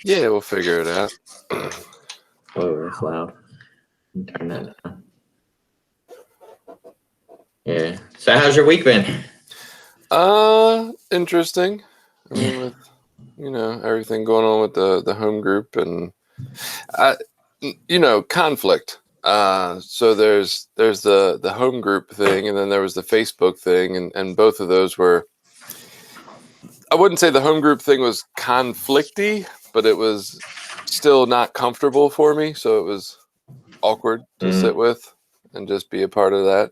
Yeah, we'll figure it out. Oh, that's loud. Turn that down. Yeah. So how's your week been? Interesting. I mean, with everything going on with the home group and conflict. So there's the home group thing, and then there was the Facebook thing, and both of those were. I wouldn't say the home group thing was conflicty, but it was still not comfortable for me. So it was awkward to sit with and just be a part of that.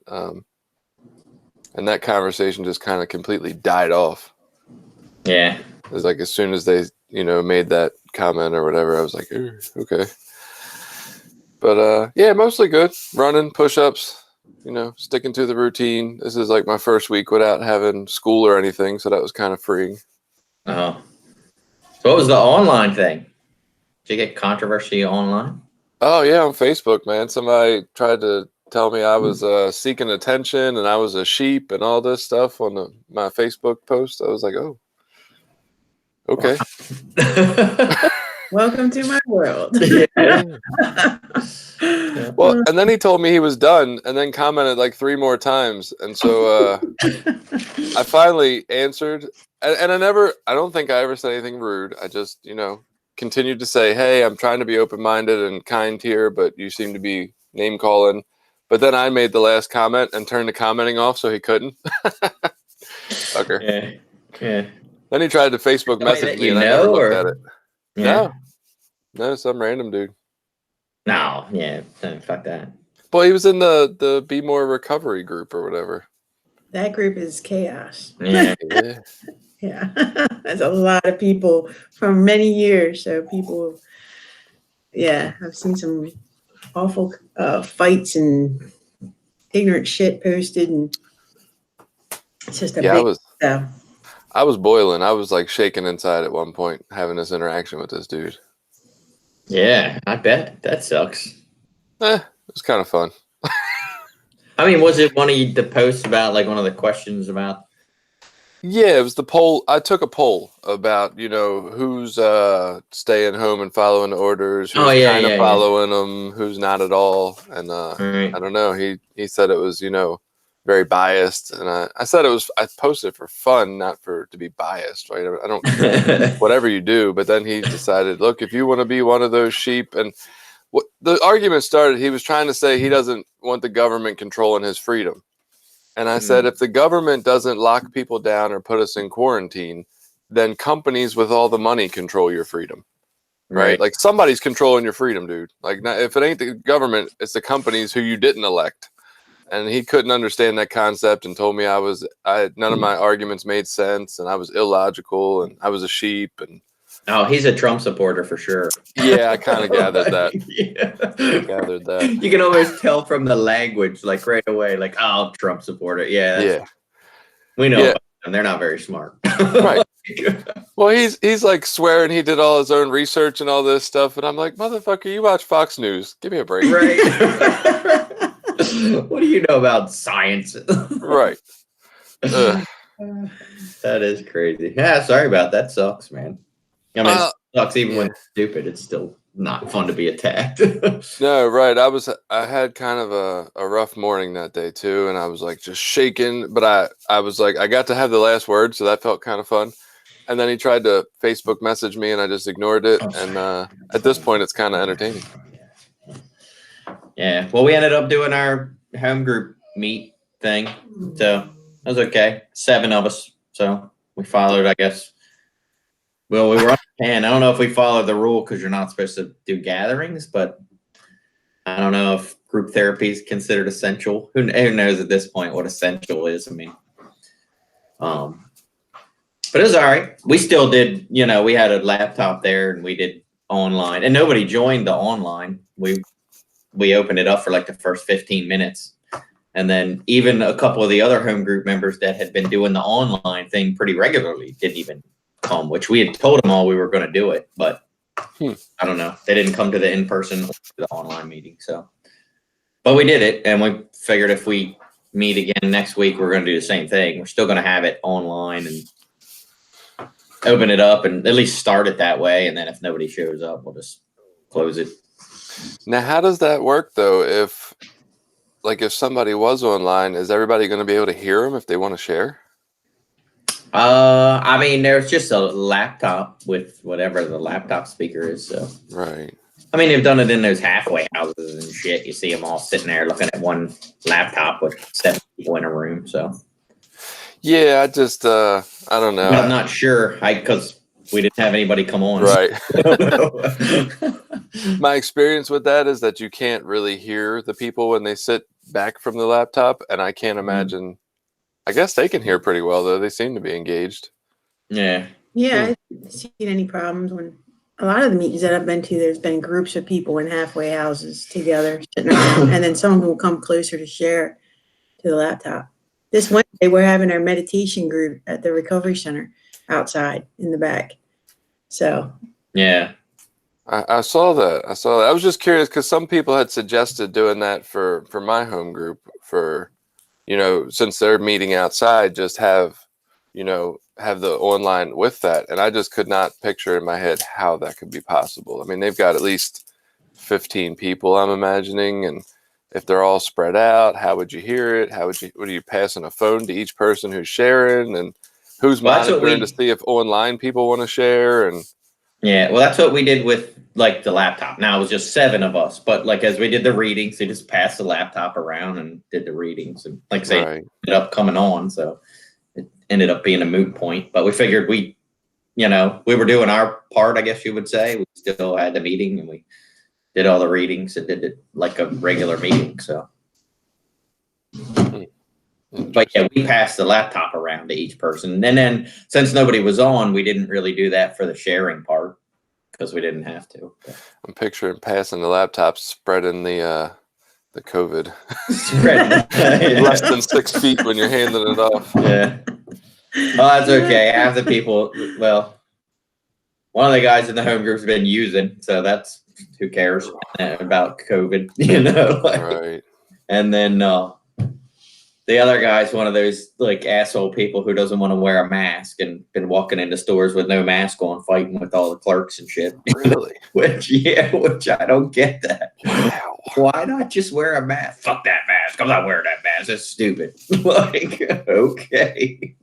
And that conversation just kind of completely died off. Yeah. It was like as soon as they, made that comment or whatever, I was like, okay. But yeah, mostly good. Running, push-ups, sticking to the routine. This is like my first week without having school or anything, so that was kind of freeing. Oh. So what was the online thing? Did you get controversy online? Oh yeah, on Facebook, man. Somebody tried to tell me I was seeking attention and I was a sheep and all this stuff on my Facebook post. I was like, oh, okay. Welcome to my world. Well, and then he told me he was done and then commented like 3 more times. And so I finally answered. And I don't think I ever said anything rude. I just, continued to say, hey, I'm trying to be open-minded and kind here, but you seem to be name calling. But then I made the last comment and turned the commenting off so he couldn't. Sucker. Yeah. Then he tried to Facebook message me and I never looked at it. Yeah. No, some random dude. No, yeah, fuck that. Well, he was in the Be More Recovery group or whatever. That group is chaos. Yeah. Yeah. There's a lot of people from many years. So people, yeah, I've seen some awful fights and ignorant shit posted, and it's just a big stuff. I was boiling. I was like shaking inside at one point having this interaction with this dude. Yeah, I bet. That sucks. It was kind of fun. I mean, was it one of the posts about like one of the questions about? Yeah, it was the poll. I took a poll about, who's staying home and following the orders, who's kind of following them, who's not at all. And I don't know. He said it was, very biased. And I said I posted it for fun, not to be biased, right? I don't, whatever you do. But then he decided, look, if you want to be one of those sheep, and the argument started, he was trying to say he doesn't want the government controlling his freedom. And I said, if the government doesn't lock people down or put us in quarantine, then companies with all the money control your freedom, right? Like somebody's controlling your freedom, dude. Like if it ain't the government, it's the companies who you didn't elect. And he couldn't understand that concept and told me none of my arguments made sense and I was illogical and I was a sheep. And oh, he's a Trump supporter for sure. Yeah, I kind of gathered that. You can always tell from the language, like right away, like, oh, Trump supporter. Yeah. We know about them. They're not very smart. Right. Well, he's like swearing he did all his own research and all this stuff. And I'm like, motherfucker, you watch Fox News. Give me a break. Right. What do you know about science? Right. That is crazy. Yeah, sorry about that. Sucks, man. I mean, it sucks even when it's stupid. It's still not fun to be attacked. No, right. I had kind of a rough morning that day too, and I was like just shaking. But I was like, I got to have the last word, so that felt kind of fun. And then he tried to Facebook message me, and I just ignored it. And at this point, it's kind of entertaining. Yeah. Well, we ended up doing our home group meet thing, so it was okay. 7 of us, so we followed, I guess. Well, we were on 10. I don't know if we followed the rule because you're not supposed to do gatherings, but I don't know if group therapy is considered essential. Who knows at this point what essential is? I mean, but it was all right. We still did, we had a laptop there and we did online, and nobody joined the online. We opened it up for like the first 15 minutes. And then even a couple of the other home group members that had been doing the online thing pretty regularly didn't even come, which we had told them all we were going to do it. But I don't know. They didn't come to the in-person or the online meeting. So, but we did it. And we figured if we meet again next week, we're going to do the same thing. We're still going to have it online. And open it up and at least start it that way. And then if nobody shows up, we'll just close it. Now, how does that work though? If somebody was online, is everybody going to be able to hear them if they want to share? I mean, there's just a laptop with whatever the laptop speaker is. So right. I mean, they've done it in those halfway houses and shit. You see them all sitting there looking at one laptop with 7 people in a room. So yeah, I just I don't know. But I'm not sure because we didn't have anybody come on. Right. My experience with that is that you can't really hear the people when they sit back from the laptop, and I can't imagine. I guess they can hear pretty well though. They seem to be engaged. Yeah. Yeah, I haven't seen any problems when a lot of the meetings that I've been to, there's been groups of people in halfway houses together sitting around, and then someone will come closer to share to the laptop. This Wednesday, we're having our meditation group at the recovery center outside in the back. So yeah. I saw that. I was just curious because some people had suggested doing that for my home group for, since they're meeting outside, just have the online with that. And I just could not picture in my head how that could be possible. I mean, they've got at least 15 people, I'm imagining. And if they're all spread out, how would you hear it? What are you passing a phone to each person who's sharing, and who's monitoring to see if online people want to share? And yeah, well, that's what we did with the laptop. Now it was just 7 of us, but as we did the readings, they just passed the laptop around and did the readings, and it ended up coming on, so it ended up being a moot point. But we figured we were doing our part, I guess you would say. We still had the meeting and we did all the readings and did it like a regular meeting. So, but yeah, we passed the laptop around to each person. And then since nobody was on, we didn't really do that for the sharing part because we didn't have to. But I'm picturing passing the laptop, spreading the COVID. Less than 6 feet when you're handing it off. Yeah. Oh, that's okay. Half the people, well, one of the guys in the home group's been using, so that's who cares about COVID, Right. And then the other guy's one of those asshole people who doesn't want to wear a mask and been walking into stores with no mask on, fighting with all the clerks and shit. Really? which I don't get that. Wow. Why not just wear a mask? Fuck that mask. I'm not wearing that mask. That's stupid. Okay.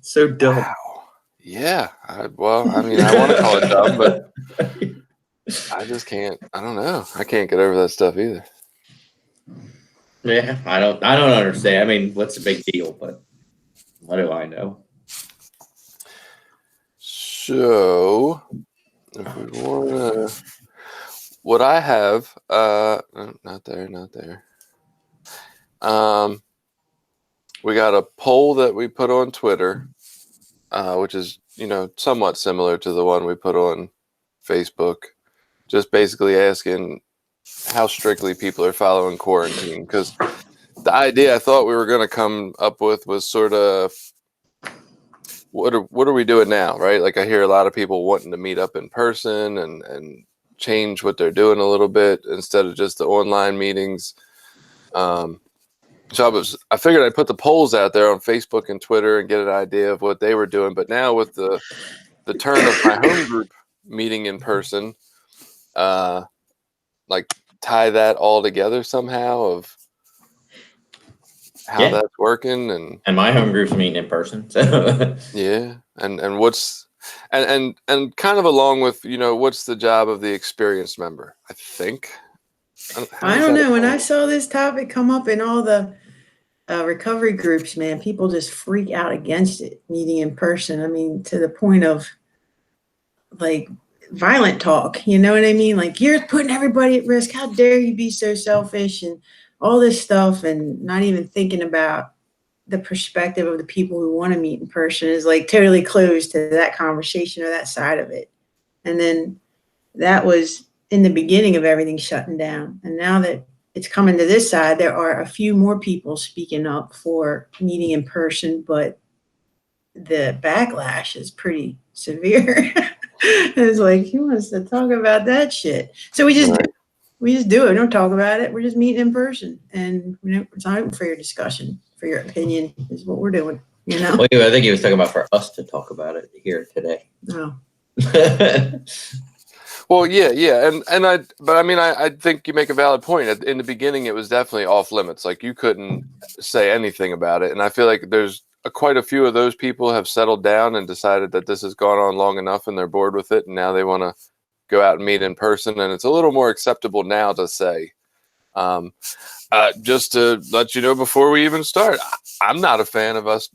So dumb. Wow. Yeah. I want to call it dumb, but I just can't. I don't know. I can't get over that stuff either. Yeah, I don't understand. I mean, what's the big deal? But what do I know? So, if we want to, what I have, not there. We got a poll that we put on Twitter, which is, somewhat similar to the one we put on Facebook, just basically asking how strictly people are following quarantine. Because the idea I thought we were going to come up with was sort of, what are we doing now, right? I hear a lot of people wanting to meet up in person and change what they're doing a little bit instead of just the online meetings. So I figured I'd put the polls out there on Facebook and Twitter and get an idea of what they were doing. But now with the turn of my home group meeting in person, tie that all together somehow of how that's working, and my home group's meeting in person. So yeah, and what's and kind of along with what's the job of the experienced member? I think. I don't know. When I saw this topic come up in all the recovery groups, man, people just freak out against it, meeting in person. I mean, to the point of violent talk, you know what I mean? You're putting everybody at risk. How dare you be so selfish and all this stuff, and not even thinking about the perspective of the people who want to meet in person is totally closed to that conversation or that side of it. And then that was in the beginning of everything shutting down. And now that it's coming to this side, there are a few more people speaking up for meeting in person, but the backlash is pretty severe. It's who wants to talk about that shit? So we just do it. We don't talk about it. We're just meeting in person, and it's not open for your discussion, for your opinion is what we're doing. you know? Well, I think he was talking about for us to talk about it here today. No. Well, yeah, but I mean, I think you make a valid point. In the beginning, it was definitely off limits. Like you couldn't say anything about it, and I feel like there's quite a few of those people have settled down and decided that this has gone on long enough, and they're bored with it, and now they want to go out and meet in person, and it's a little more acceptable now to say. Just to let you know before we even start, I'm not a fan of us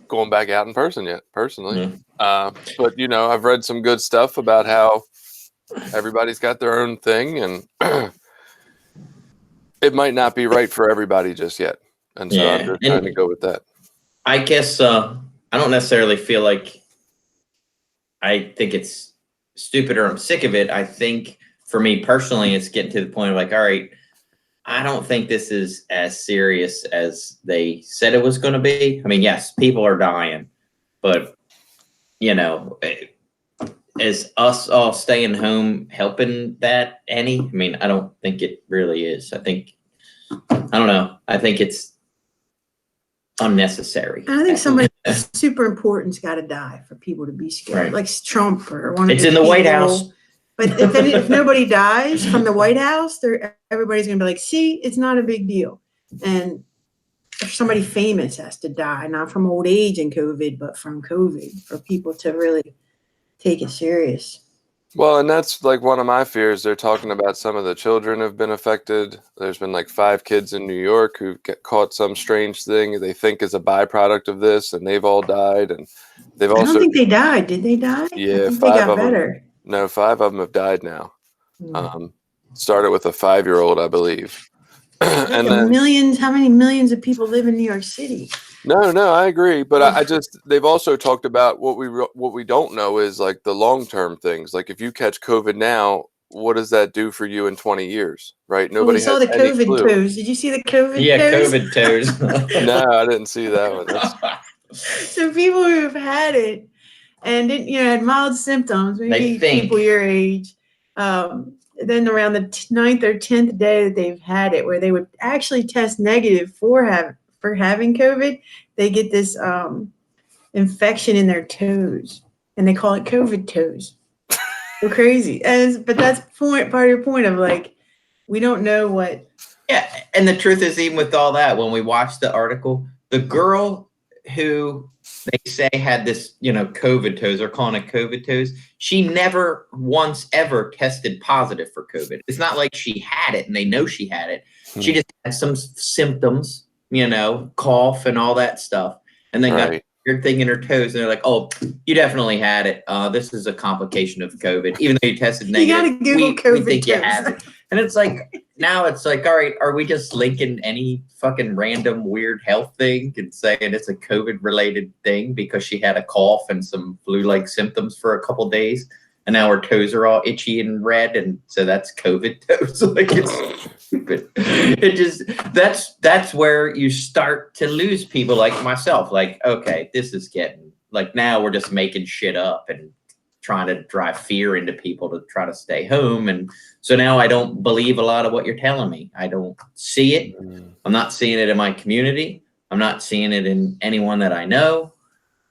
going back out in person yet, personally. But you know, I've read some good stuff about how everybody's got their own thing, and it might not be right for everybody just yet. And so I'm just trying to go with that. I guess I don't necessarily feel like I think it's stupid or I'm sick of it. I think for me personally, it's getting to the point of like, all right, I don't think this is as serious as they said it was going to be. I mean, yes, people are dying, but you know, is us all staying home helping that any? I mean, I don't think it really is. I don't know. I think it's unnecessary. I think somebody super important's got to die for people to be scared, right. Like Trump or one of It's in the White House. But if nobody dies from the White House, everybody's going to be like, see, it's not a big deal. And if somebody famous has to die, not from old age and COVID, but from COVID, for people to really take it serious. Well, and that's like one of my fears. They're talking about some of the children have been affected. There's been like 5 kids in New York who caught some strange thing they think is a byproduct of this, and they've all died. And they've also. I don't think they died. Did they die? Yeah, I think 5 they got of better. them. No, 5 of them have died now. Started with a 5-year-old, I believe. And then millions. How many millions of people live in New York City? No, I agree, but they've also talked about what we don't know is like the long-term things. Like if you catch COVID now, what does that do for you in 20 years, right? Nobody saw has the any COVID clue. toes. Did you see the COVID toes? Yeah, COVID toes. No, I didn't see that one. So people who have had it and didn't, had mild symptoms, maybe people your age, then around the 9th or 10th day that they've had it, where they would actually test negative for having COVID, they get this infection in their toes, and they call it COVID toes. They're crazy, but that's part of your point of like, we don't know what. Yeah, and the truth is, even with all that, when we watched the article, the girl who they say had this, COVID toes, they're calling it COVID toes, she never once ever tested positive for COVID. It's not like she had it and they know she had it. She just had some symptoms, cough and all that stuff, and then got a weird thing in her toes, and they're like, "Oh, you definitely had it. This is a complication of COVID, even though you tested negative. You gotta Google COVID we think toes. You had it." And it's like, now it's like, all right, are we just linking any fucking random weird health thing and saying it's a COVID related thing because she had a cough and some flu-like symptoms for a couple days, and now her toes are all itchy and red, and so that's COVID toes? Like, it's stupid. It just, that's where you start to lose people like myself. Like, okay, this is getting, like, now we're just making shit up and trying to drive fear into people to try to stay home. And so now I don't believe a lot of what you're telling me. I don't see it. I'm not seeing it in my community. I'm not seeing it in anyone that I know,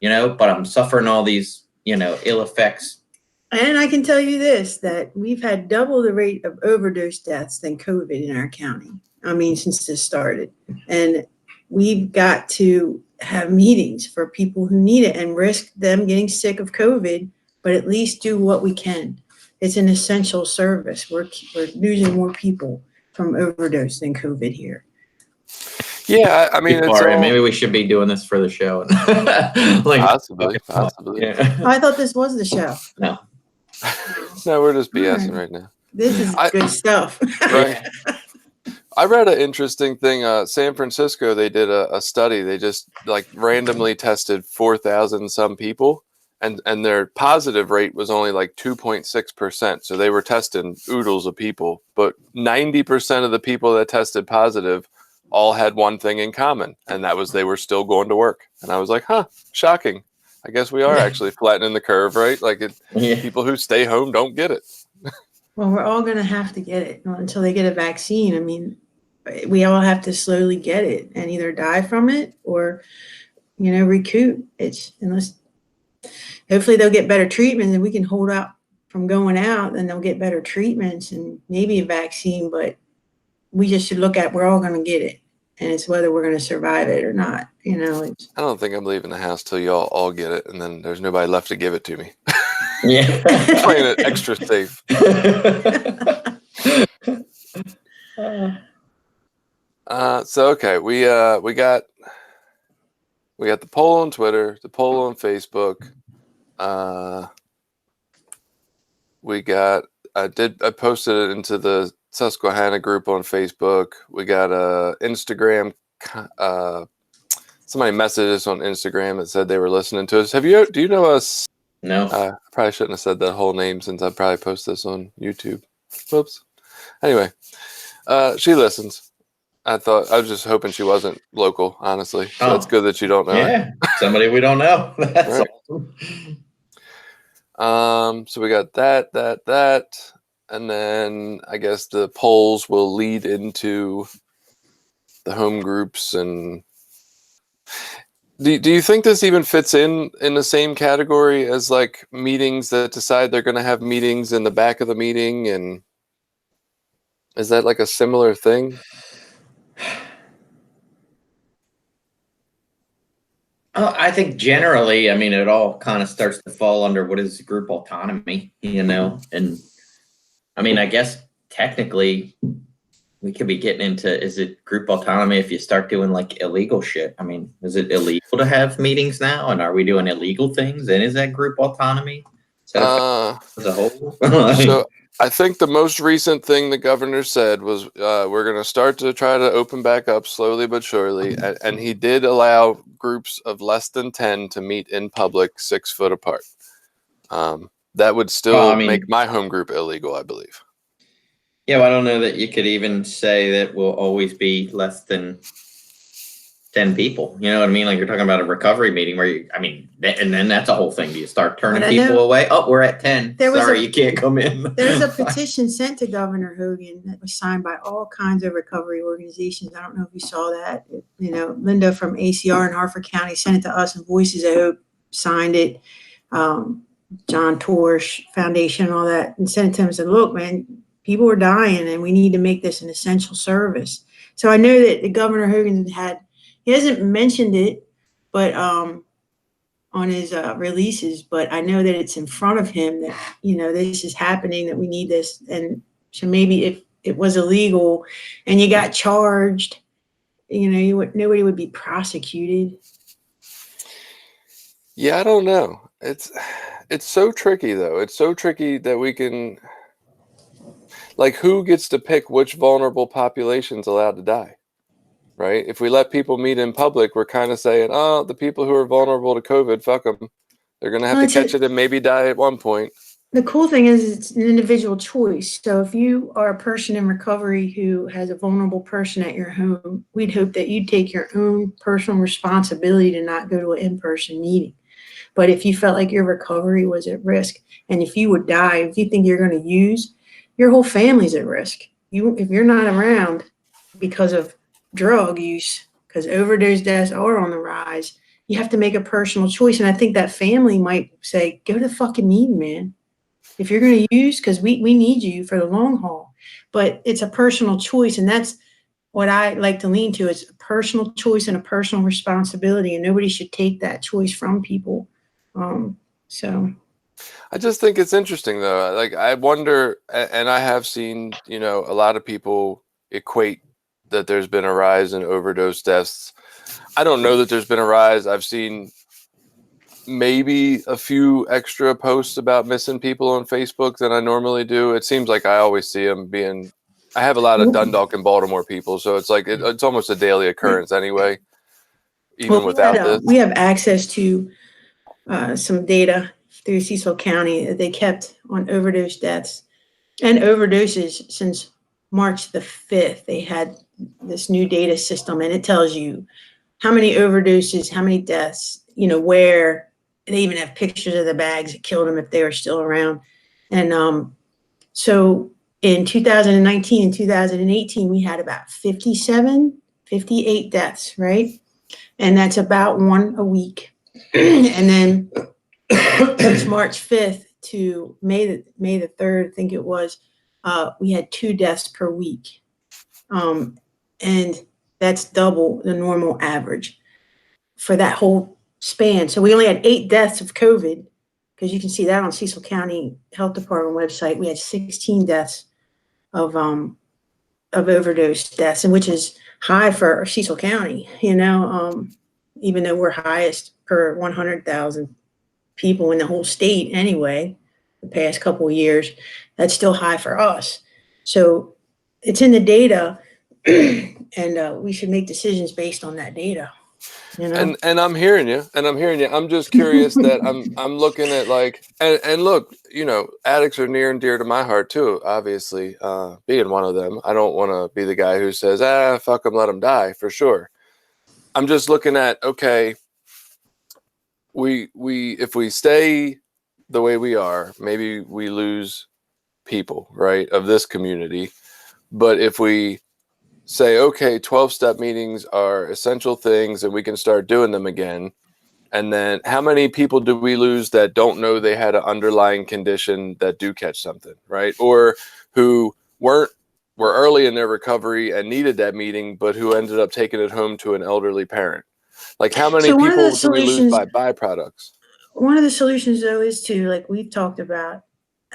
but I'm suffering all these, ill effects. And I can tell you this, that we've had double the rate of overdose deaths than COVID in our county. I mean, since this started. And we've got to have meetings for people who need it and risk them getting sick of COVID, but at least do what we can. It's an essential service. We're losing more people from overdose than COVID here. Yeah, I mean, maybe we should be doing this for the show. Like, possibly. Yeah. I thought this was the show. No, we're just BSing right now. This is good stuff. Right. I read an interesting thing. San Francisco, they did a study. They just like randomly tested 4,000 some people. And their positive rate was only like 2.6%. So they were testing oodles of people, but 90% of the people that tested positive all had one thing in common, and that was they were still going to work. And I was like, shocking. I guess we are actually flattening the curve, right? Like people who stay home don't get it. Well, we're all going to have to get it until they get a vaccine. I mean, we all have to slowly get it and either die from it or recoup. Hopefully they'll get better treatment and we can hold out from going out, and they'll get better treatments and maybe a vaccine, but we just should look at, we're all going to get it. And it's whether we're going to survive it or not. I don't think I'm leaving the house till y'all all get it, and then there's nobody left to give it to me. Yeah. Playing it extra safe. So okay, we got the poll on Twitter, the poll on Facebook. I posted it into the Susquehanna group on Facebook. We got a Instagram. Somebody messaged us on Instagram that said they were listening to us. Do you know us? No. I probably shouldn't have said that whole name since I probably posted this on YouTube. Whoops. Anyway, she listens. I was just hoping she wasn't local, honestly. So it's good that you don't know. Yeah, somebody we don't know. That's right. Awesome. So we got that. And then I guess the polls will lead into the home groups. And do you think this even fits in the same category as like meetings that decide they're going to have meetings in the back of the meeting? And is that like a similar thing? I think generally, it all kind of starts to fall under what is group autonomy, and I guess technically we could be getting into, is it group autonomy if you start doing like illegal shit? Is it illegal to have meetings now? And are we doing illegal things? And is that group autonomy? As a whole? So I think the most recent thing the governor said was we're going to start to try to open back up slowly but surely. And he did allow groups of less than 10 to meet in public 6 foot apart. That would still make my home group illegal, I believe. Yeah, well, I don't know that you could even say that will always be less than 10 people. You know what I mean? Like you're talking about a recovery meeting where and then that's a whole thing. Do you start turning people away? Oh, we're at 10. Sorry, you can't come in. There's a petition sent to Governor Hogan that was signed by all kinds of recovery organizations. I don't know if you saw that. Linda from ACR in Harford County sent it to us, and Voices of Hope signed it. John Torsch Foundation and all that, and sent it to him and said, look, man, people are dying and we need to make this an essential service. So I know that the Governor Hogan he hasn't mentioned it, but on his releases, but I know that it's in front of him that, this is happening, that we need this. And so maybe if it was illegal and you got charged, nobody would be prosecuted. Yeah, I don't know. It's so tricky though. It's so tricky that we can, like, who gets to pick which vulnerable population's allowed to die? Right? If we let people meet in public, we're kind of saying, oh, the people who are vulnerable to COVID, fuck them. They're going to have to catch it and maybe die at one point. The cool thing is it's an individual choice. So if you are a person in recovery who has a vulnerable person at your home, we'd hope that you take your own personal responsibility to not go to an in-person meeting. But if you felt like your recovery was at risk, and if you would die, if you think you're going to use, your whole family's at risk. If you're not around because of drug use, because overdose deaths are on the rise, you have to make a personal choice. And I think that family might say, go to the fucking meeting, man. If you're going to use, because we need you for the long haul. But it's a personal choice, and that's what I like to lean to. It's a personal choice and a personal responsibility, and nobody should take that choice from people. So I just think it's interesting though. Like I wonder, and I have seen, a lot of people equate that there's been a rise in overdose deaths. I don't know that there's been a rise. I've seen maybe a few extra posts about missing people on Facebook than I normally do. It seems like I always see them I have a lot of Dundalk and Baltimore people, so it's like it's almost a daily occurrence anyway, even without this. We have access to some data through Cecil County that they kept on overdose deaths and overdoses since March the 5th. They had this new data system, and it tells you how many overdoses, how many deaths, where. They even have pictures of the bags that killed them if they were still around. And so in 2019 and 2018, we had about 58 deaths, right? and that's about one a week. And then since March 5th to May the 3rd, I think it was, we had 2 deaths per week. And that's double the normal average for that whole span. So we only had 8 deaths of COVID, because you can see that on Cecil County Health Department website. We had 16 deaths of overdose deaths, and which is high for Cecil County, even though we're highest per 100,000 people in the whole state anyway, the past couple of years, that's still high for us. So it's in the data, and we should make decisions based on that data. And I'm hearing you, I'm just curious that I'm looking at like, and look, addicts are near and dear to my heart too, obviously, being one of them. I don't want to be the guy who says, fuck them, let them die, for sure. I'm just looking at, okay, if we stay the way we are, maybe we lose people, right, of this community. But if we say, okay, 12-step meetings are essential things and we can start doing them again, and then how many people do we lose that don't know they had an underlying condition that do catch something, right? Or who were early in their recovery and needed that meeting, but who ended up taking it home to an elderly parent? Like, how many people do we lose by byproducts? One of the solutions, though, is to, like we've talked about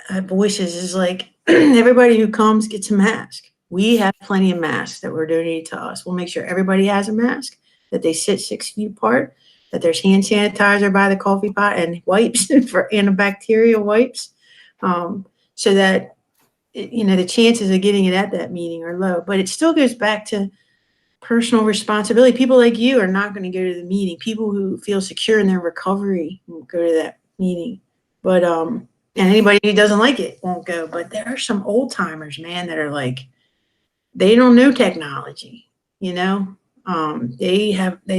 at Voices, is like everybody who comes gets a mask. We have plenty of masks that were donated to us. We'll make sure everybody has a mask, that they sit 6 feet apart, that there's hand sanitizer by the coffee pot and wipes for antibacterial wipes, so that, the chances of getting it at that meeting are low. But it still goes back to personal responsibility. People like you are not going to go to the meeting. People who feel secure in their recovery will go to that meeting. But and anybody who doesn't like it won't go. But there are some old timers, man, that are like, they don't know technology. They've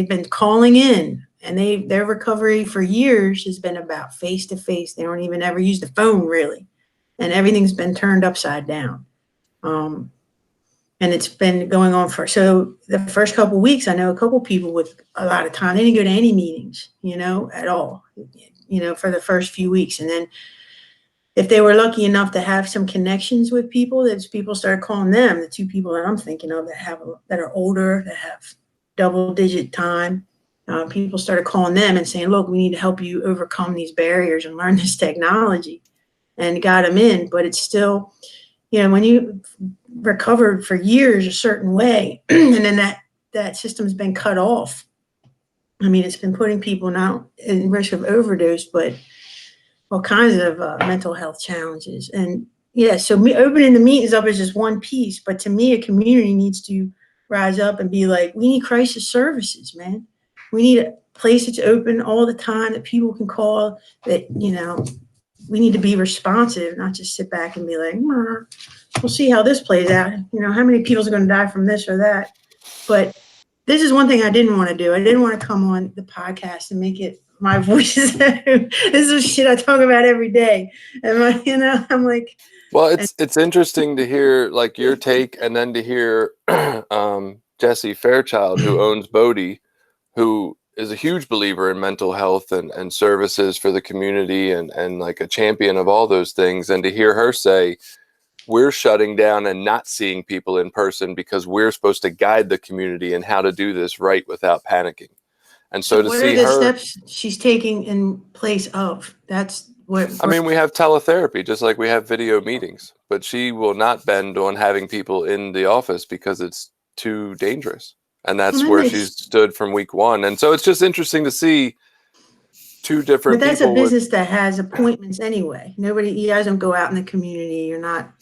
been calling in, and their recovery for years has been about face to face. They don't even ever use the phone, really, and everything's been turned upside down. And it's been going on so the first couple of weeks, I know a couple people with a lot of time, they didn't go to any meetings, at all, for the first few weeks. And then if they were lucky enough to have some connections with people, those people started calling them, the 2 people that I'm thinking of that are older, that have double-digit time. People started calling them and saying, look, we need to help you overcome these barriers and learn this technology, and got them in. But it's still, when you recovered for years a certain way, and then that system's been cut off. I mean, it's been putting people now in risk of overdose, but all kinds of mental health challenges. And so opening the meetings up is just one piece. But to me, a community needs to rise up and be like, we need crisis services, man. We need a place that's open all the time, that people can call, that, we need to be responsive, not just sit back and be like, we'll see how this plays out. How many people are going to die from this or that? But this is one thing I didn't want to do. I didn't want to come on the podcast and make it my voices. This is shit I talk about every day. And I'm like, well, it's interesting to hear like your take, and then to hear Jesse Fairchild, who owns Bodhi, who is a huge believer in mental health and services for the community, and like a champion of all those things. And to hear her say, we're shutting down and not seeing people in person because we're supposed to guide the community in how to do this right without panicking. And so to see her, what are the steps she's taking in place of? That's what I mean, we have teletherapy, just like we have video meetings, but she will not bend on having people in the office because it's too dangerous. And that's where she's stood from week 1. And so it's just interesting to see 2 different people. But that's a business that has appointments anyway. You guys don't go out in the community. You're not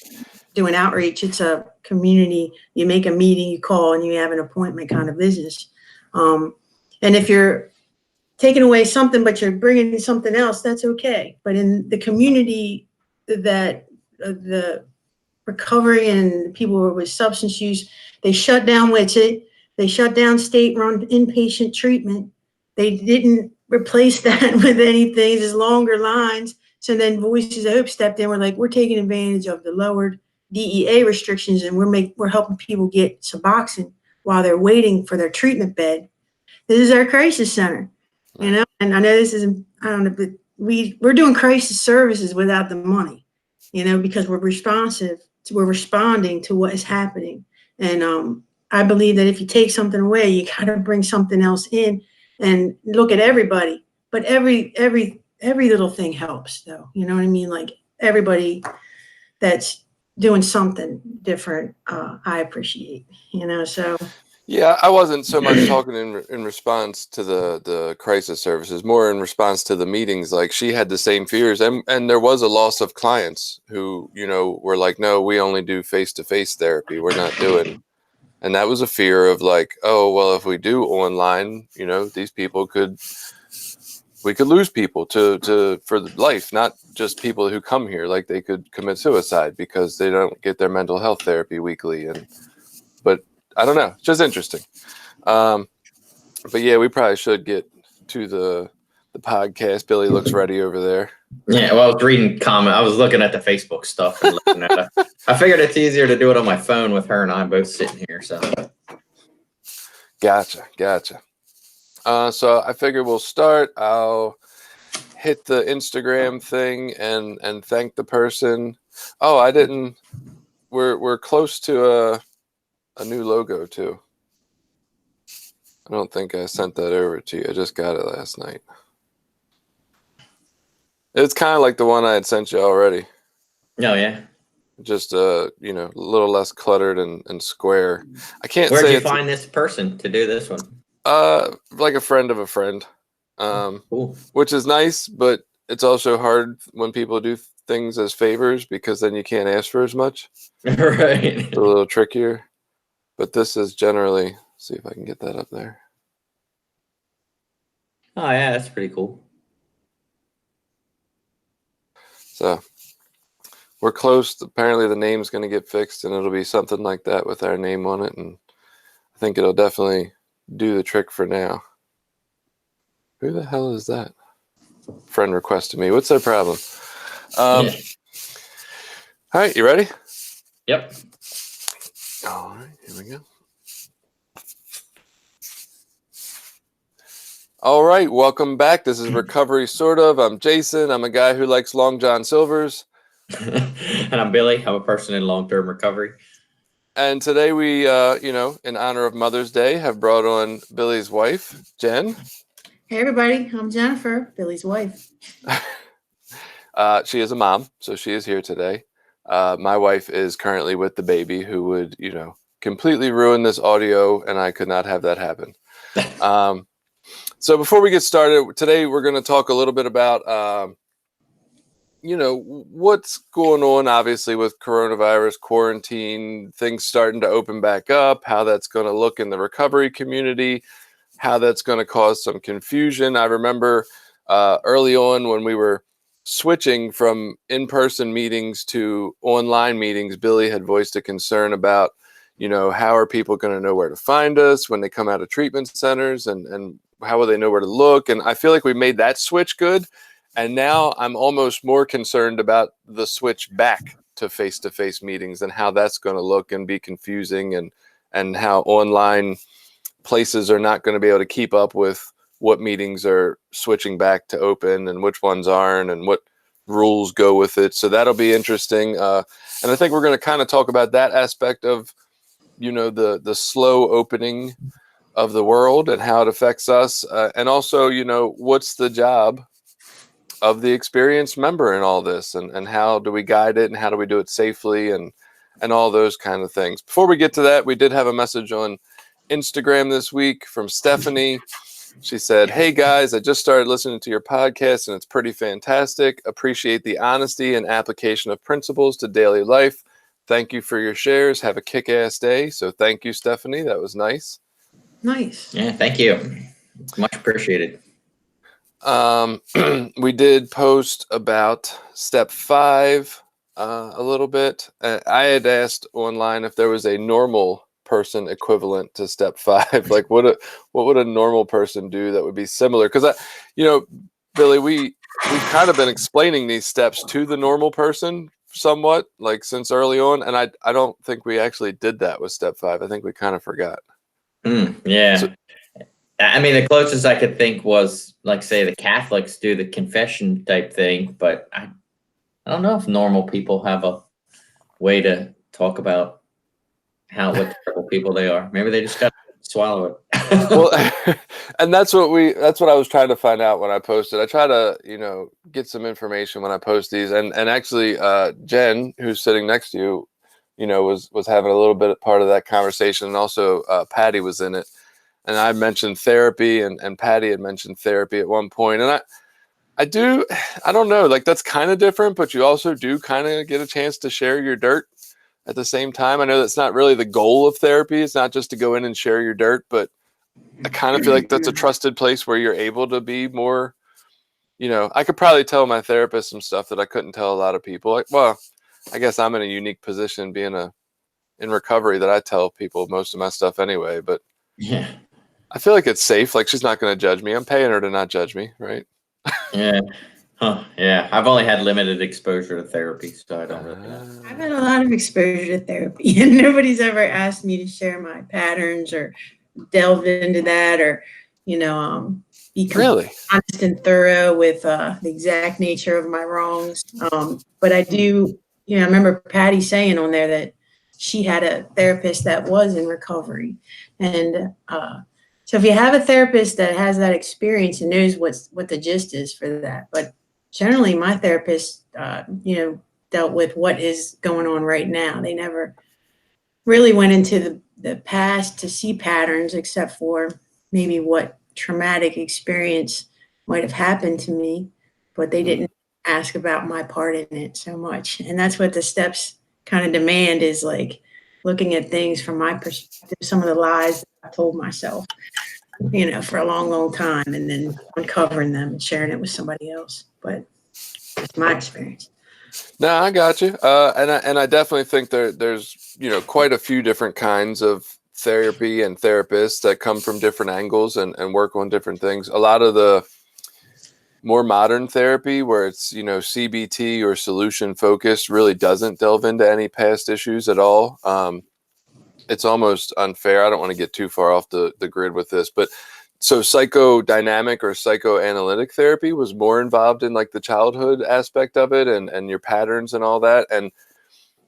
doing outreach. It's a community. You make a meeting, you call, and you have an appointment kind of business. And if you're taking away something, but you're bringing something else, that's okay. But in the community, that the recovery and people with substance use, they shut down WITSIT. They shut down state-run inpatient treatment. They didn't replace that with anything, just longer lines. So then Voices of Hope stepped in. We're like, we're taking advantage of the lowered DEA restrictions, and we're helping people get Suboxone while they're waiting for their treatment bed. this is our crisis center, you know. And I know this isn't, I don't know, but we're doing crisis services without the money, you know, because we're responding to what is happening. And I believe that if you take something away, you got to bring something else in and look at everybody. But every little thing helps, though. You know what I mean? Like everybody that's doing something different, I appreciate, you know, so. Yeah, I wasn't so much talking in response to the crisis services, more in response to the meetings. Like she had the same fears, and there was a loss of clients who, you know, were like, no, we only do face-to-face therapy. We're not doing, and that was a fear of like, oh, well, if we do online, you know, these people we could lose people for life, not just people who come here. Like they could commit suicide because they don't get their mental health therapy weekly. But I don't know, it's just interesting. But yeah, we probably should get to the podcast. Billy looks ready over there. Yeah, well, I was reading comment. I was looking at the Facebook stuff and looking at it. I figured it's easier to do it on my phone with her and I both sitting here. So, gotcha. So I figure we'll start. I'll hit the Instagram thing and thank the person. Oh, I didn't. We're close to a new logo too. I don't think I sent that over to you. I just got it last night. It's kind of like the one I had sent you already. Oh yeah. Just you know, a little less cluttered and square. I can't Where'd say you find this person to do this one? Like a friend of a friend. Cool. Which is nice, but it's also hard when people do things as favors because then you can't ask for as much. Right. It's a little trickier. But this is generally, see if I can get that up there. Oh yeah, that's pretty cool. So we're close. Apparently the name's going to get fixed and it'll be something like that with our name on it. And I think it'll definitely do the trick for now. Who the hell is that? Friend requested me. What's their problem? All right, you ready? Yep. All right, here we go. All right, welcome back. This is Recovery Sort Of. I'm Jason. I'm a guy who likes Long John Silvers. And I'm Billy. I'm a person in long-term recovery. And today we, you know, in honor of Mother's Day, have brought on Billy's wife, Jen. Hey, everybody. I'm Jennifer, Billy's wife. She is a mom, so she is here today. My wife is currently with the baby who would, you know, completely ruin this audio, and I could not have that happen. So before we get started, today we're going to talk a little bit about, you know, what's going on, obviously, with coronavirus, quarantine, things starting to open back up, how that's going to look in the recovery community, how that's going to cause some confusion. I remember early on when we were switching from in-person meetings to online meetings, Billy had voiced a concern about, you know, how are people going to know where to find us when they come out of treatment centers, and how will they know where to look? And I feel like we made that switch good. And now I'm almost more concerned about the switch back to face-to-face meetings and how that's going to look and be confusing, and how online places are not going to be able to keep up with what meetings are switching back to open and which ones aren't and what rules go with it. So that'll be interesting. And I think we're going to kind of talk about that aspect of, you know, the slow opening of the world and how it affects us. And also, you know, what's the job of the experienced member in all this, and how do we guide it and how do we do it safely and all those kind of things. Before we get to that, we did have a message on Instagram this week from Stephanie. She said, "Hey guys, I just started listening to your podcast and it's pretty fantastic. Appreciate the honesty and application of principles to daily life. Thank you for your shares. Have a kick-ass day." So thank you, Stephanie. That was nice. Nice. Yeah, thank you. Much appreciated. We did post about step 5 a little bit. I had asked online if there was a normal person equivalent to step 5. Like what would a normal person do that would be similar? Because you know, Billy, we've kind of been explaining these steps to the normal person somewhat, like since early on, and I don't think we actually did that with step 5. I think we kind of forgot. Yeah. So, I mean, the closest I could think was, like, say, the Catholics do the confession type thing, but I don't know if normal people have a way to talk about what terrible people they are. Maybe they just got to swallow it. Well, and that's what I was trying to find out when I posted. I try to, get some information when I post these, and actually, Jen, who's sitting next to you, was having a little bit of part of that conversation, and also Patty was in it, and I mentioned therapy, and Patty had mentioned therapy at one point, and I don't know, like, that's kind of different, but you also do kind of get a chance to share your dirt at the same time. I know that's not really the goal of therapy. It's not just to go in and share your dirt, but I kind of feel like that's a trusted place where you're able to be more, I could probably tell my therapist some stuff that I couldn't tell a lot of people. Like, well, I guess I'm in a unique position being in recovery that I tell people most of my stuff anyway, but yeah, I feel like it's safe. Like, she's not going to judge me. I'm paying her to not judge me. Right. Yeah. Huh. Yeah. I've only had limited exposure to therapy, so I don't really know. I've had a lot of exposure to therapy, and nobody's ever asked me to share my patterns or delve into that, or be really honest and thorough with the exact nature of my wrongs. But I do, I remember Patty saying on there that she had a therapist that was in recovery, and so if you have a therapist that has that experience and knows what the gist is for that. But generally, my therapist, dealt with what is going on right now. They never really went into the past to see patterns, except for maybe what traumatic experience might have happened to me, but they didn't ask about my part in it so much. And that's what the steps kind of demand, is like looking at things from my perspective, some of the lies that I told myself, for a long, long time, and then uncovering them and sharing it with somebody else. But it's my experience. No, I got you. And I definitely think there's, quite a few different kinds of therapy and therapists that come from different angles and work on different things. A lot of the more modern therapy, where it's, CBT or solution focused, really doesn't delve into any past issues at all. It's almost unfair. I don't want to get too far off the grid with this, but so psychodynamic or psychoanalytic therapy was more involved in like the childhood aspect of it and your patterns and all that. And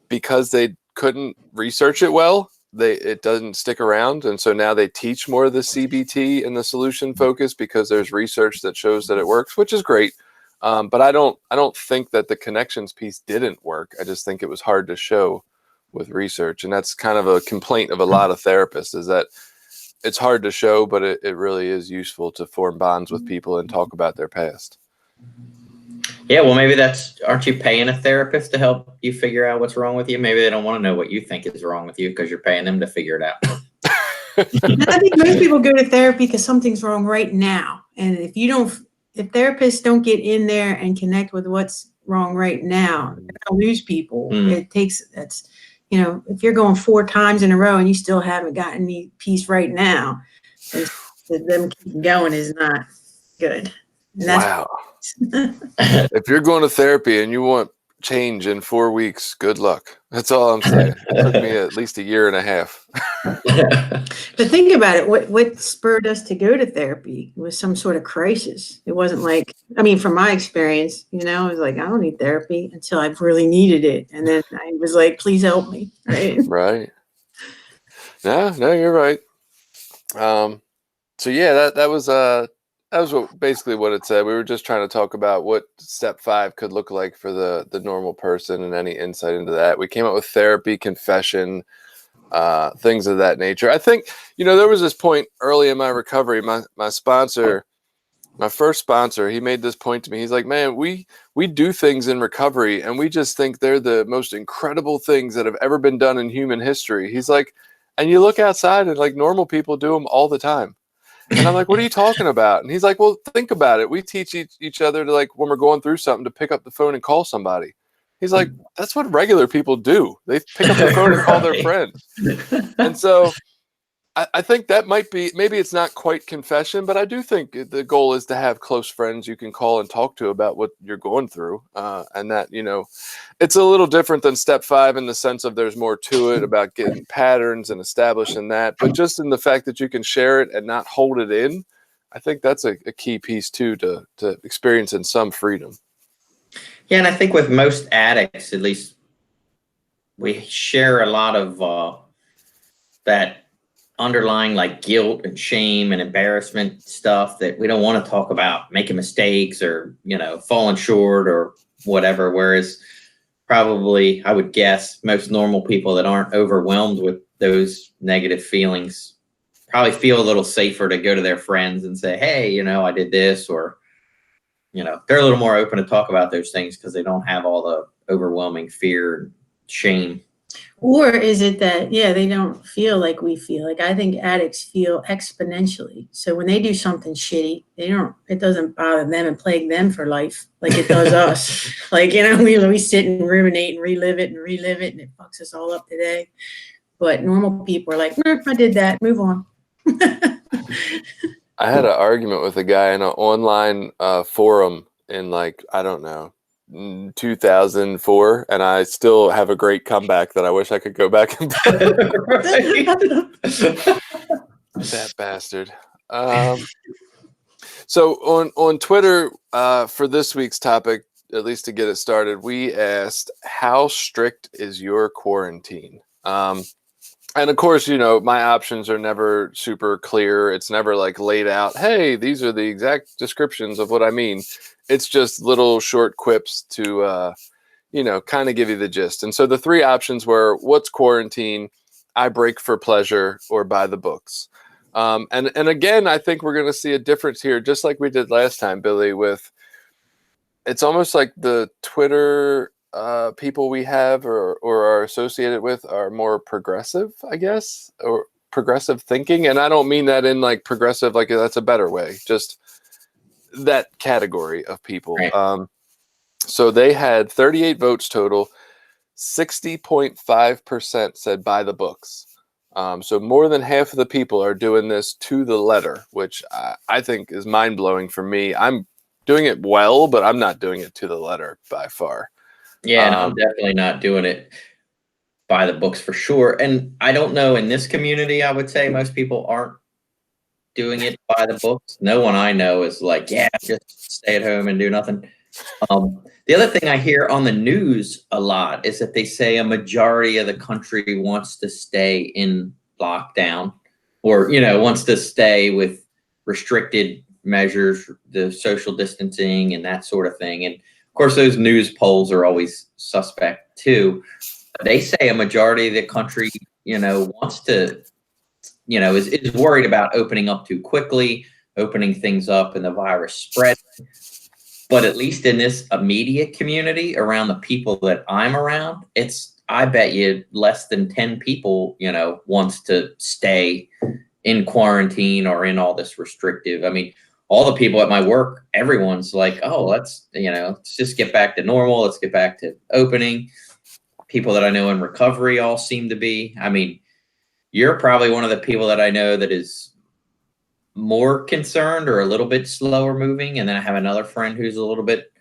because they couldn't research it well, it doesn't stick around. And so now they teach more of the CBT and the solution focus because there's research that shows that it works, which is great. But I don't think that the connections piece didn't work. I just think it was hard to show with research. And that's kind of a complaint of a lot of therapists, is that it's hard to show, but it really is useful to form bonds with people and talk about their past. Yeah, well, maybe aren't you paying a therapist to help you figure out what's wrong with you? Maybe they don't want to know what you think is wrong with you because you're paying them to figure it out. I think most people go to therapy because something's wrong right now. And if therapists don't get in there and connect with what's wrong right now, they're going to lose people. If you're going 4 times in a row and you still haven't gotten any peace right now, them keep going is not good. Wow. If you're going to therapy and you want change in 4 weeks, good luck. That's all I'm saying. It took me at least 1.5 years. But think about it. What spurred us to go to therapy was some sort of crisis. It wasn't like, from my experience, I was like, I don't need therapy until I really needed it. And then I was like, please help me. Right. Right. No, you're right. So yeah, that was basically what it said. We were just trying to talk about what step 5 could look like for the normal person and any insight into that. We came up with therapy, confession, things of that nature. I think, there was this point early in my recovery, my sponsor, my first sponsor, he made this point to me. He's like, man, we do things in recovery and we just think they're the most incredible things that have ever been done in human history. He's like, and you look outside and like normal people do them all the time. And I'm like, what are you talking about? And he's like, well, think about it. We teach each other to, like, when we're going through something, to pick up the phone and call somebody. He's like, that's what regular people do. They pick up the phone and call their friends. And so I think that might be, maybe it's not quite confession, but I do think the goal is to have close friends you can call and talk to about what you're going through. And that, it's a little different than step 5 in the sense of there's more to it about getting patterns and establishing that. But just in the fact that you can share it and not hold it in, I think that's a key piece too, to experiencing some freedom. Yeah, and I think with most addicts, at least, we share a lot of that underlying like guilt and shame and embarrassment stuff that we don't want to talk about, making mistakes or, falling short or whatever. Whereas probably, I would guess, most normal people that aren't overwhelmed with those negative feelings probably feel a little safer to go to their friends and say, hey, I did this, or, they're a little more open to talk about those things because they don't have all the overwhelming fear and shame. Or is it that, they don't feel like we feel? Like, I think addicts feel exponentially. So when they do something shitty, it doesn't bother them and plague them for life like it does us. Like, we sit and ruminate and relive it, and it fucks us all up today. But normal people are like, I did that, move on. I had an argument with a guy in an online forum in, like, I don't know, 2004, and I still have a great comeback that I wish I could go back and play. That bastard. So on Twitter, for this week's topic, at least to get it started, we asked, how strict is your quarantine? And of course, my options are never super clear. It's never like laid out, hey, these are the exact descriptions of what I mean. It's just little short quips to, kind of give you the gist. And so the 3 options were, what's quarantine, I break for pleasure, or buy the books. And again, I think we're going to see a difference here, just like we did last time, Billy, with, it's almost like the Twitter people we have or are associated with are more progressive, I guess, or progressive thinking. And I don't mean that in like progressive, like that's a better way, just that category of people. Right. So they had 38 votes total. 60.5% said buy the books. So more than half of the people are doing this to the letter, which I think is mind-blowing for me. I'm doing it well, but I'm not doing it to the letter by far. Yeah, and I'm definitely not doing it by the books for sure. And I don't know, in this community, I would say most people aren't doing it by the books. No one I know is like, yeah, just stay at home and do nothing. The other thing I hear on the news a lot is that they say a majority of the country wants to stay in lockdown, or, wants to stay with restricted measures, the social distancing and that sort of thing. And of course, those news polls are always suspect too. They say a majority of the country, wants to, is worried about opening up too quickly, opening things up and the virus spread. But at least in this immediate community around the people that I'm around, I bet you less than 10 people, wants to stay in quarantine or in all this restrictive. I mean, all the people at my work, everyone's like, oh, let's just get back to normal. Let's get back to opening. People that I know in recovery all seem to be. I mean, you're probably one of the people that I know that is more concerned or a little bit slower moving. And then I have another friend who's a little bit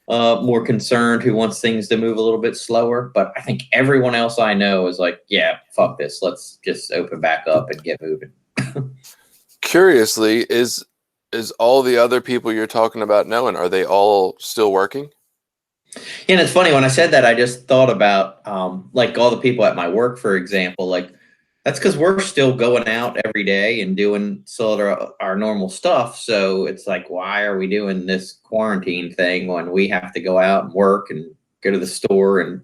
more concerned, who wants things to move a little bit slower. But I think everyone else I know is like, yeah, fuck this. Let's just open back up and get moving. Curiously, is all the other people you're talking about knowing, are they all still working? Yeah, and it's funny, when I said that, I just thought about like all the people at my work, for example. Like, that's because we're still going out every day and doing our normal stuff. So it's like, why are we doing this quarantine thing when we have to go out and work and go to the store? And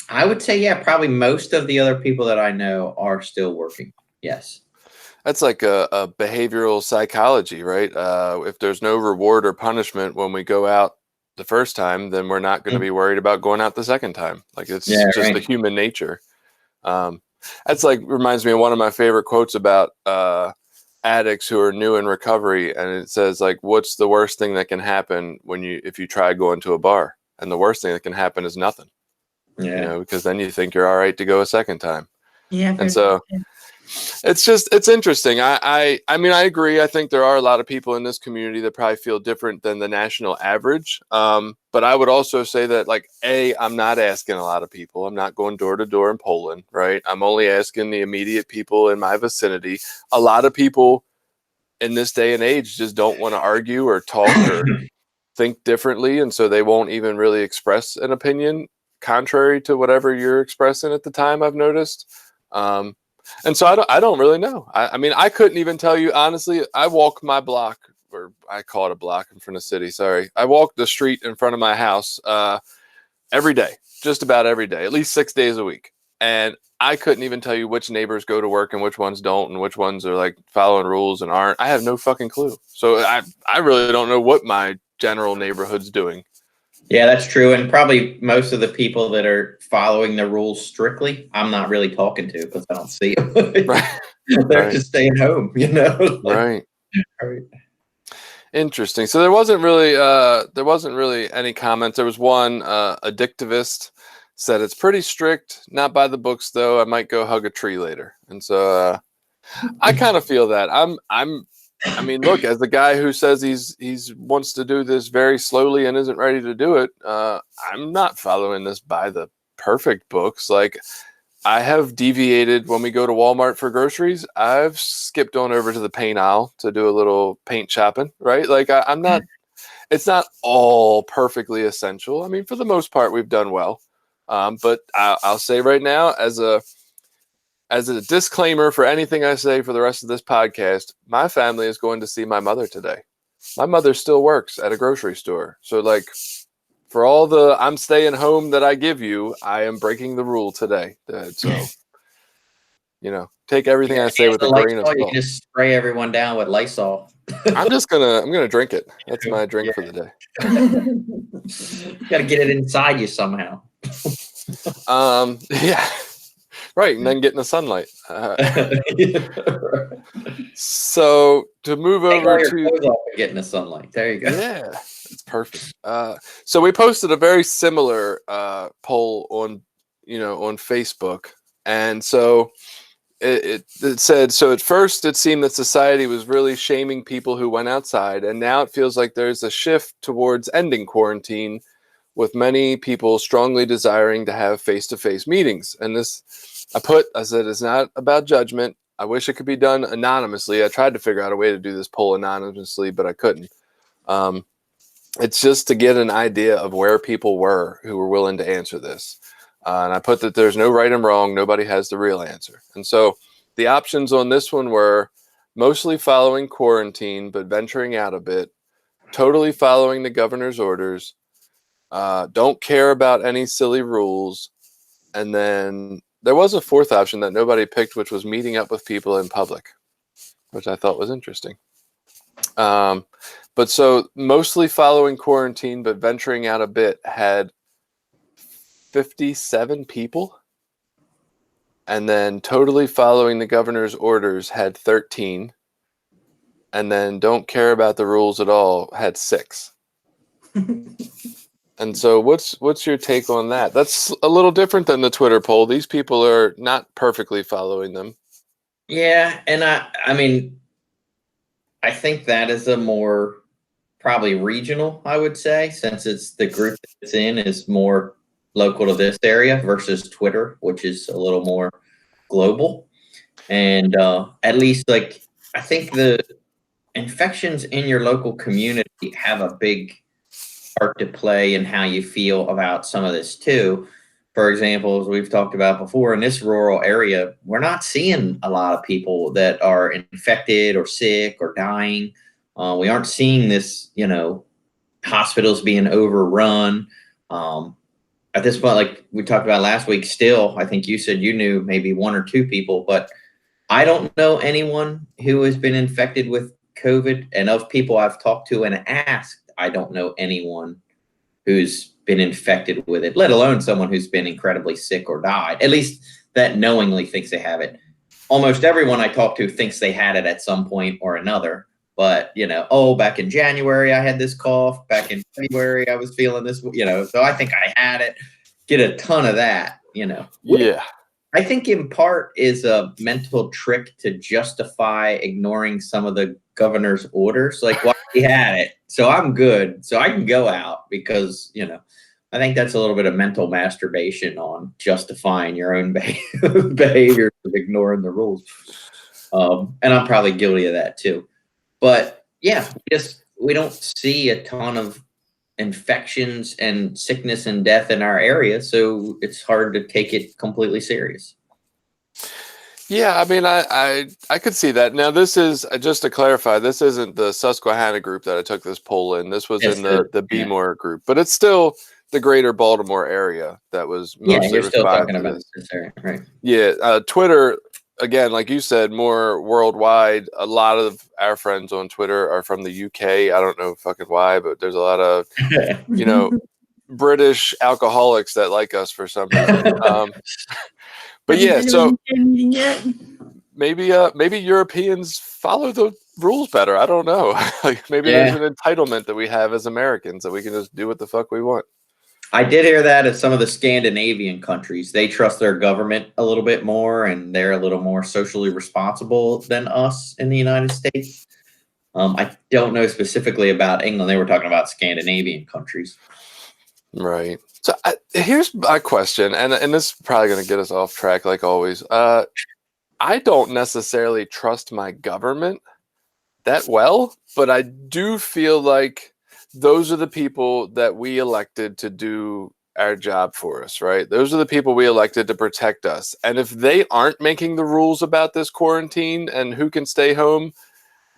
I would say, yeah, probably most of the other people that I know are still working. Yes. That's like a behavioral psychology, right? If there's no reward or punishment when we go out the first time, then we're not going to be worried about going out the second time. Like, it's just the human nature. That's like, reminds me of one of my favorite quotes about addicts who are new in recovery. And it says, like, what's the worst thing that can happen if you try going to a bar? And the worst thing that can happen is nothing. Yeah. Because then you think you're all right to go a second time. Yeah. And so it's interesting. I mean, I agree. I think there are a lot of people in this community that probably feel different than the national average. But I would also say that, like, I'm not asking a lot of people. I'm not going door to door in Poland, right? I'm only asking the immediate people in my vicinity. A lot of people in this day and age just don't want to argue or talk or think differently, and so they won't even really express an opinion contrary to whatever you're expressing at the time, I've noticed. And so I don't really know. I mean, I couldn't even tell you, honestly. I walk my block, or I call it a block in front of the city. Sorry. I walk the street in front of my house every day, just about every day, at least 6 days a week. And I couldn't even tell you which neighbors go to work and which ones don't, and which ones are like following rules and aren't. I have no fucking clue. So I really don't know what my general neighborhood's doing. Yeah, that's true. And probably most of the people that are following the rules strictly, I'm not really talking to because I don't see them. Right. They're just staying home, Right. Interesting. So there wasn't really any comments. There was one addictivist said it's pretty strict, not by the books though. I might go hug a tree later. And so I kind of feel that. I mean, look, as the guy who says he's wants to do this very slowly and isn't ready to do it, I'm not following this by the perfect books. Like, I have deviated when we go to Walmart for groceries. I've skipped on over to the paint aisle to do a little paint shopping, right? Like, I'm not, it's not all perfectly essential. I mean, for the most part, we've done well. But I'll say right now, as a disclaimer for anything I say for the rest of this podcast, my family is going to see my mother today. My mother still works at a grocery store. So, like, for all the I'm staying home that I give you, I am breaking the rule today. So, take everything I say with a grain of salt. You can just spray everyone down with Lysol. I'm gonna drink it. That's my drink for the day. You gotta get it inside you somehow. Yeah. Right, and then get in the sunlight. So to move over to get in the sunlight. There you go. Yeah, it's perfect. So we posted a very similar poll on Facebook, and so it said, so at first it seemed that society was really shaming people who went outside, and now it feels like there's a shift towards ending quarantine, with many people strongly desiring to have face-to-face meetings. And this, I said, it's not about judgment. I wish it could be done anonymously. I tried to figure out a way to do this poll anonymously, but I couldn't. It's just to get an idea of where people were who were willing to answer this. And I put that there's no right and wrong. Nobody has the real answer. And so the options on this one were mostly following quarantine, but venturing out a bit, totally following the governor's orders, don't care about any silly rules, and then there was a fourth option that nobody picked, which was meeting up with people in public, which I thought was interesting. But so mostly following quarantine, but venturing out a bit had 57 people, and then totally following the governor's orders had 13, and then don't care about the rules at all had 6. And so what's your take on that? That's a little different than the Twitter poll. These people are not perfectly following them. Yeah, and I mean, I think that is a more probably regional, I would say, since it's the group that it's in is more local to this area versus Twitter, which is a little more global. And at least, like, I think the infections in your local community have a big part to play in how you feel about some of this too. For example, as we've talked about before, in this rural area, we're not seeing a lot of people that are infected or sick or dying. We aren't seeing this, hospitals being overrun. At this point, like we talked about last week, still, I think you said you knew maybe 1 or 2 people, but I don't know anyone who has been infected with COVID. And of people I've talked to and asked, I don't know anyone who's been infected with it, let alone someone who's been incredibly sick or died, at least that knowingly thinks they have it. Almost everyone I talk to thinks they had it at some point or another. But, back in January, I had this cough. Back in February, I was feeling this, so I think I had it. Get a ton of that, Yeah. I think in part is a mental trick to justify ignoring some of the governor's orders. Like, well, he had it, so I'm good, so I can go out because, I think that's a little bit of mental masturbation on justifying your own behavior of ignoring the rules. And I'm probably guilty of that too. But yeah, we don't see a ton of infections and sickness and death in our area, so it's hard to take it completely serious. Yeah, I mean, I could see that. Now, this is, just to clarify, this isn't the Susquehanna group that I took this poll in. This was in the Bmore group, but it's still the greater Baltimore area that was mostly you're still talking to about this area, right? Yeah, Twitter, again, like you said, more worldwide. A lot of our friends on Twitter are from the UK. I don't know fucking why, but there's a lot of, British alcoholics that like us for some reason. But yeah, so maybe Europeans follow the rules better. I don't know. Like maybe there's an entitlement that we have as Americans that we can just do what the fuck we want. I did hear that of some of the Scandinavian countries. They trust their government a little bit more, and they're a little more socially responsible than us in the United States. I don't know specifically about England. They were talking about Scandinavian countries. Right. So here's my question, and this is probably going to get us off track like always. I don't necessarily trust my government that well, but I do feel like those are the people that we elected to do our job for us, right? Those are the people we elected to protect us. And if they aren't making the rules about this quarantine and who can stay home,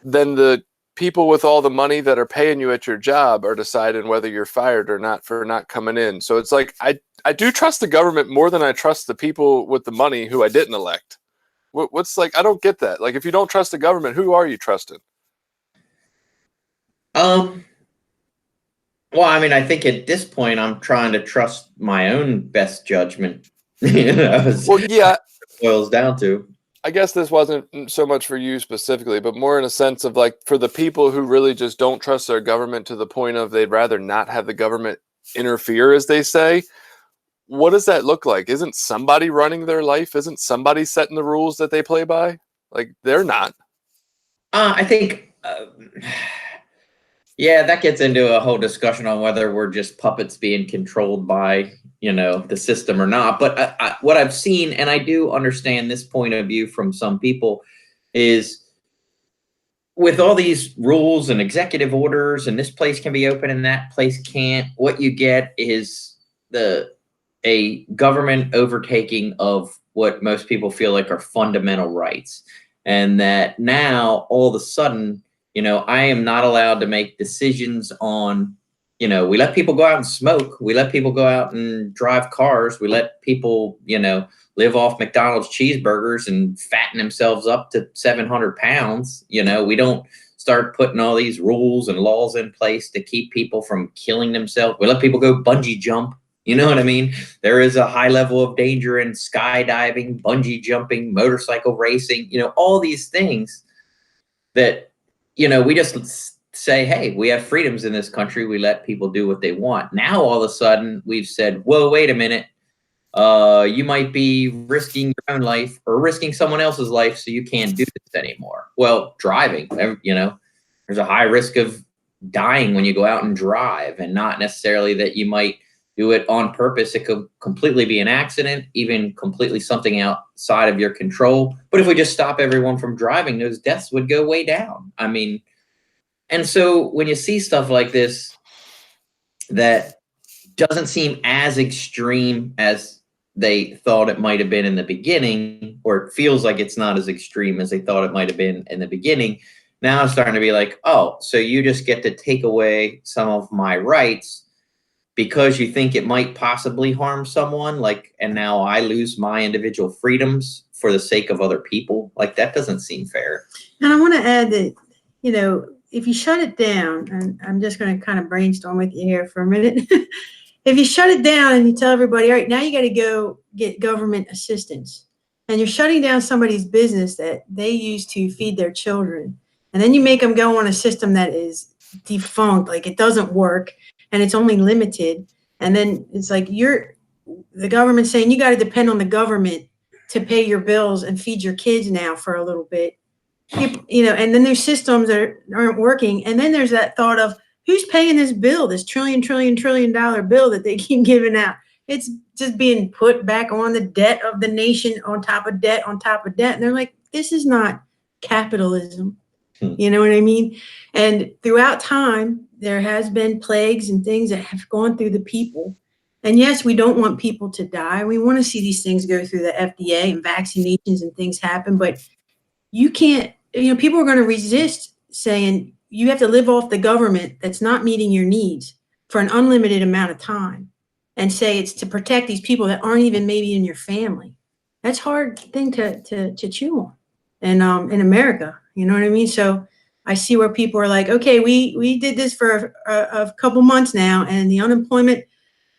then the people with all the money that are paying you at your job are deciding whether you're fired or not for not coming in. So it's like, I do trust the government more than I trust the people with the money who I didn't elect. What's like, I don't get that. Like, if you don't trust the government, who are you trusting? Well, I mean, I think at this point, I'm trying to trust my own best judgment. Well, yeah, it boils down to. I guess this wasn't so much for you specifically, but more in a sense of like for the people who really just don't trust their government to the point of they'd rather not have the government interfere, as they say. What does that look like? Isn't somebody running their life? Isn't somebody setting the rules that they play by? Like, they're not. I think, yeah, that gets into a whole discussion on whether we're just puppets being controlled by, the system or not. But what I've seen, and I do understand this point of view from some people, is with all these rules and executive orders, and this place can be open and that place can't, what you get is a government overtaking of what most people feel like are fundamental rights. And that now, all of a sudden, I am not allowed to make decisions on, we let people go out and smoke. We let people go out and drive cars. We let people, live off McDonald's cheeseburgers and fatten themselves up to 700 pounds. We don't start putting all these rules and laws in place to keep people from killing themselves. We let people go bungee jump. You know what I mean? There is a high level of danger in skydiving, bungee jumping, motorcycle racing, all these things that, we just say, hey, we have freedoms in this country. We let people do what they want. Now, all of a sudden, we've said, whoa, wait a minute. You might be risking your own life or risking someone else's life, so you can't do this anymore. Well, driving, there's a high risk of dying when you go out and drive, and not necessarily that you might do it on purpose. It could completely be an accident, even completely something outside of your control. But if we just stop everyone from driving, those deaths would go way down. I mean, and so when you see stuff like this that doesn't seem as extreme as they thought it might have been in the beginning, or it feels like it's not as extreme as they thought it might have been in the beginning, now it's starting to be like, oh, so you just get to take away some of my rights because you think it might possibly harm someone, like, and now I lose my individual freedoms for the sake of other people. Like, that doesn't seem fair. And I want to add that, if you shut it down, and I'm just going to kind of brainstorm with you here for a minute. If you shut it down and you tell everybody, all right, now you got to go get government assistance, and you're shutting down somebody's business that they use to feed their children, and then you make them go on a system that is defunct, like it doesn't work, and it's only limited. And then it's like the government saying you got to depend on the government to pay your bills and feed your kids now for a little bit. And then there's systems that aren't working. And then there's that thought of who's paying this bill, this trillion dollar bill that they keep giving out. It's just being put back on the debt of the nation on top of debt on top of debt. And they're like, this is not capitalism. You know what I mean? And throughout time, there has been plagues and things that have gone through the people. And yes, we don't want people to die. We want to see these things go through the FDA and vaccinations and things happen. But you can't, people are going to resist saying you have to live off the government that's not meeting your needs for an unlimited amount of time and say it's to protect these people that aren't even maybe in your family. That's a hard thing to chew on. And in America, you know what I mean? So I see where people are like, okay, we did this for a couple months now, and the unemployment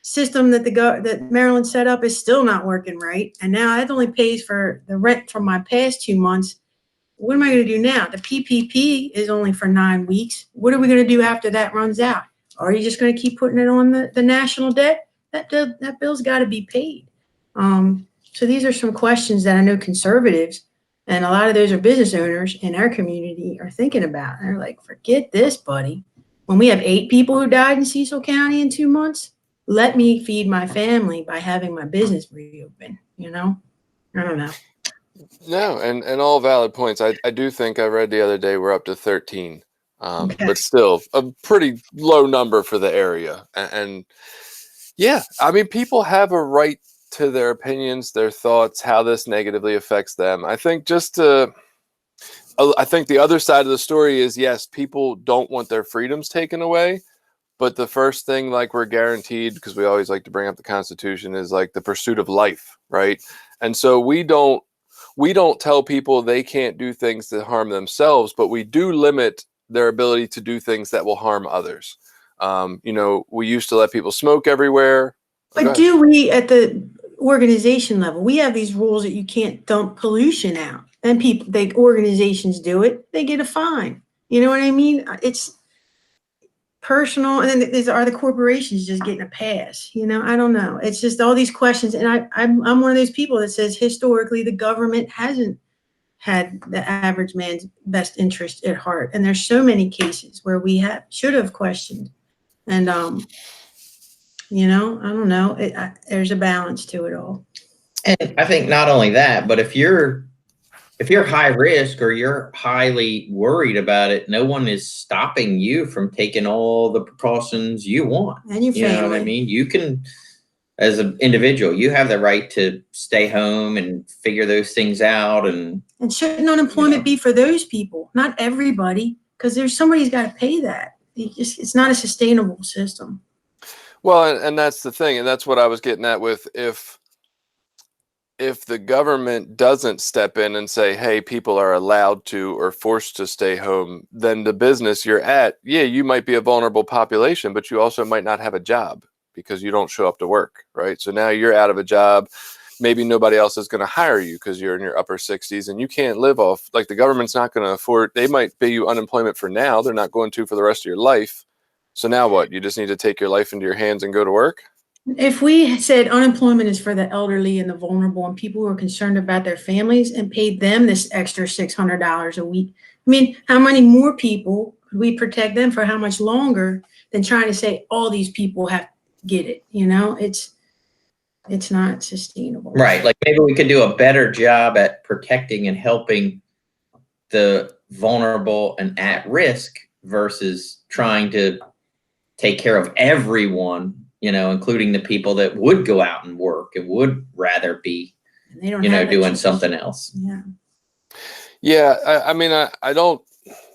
system that Maryland set up is still not working right. And now that only pays for the rent from my past 2 months. What am I going to do now? The PPP is only for 9 weeks. What are we going to do after that runs out? Are you just going to keep putting it on the national debt? That bill's got to be paid. So these are some questions that I know conservatives, and a lot of those are business owners in our community, are thinking about. And they're like, forget this, buddy. When we have 8 people who died in Cecil County in 2 months, let me feed my family by having my business reopen, I don't know. No, and all valid points. I do think I read the other day we're up to 13, Okay. but still a pretty low number for the area. And yeah, I mean, people have a right to their opinions, their thoughts, how this negatively affects them. I think I think the other side of the story is, yes, people don't want their freedoms taken away. But the first thing, like, we're guaranteed, because we always like to bring up the Constitution, is like the pursuit of life, right? And so we don't tell people they can't do things that harm themselves, but we do limit their ability to do things that will harm others. We used to let people smoke everywhere. But do we, at the organization level, we have these rules that you can't dump pollution out, and organizations do it, they get a fine. You know what I mean? It's personal, and then are the corporations just getting a pass? I don't know. It's just all these questions, and I'm one of those people that says historically the government hasn't had the average man's best interest at heart, and there's so many cases where we should have questioned, and I don't know. There's a balance to it all. And I think not only that, but if you're high risk or you're highly worried about it, no one is stopping you from taking all the precautions you want. And your family. You know what I mean? You can, as an individual, you have the right to stay home and figure those things out. And shouldn't unemployment be for those people, not everybody? Because somebody's got to pay that. It's not a sustainable system. Well, and that's the thing, and that's what I was getting at with if the government doesn't step in and say, hey, people are allowed to or forced to stay home, then the business you're at, you might be a vulnerable population, but you also might not have a job because you don't show up to work, right? So now you're out of a job. Maybe nobody else is going to hire you because you're in your upper 60s and you can't live off, like, the government's not going to afford, they might pay you unemployment for now. They're not going to for the rest of your life. So now what? You just need to take your life into your hands and go to work? If we said unemployment is for the elderly and the vulnerable and people who are concerned about their families and paid them this extra $600 a week, I mean, how many more people could we protect them for how much longer than trying to say all these people have to get it? It's not sustainable. Right. Like, maybe we could do a better job at protecting and helping the vulnerable and at risk versus trying to take care of everyone, including the people that would go out and work and would rather be, doing something else. Yeah. Yeah. I mean,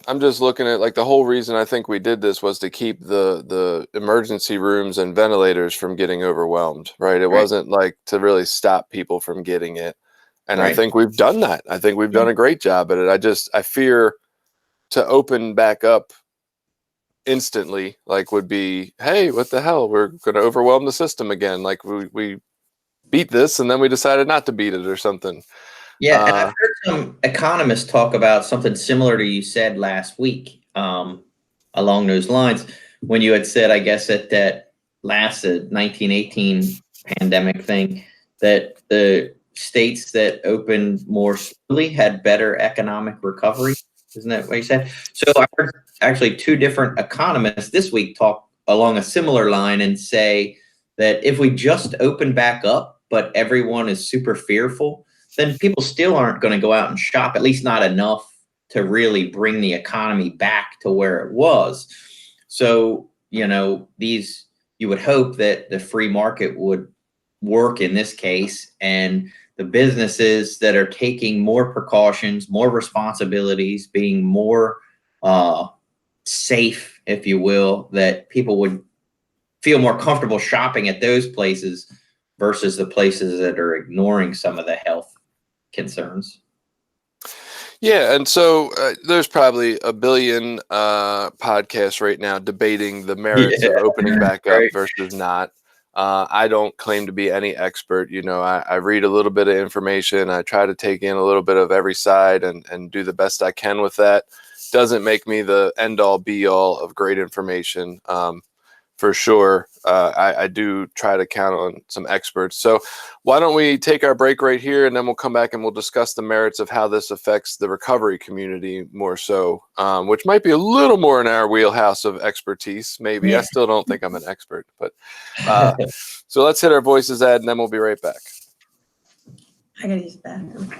I'm just looking at, like, the whole reason I think we did this was to keep the emergency rooms and ventilators from getting overwhelmed, right? It wasn't like to really stop people from getting it. And I think we've done that. I think we've done a great job at it. I fear to open back up instantly, like, would be, hey, what the hell? We're going to overwhelm the system again. Like, we beat this and then we decided not to beat it or something. Yeah, and I've heard some economists talk about something similar to you said last week, along those lines, when you had said, I guess, at that last 1918 pandemic thing, that the states that opened more slowly had better economic recovery. Isn't that what you said? So I heard actually 2 different economists this week talk along a similar line and say that if we just open back up, but everyone is super fearful, then people still aren't going to go out and shop, at least not enough to really bring the economy back to where it was. So, you would hope that the free market would work in this case, and the businesses that are taking more precautions, more responsibilities, being more safe, if you will, that people would feel more comfortable shopping at those places versus the places that are ignoring some of the health concerns. Yeah, and so there's probably a billion podcasts right now debating the merits of opening back up versus not. I don't claim to be any expert. I read a little bit of information. I try to take in a little bit of every side and do the best I can with that. Doesn't make me the end all be all of great information. For sure. I do try to count on some experts. So why don't we take our break right here, and then we'll come back and we'll discuss the merits of how this affects the recovery community more so, which might be a little more in our wheelhouse of expertise. Maybe. I still don't think I'm an expert, but so let's hit our voices, Ed, and then we'll be right back. I gotta use the bathroom.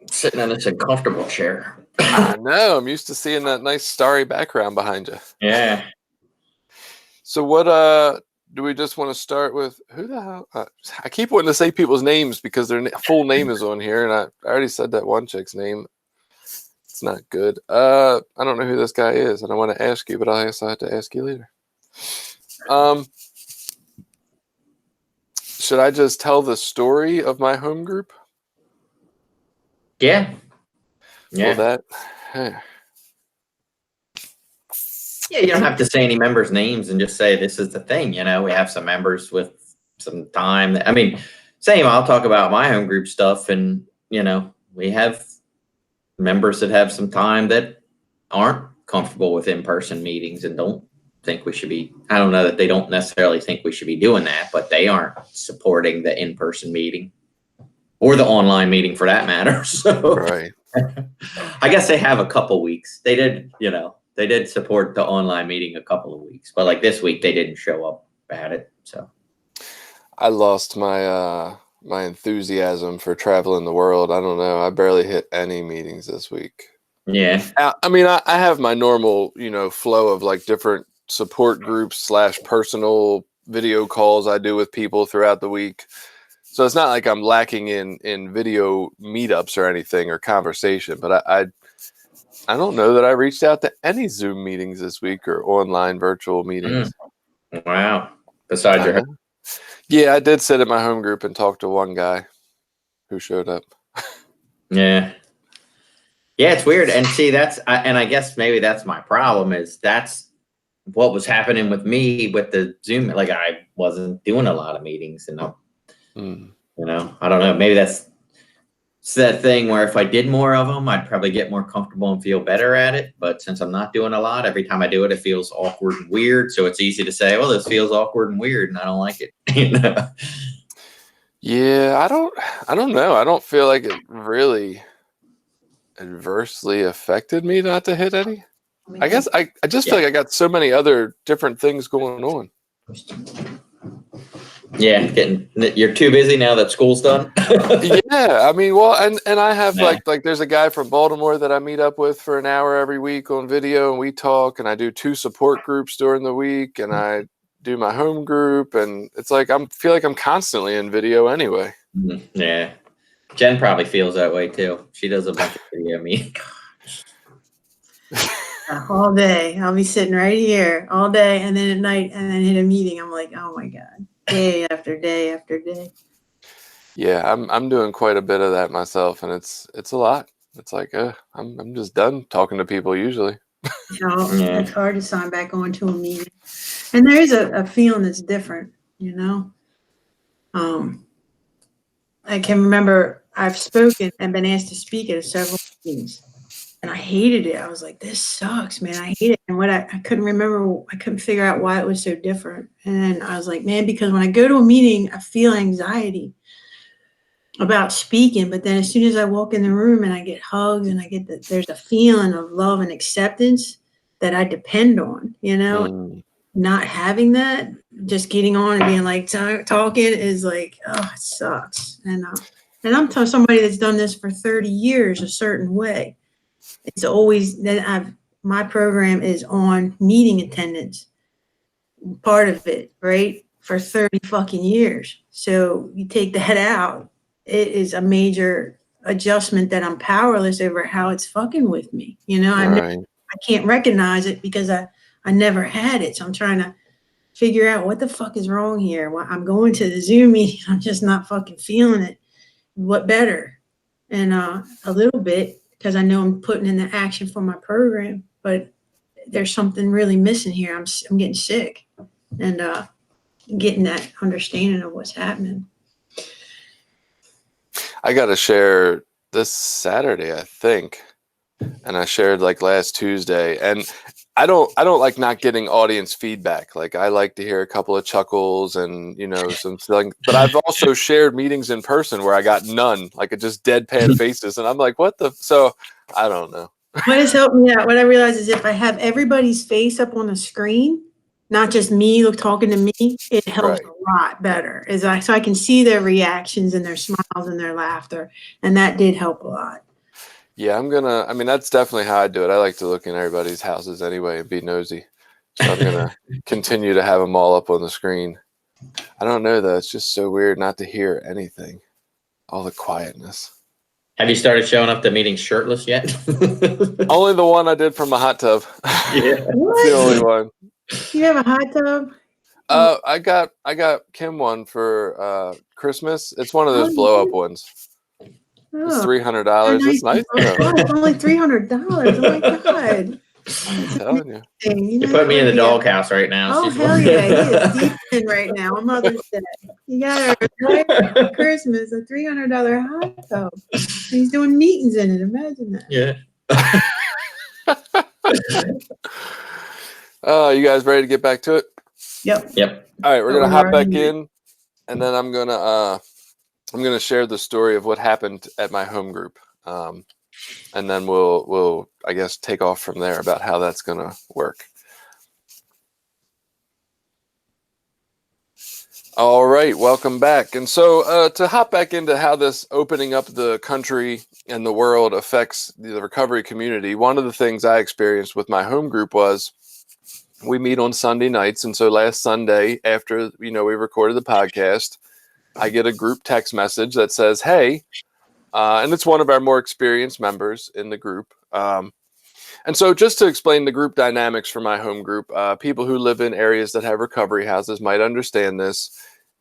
Sitting in this uncomfortable chair. I know. I'm used to seeing that nice starry background behind you. Yeah. So what do we just want to start with? Who the hell? I keep wanting to say people's names because their full name is on here, and I already said that one chick's name. It's not good. I don't know who this guy is, and I want to ask you, but I guess I have to ask you later. Should I just tell the story of my home group? Yeah. Yeah. Yeah, you don't have to say any members' names and just say this is the thing. We have some members with some time. Same. I'll talk about my home group stuff, and we have members that have some time that aren't comfortable with in-person meetings and don't think we should be. I don't know that they don't necessarily think we should be doing that, but they aren't supporting the in-person meeting or the online meeting for that matter. So right. I guess they have a couple weeks. They did, they did support the online meeting a couple of weeks, but like this week they didn't show up at it. So I lost my my enthusiasm for traveling the world. I don't know. I barely hit any meetings this week. Yeah. I have my normal, flow of like different support groups / personal video calls I do with people throughout the week. So it's not like I'm lacking in video meetups or anything or conversation, but I don't know that I reached out to any Zoom meetings this week or online virtual meetings. Wow. Besides your home. Yeah, I did sit at my home group and talk to one guy who showed up. Yeah. Yeah, it's weird. And see, I guess maybe that's my problem is that's what was happening with me with the Zoom. Like I wasn't doing a lot of meetings, and I don't know. Maybe it's that thing where if I did more of them, I'd probably get more comfortable and feel better at it. But since I'm not doing a lot, every time I do it, it feels awkward and weird. So it's easy to say, well, this feels awkward and weird, and I don't like it. Yeah, I don't know. I don't feel like it really adversely affected me not to hit any. I guess I just feel like I got so many other different things going on. Yeah, you're too busy now that school's done. Yeah, and I have like there's a guy from Baltimore that I meet up with for an hour every week on video, and we talk, and I do 2 support groups during the week, and I do my home group, and it's like I feel like I'm constantly in video anyway. Yeah, Jen probably feels that way too. She does a bunch of video meetings. All day. I'll be sitting right here all day, and then at night, and then hit a meeting. I'm like, oh my God, day after day after day. Yeah, I'm doing quite a bit of that myself, and it's a lot. It's like I'm just done talking to people usually. It's hard to sign back on to a meeting, and there is a feeling that's different. I can remember I've spoken and been asked to speak at several meetings, And I hated it. I was like, this sucks, man. I hate it. And what I couldn't remember, I couldn't figure out why it was so different. And then I was like, man, because when I go to a meeting, I feel anxiety about speaking. But then as soon as I walk in the room and I get hugs and I get there's a feeling of love and acceptance that I depend on, not having that, just getting on and being like talking is like, oh, it sucks. And I'm somebody that's done this for 30 years a certain way. It's always that my program is on meeting attendance, part of it, right? For 30 fucking years. So you take that out, it is a major adjustment that I'm powerless over how it's fucking with me. I can't recognize it because I never had it. So I'm trying to figure out what the fuck is wrong here. Well, I'm going to the Zoom meeting. I'm just not fucking feeling it. What better? And a little bit, because I know I'm putting in the action for my program, but there's something really missing here. I'm getting sick and getting that understanding of what's happening. I got to share this Saturday, I think, and I shared like last Tuesday, and I don't like not getting audience feedback. Like I like to hear a couple of chuckles and some thing. But I've also shared meetings in person where I got none, like just deadpan faces, and I'm like, what the? So I don't know. What has helped me out? What I realize is if I have everybody's face up on the screen, not just me talking to me, it helps a lot better. So I can see their reactions and their smiles and their laughter, and that did help a lot. Yeah, that's definitely how I do it. I like to look in everybody's houses anyway and be nosy. So I'm going to continue to have them all up on the screen. I don't know, though. It's just so weird not to hear anything. All the quietness. Have you started showing up to meetings shirtless yet? Only the one I did from a hot tub. Yeah. That's the only one. You have a hot tub? I got Kim one for Christmas. It's one of those blow-up ones. It's $300. It's nice. It's only $300. Oh my god! I'm telling you. You put me in the doghouse right now. Oh hell yeah! He is deep in right now on Mother's Day. You got her right for Christmas, a $300 hot tub. He's doing meetings in it. Imagine that. Yeah. You guys ready to get back to it? Yep. All right, we're gonna hop back in, and then I'm gonna share the story of what happened at my home group, and then we'll I guess take off from there about how that's gonna work. All right, welcome back. And so to hop back into how this opening up the country and the world affects the recovery community, one of the things I experienced with my home group was we meet on Sunday nights. And so last Sunday, after we recorded the podcast, I get a group text message that says, hey, and it's one of our more experienced members in the group. And so just to explain the group dynamics for my home group, people who live in areas that have recovery houses might understand this.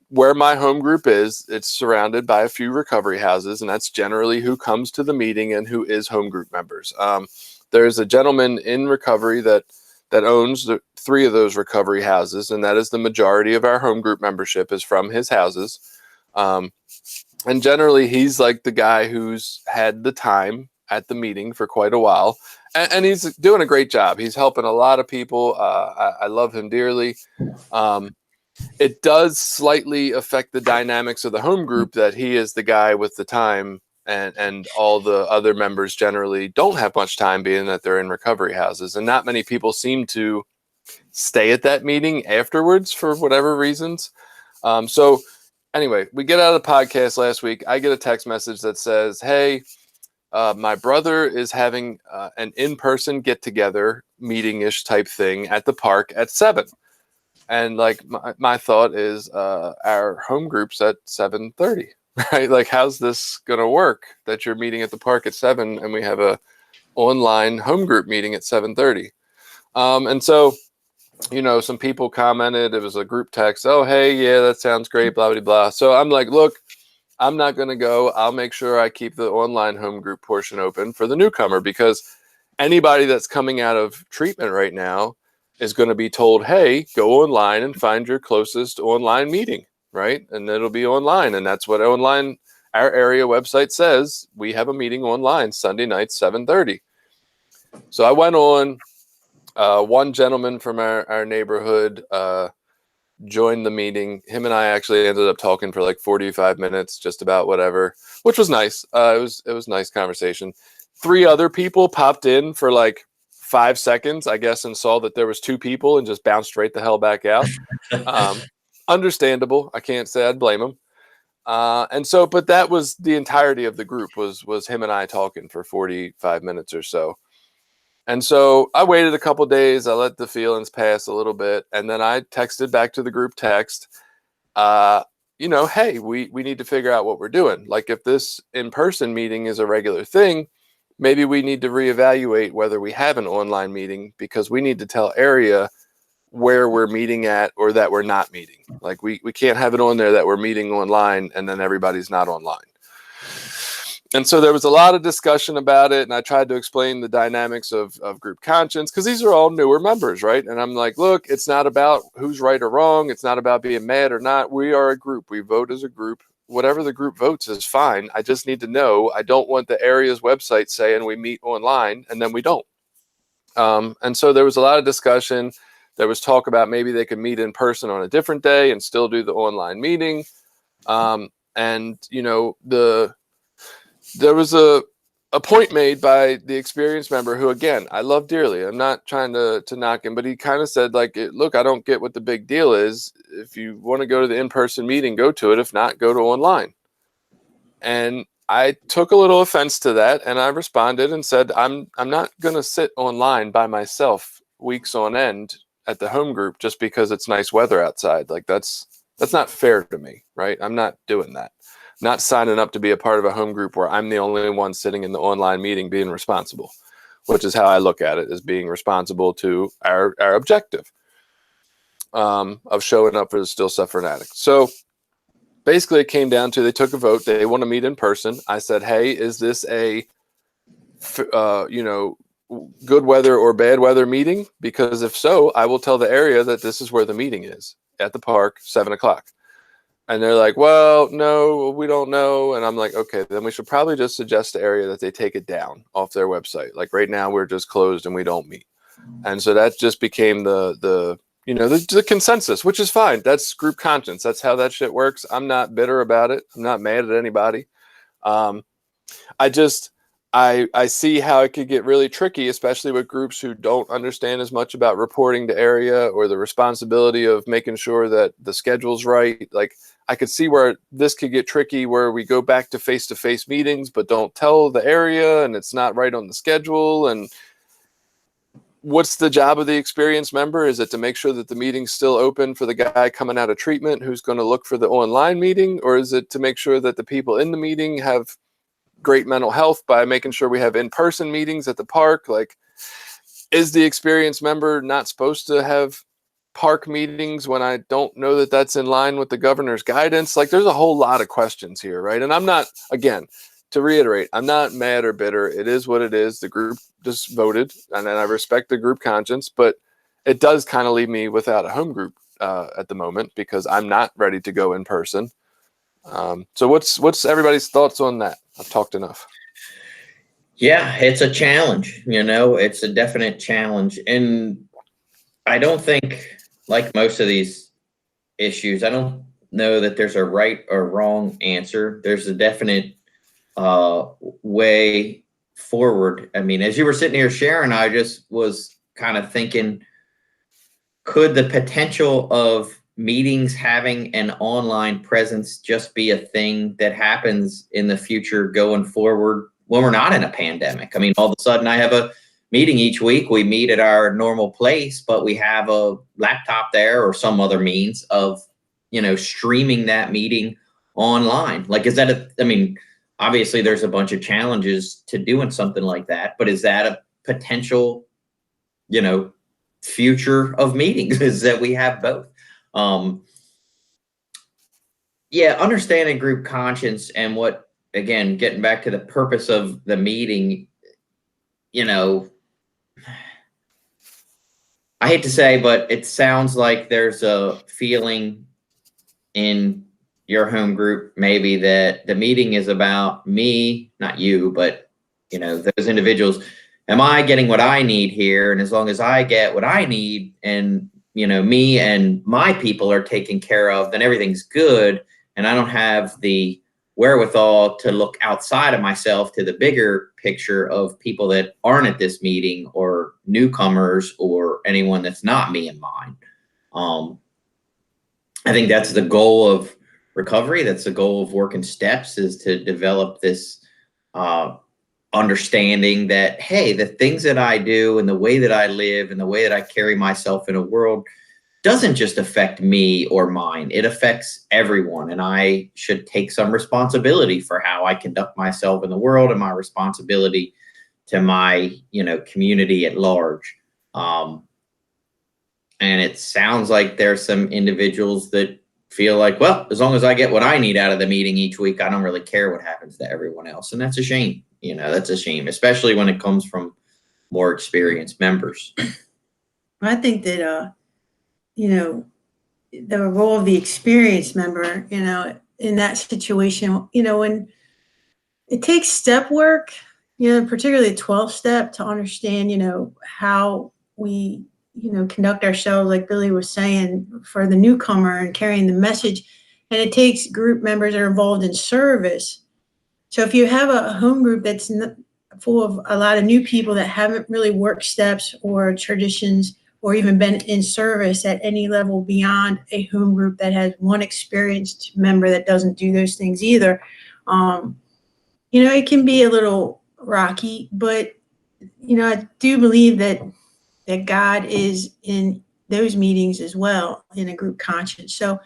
Where my home group is, it's surrounded by a few recovery houses, and that's generally who comes to the meeting and who is home group members. There's a gentleman in recovery that owns the 3 of those recovery houses, and that is the majority of our home group membership is from his houses. And generally, he's like the guy who's had the time at the meeting for quite a while, and he's doing a great job. He's helping a lot of people. I love him dearly. It does slightly affect the dynamics of the home group that he is the guy with the time, and all the other members generally don't have much time, being that they're in recovery houses, and not many people seem to stay at that meeting afterwards for whatever reasons. So anyway, we get out of the podcast last week. I get a text message that says, hey, my brother is having an in-person get-together meeting-ish type thing at the park at 7. And like my thought is our home group's at 7:30, right? Like, how's this going to work that you're meeting at the park at 7 and we have a online home group meeting at 7:30? And so, some people commented, it was a group text. Oh, hey, yeah, that sounds great, blah, blah, blah. So I'm like, look, I'm not going to go. I'll make sure I keep the online home group portion open for the newcomer, because anybody that's coming out of treatment right now is going to be told, hey, go online and find your closest online meeting, right? And it'll be online. And that's what our area website says. We have a meeting online Sunday night, 7:30. So I went on. One gentleman from our neighborhood joined the meeting. Him and I actually ended up talking for like 45 minutes, just about whatever, which was nice. It was nice conversation. 3 other people popped in for like 5 seconds, I guess, and saw that there was 2 people and just bounced straight the hell back out. Understandable. I can't say I'd blame them. And so, but that was the entirety of the group was him and I talking for 45 minutes or so. And so I waited a couple days. I let the feelings pass a little bit, and then I texted back to the group text. Hey, we need to figure out what we're doing. Like, if this in-person meeting is a regular thing, maybe we need to reevaluate whether we have an online meeting, because we need to tell area where we're meeting at or that we're not meeting. Like, we can't have it on there that we're meeting online and then everybody's not online. And so there was a lot of discussion about it, and I tried to explain the dynamics of group conscience, because these are all newer members, right? And I'm like, look, it's not about who's right or wrong. It's not about being mad or not. We are a group. We vote as a group. Whatever the group votes is fine. I just need to know. I don't want the area's website saying we meet online and then we don't. And so there was a lot of discussion. There was talk about maybe they could meet in person on a different day and still do the online meeting. There was a point made by the experienced member who, again, I love dearly. I'm not trying to knock him, but he kind of said, like, look, I don't get what the big deal is. If you want to go to the in-person meeting, go to it. If not, go to online. And I took a little offense to that, and I responded and said, I'm not going to sit online by myself weeks on end at the home group just because it's nice weather outside. Like, that's not fair to me, right? I'm not doing that. Not signing up to be a part of a home group where I'm the only one sitting in the online meeting being responsible, which is how I look at it, as being responsible to our objective of showing up for the Still Suffering Addict. So basically it came down to, they took a vote. They want to meet in person. I said, hey, is this a, good weather or bad weather meeting? Because if so, I will tell the area that this is where the meeting is, at the park, 7:00. And they're like, well, no, we don't know. And I'm like, okay, then we should probably just suggest the area that they take it down off their website. Like, right now we're just closed and we don't meet. And so that just became the consensus, which is fine. That's group conscience. That's how that shit works. I'm not bitter about it. I'm not mad at anybody. I see how it could get really tricky, especially with groups who don't understand as much about reporting to area or the responsibility of making sure that the schedule's right. Like, I could see where this could get tricky, where we go back to face-to-face meetings, but don't tell the area and it's not right on the schedule. And what's the job of the experienced member? Is it to make sure that the meeting's still open for the guy coming out of treatment who's going to look for the online meeting? Or is it to make sure that the people in the meeting have great mental health by making sure we have in-person meetings at the park? Like, is the experienced member not supposed to have park meetings when I don't know that that's in line with the governor's guidance? Like, there's a whole lot of questions here, right? And I'm not, again, to reiterate, I'm not mad or bitter. It is what it is. The group just voted, and then I respect the group conscience, but it does kind of leave me without a home group at the moment, because I'm not ready to go in person. So what's everybody's thoughts on that? I've talked enough. Yeah, it's a challenge. It's a definite challenge. And I don't think, like most of these issues, I don't know that there's a right or wrong answer. There's a definite way forward. I mean, as you were sitting here sharing, I just was kind of thinking, could the potential of meetings having an online presence just be a thing that happens in the future going forward when we're not in a pandemic? I mean, all of a sudden I have a meeting each week. We meet at our normal place, but we have a laptop there or some other means of, streaming that meeting online. Like, is that obviously there's a bunch of challenges to doing something like that, but is that a potential, future of meetings, is that we have both? Understanding group conscience and what, again, getting back to the purpose of the meeting, I hate to say, but it sounds like there's a feeling in your home group maybe that the meeting is about me, not you, but those individuals am I getting what I need here? And as long as I get what I need, and me and my people are taken care of, then everything's good. And I don't have the wherewithal to look outside of myself to the bigger picture of people that aren't at this meeting, or newcomers, or anyone that's not me and mine. I think that's the goal of recovery. That's the goal of working steps, is to develop this understanding that, hey, the things that I do and the way that I live and the way that I carry myself in a world doesn't just affect me or mine. It affects everyone. And I should take some responsibility for how I conduct myself in the world, and my responsibility to my, community at large. And it sounds like there's some individuals that feel like, well, as long as I get what I need out of the meeting each week, I don't really care what happens to everyone else. And that's a shame. That's a shame, especially when it comes from more experienced members. I think that, the role of the experienced member, in that situation, when it takes step work, particularly 12 step, to understand, how we, conduct ourselves, like Billy was saying, for the newcomer and carrying the message. And it takes group members that are involved in service. So if you have a home group that's full of a lot of new people that haven't really worked steps or traditions, or even been in service at any level beyond a home group that has one experienced member that doesn't do those things either, it can be a little rocky. But, I do believe that God is in those meetings as well, in a group conscience. So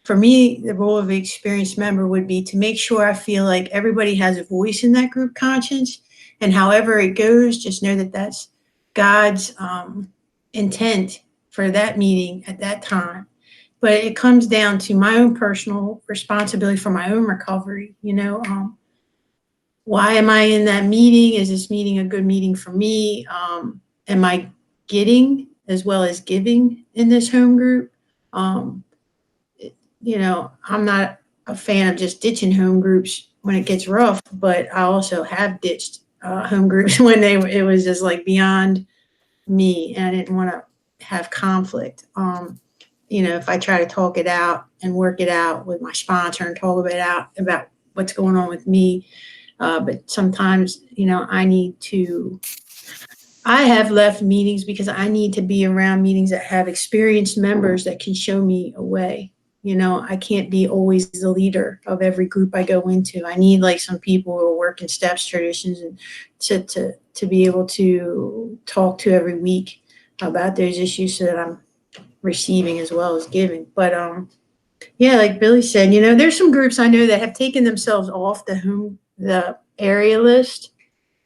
for me, the role of an experienced member would be to make sure I feel like everybody has a voice in that group conscience. And however it goes, just know that that's God's intent for that meeting at that time. But it comes down to my own personal responsibility for my own recovery. Why am I in that meeting? Is this meeting a good meeting for me? Am I getting as well as giving in this home group? I'm not a fan of just ditching home groups when it gets rough, but I also have ditched home groups when it was just like beyond me, and I didn't want to have conflict. If I try to talk it out and work it out with my sponsor and talk about what's going on with me, but sometimes, I have left meetings because I need to be around meetings that have experienced members that can show me a way. I can't be always the leader of every group I go into. I need like some people who are working steps, traditions, and to be able to talk to every week about those issues, so that I'm receiving as well as giving. But like Billy said, there's some groups I know that have taken themselves off the area list,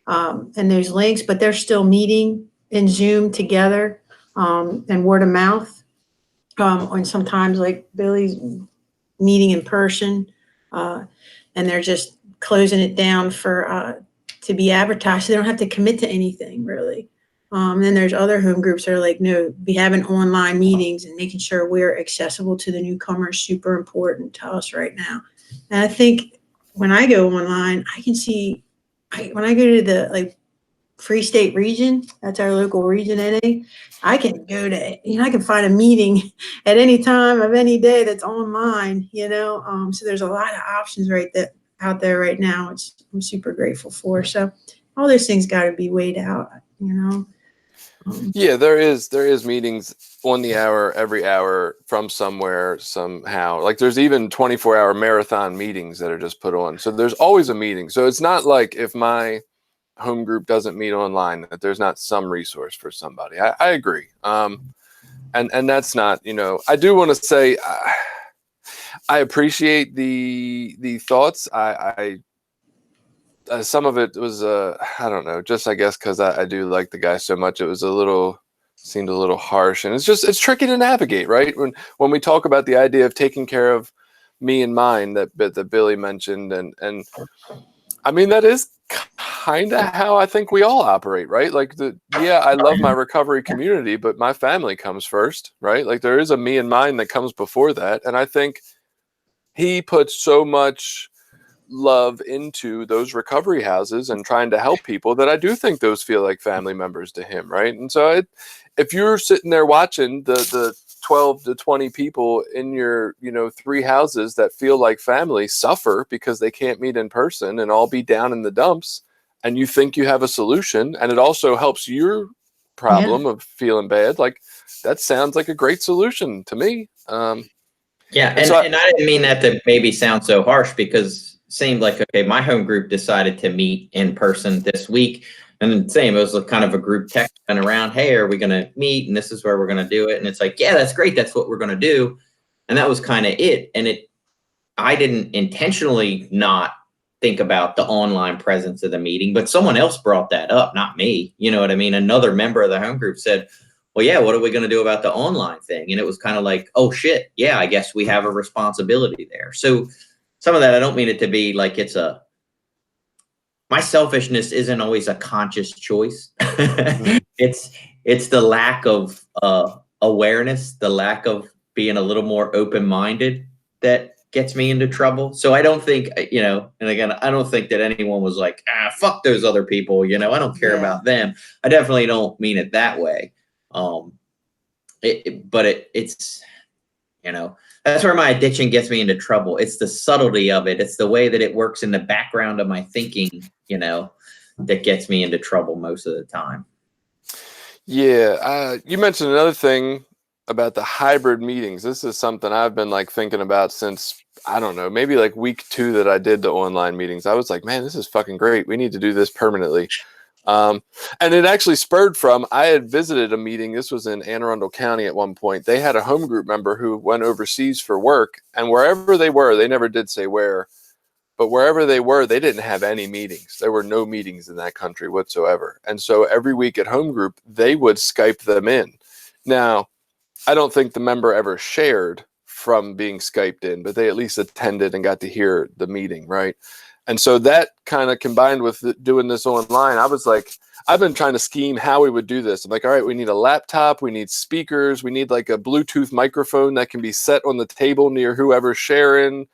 and there's links, but they're still meeting in Zoom together, and word of mouth. And sometimes, like Billy's, meeting in person, and they're just closing it down for to be advertised, so they don't have to commit to anything really. Then there's other home groups that are like, no, be having online meetings and making sure we're accessible to the newcomers, super important to us right now. And I think when I go online, I can see, when I go to the Free State region, that's our local region NA, I can go to, I can find a meeting at any time of any day that's online, so there's a lot of options out there right now, which I'm super grateful for. So all those things got to be weighed out, Yeah, there is meetings on the hour, every hour, from somewhere, somehow. Like there's even 24-hour marathon meetings that are just put on. So there's always a meeting. So it's not like if my home group doesn't meet online that there's not some resource for somebody. I agree. And that's not, I do want to say I appreciate the thoughts. I some of it was I don't know, just I guess because I do like the guy so much, it seemed a little harsh, and it's tricky to navigate, right? When we talk about the idea of taking care of me and mine that Billy mentioned, and I mean that is kind of how I think we all operate, right? Like I love my recovery community, but my family comes first, right? Like there is a me and mine that comes before that, and I think he puts so much love into those recovery houses and trying to help people that I do think those feel like family members to him, right? And so if you're sitting there watching the 12 to 20 people in your 3 houses that feel like family suffer because they can't meet in person and all be down in the dumps, and you think you have a solution, and it also helps your problem of feeling bad, like that sounds like a great solution to me. Yeah, and I didn't mean that to maybe sound so harsh, because it seemed like, okay, my home group decided to meet in person this week, and same, it was kind of a group text went around, hey, are we going to meet, and this is where we're going to do it, and it's like, yeah, that's great, that's what we're going to do, and that was kind of it. And I didn't intentionally not think about the online presence of the meeting, but someone else brought that up, not me. You know what I mean? Another member of the home group said, well, yeah, what are we going to do about the online thing? And it was kind of like, oh shit, yeah, I guess we have a responsibility there. So some of that, I don't mean it to be like my selfishness isn't always a conscious choice. It's the lack of awareness, the lack of being a little more open-minded that gets me into trouble. So I don't think, and again, I don't think that anyone was like, fuck those other people, I don't care about them. I definitely don't mean it that way. It's that's where my addiction gets me into trouble. It's the subtlety of it. It's the way that it works in the background of my thinking, that gets me into trouble most of the time. Yeah. You mentioned another thing about the hybrid meetings. This is something I've been thinking about since, I don't know, maybe week 2 that I did the online meetings. I was like, man, this is fucking great. We need to do this permanently. And it actually spurred from, I had visited a meeting. This was in Anne Arundel County at one point. They had a home group member who went overseas for work, and wherever they were, they never did say where, but wherever they were, they didn't have any meetings. There were no meetings in that country whatsoever. And so every week at home group, they would Skype them in. Now, I don't think the member ever shared from being Skyped in, but they at least attended and got to hear the meeting, right? And so that kind of combined with doing this online, I was like, I've been trying to scheme how we would do this. I'm like, all right, we need a laptop, we need speakers, we need a Bluetooth microphone that can be set on the table near whoever's sharing.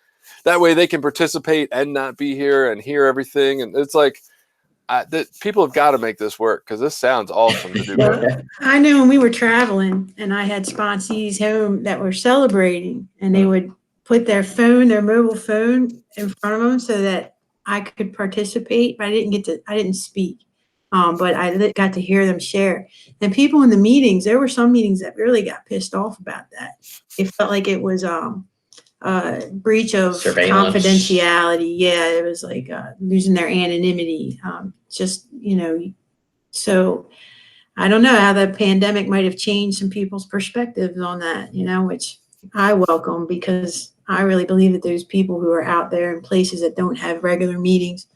That way they can participate and not be here and hear everything. And it's like, people have got to make this work, because this sounds awesome to do. I know when we were traveling and I had sponsees home that were celebrating, and they would put their mobile phone in front of them so that I could participate, but I didn't speak. But I got to hear them share. And people in the meetings, there were some meetings that really got pissed off about that. It felt like it was breach of confidentiality. Yeah, it was like losing their anonymity. So I don't know how the pandemic might have changed some people's perspectives on that, which I welcome, because I really believe that those people who are out there in places that don't have regular meetings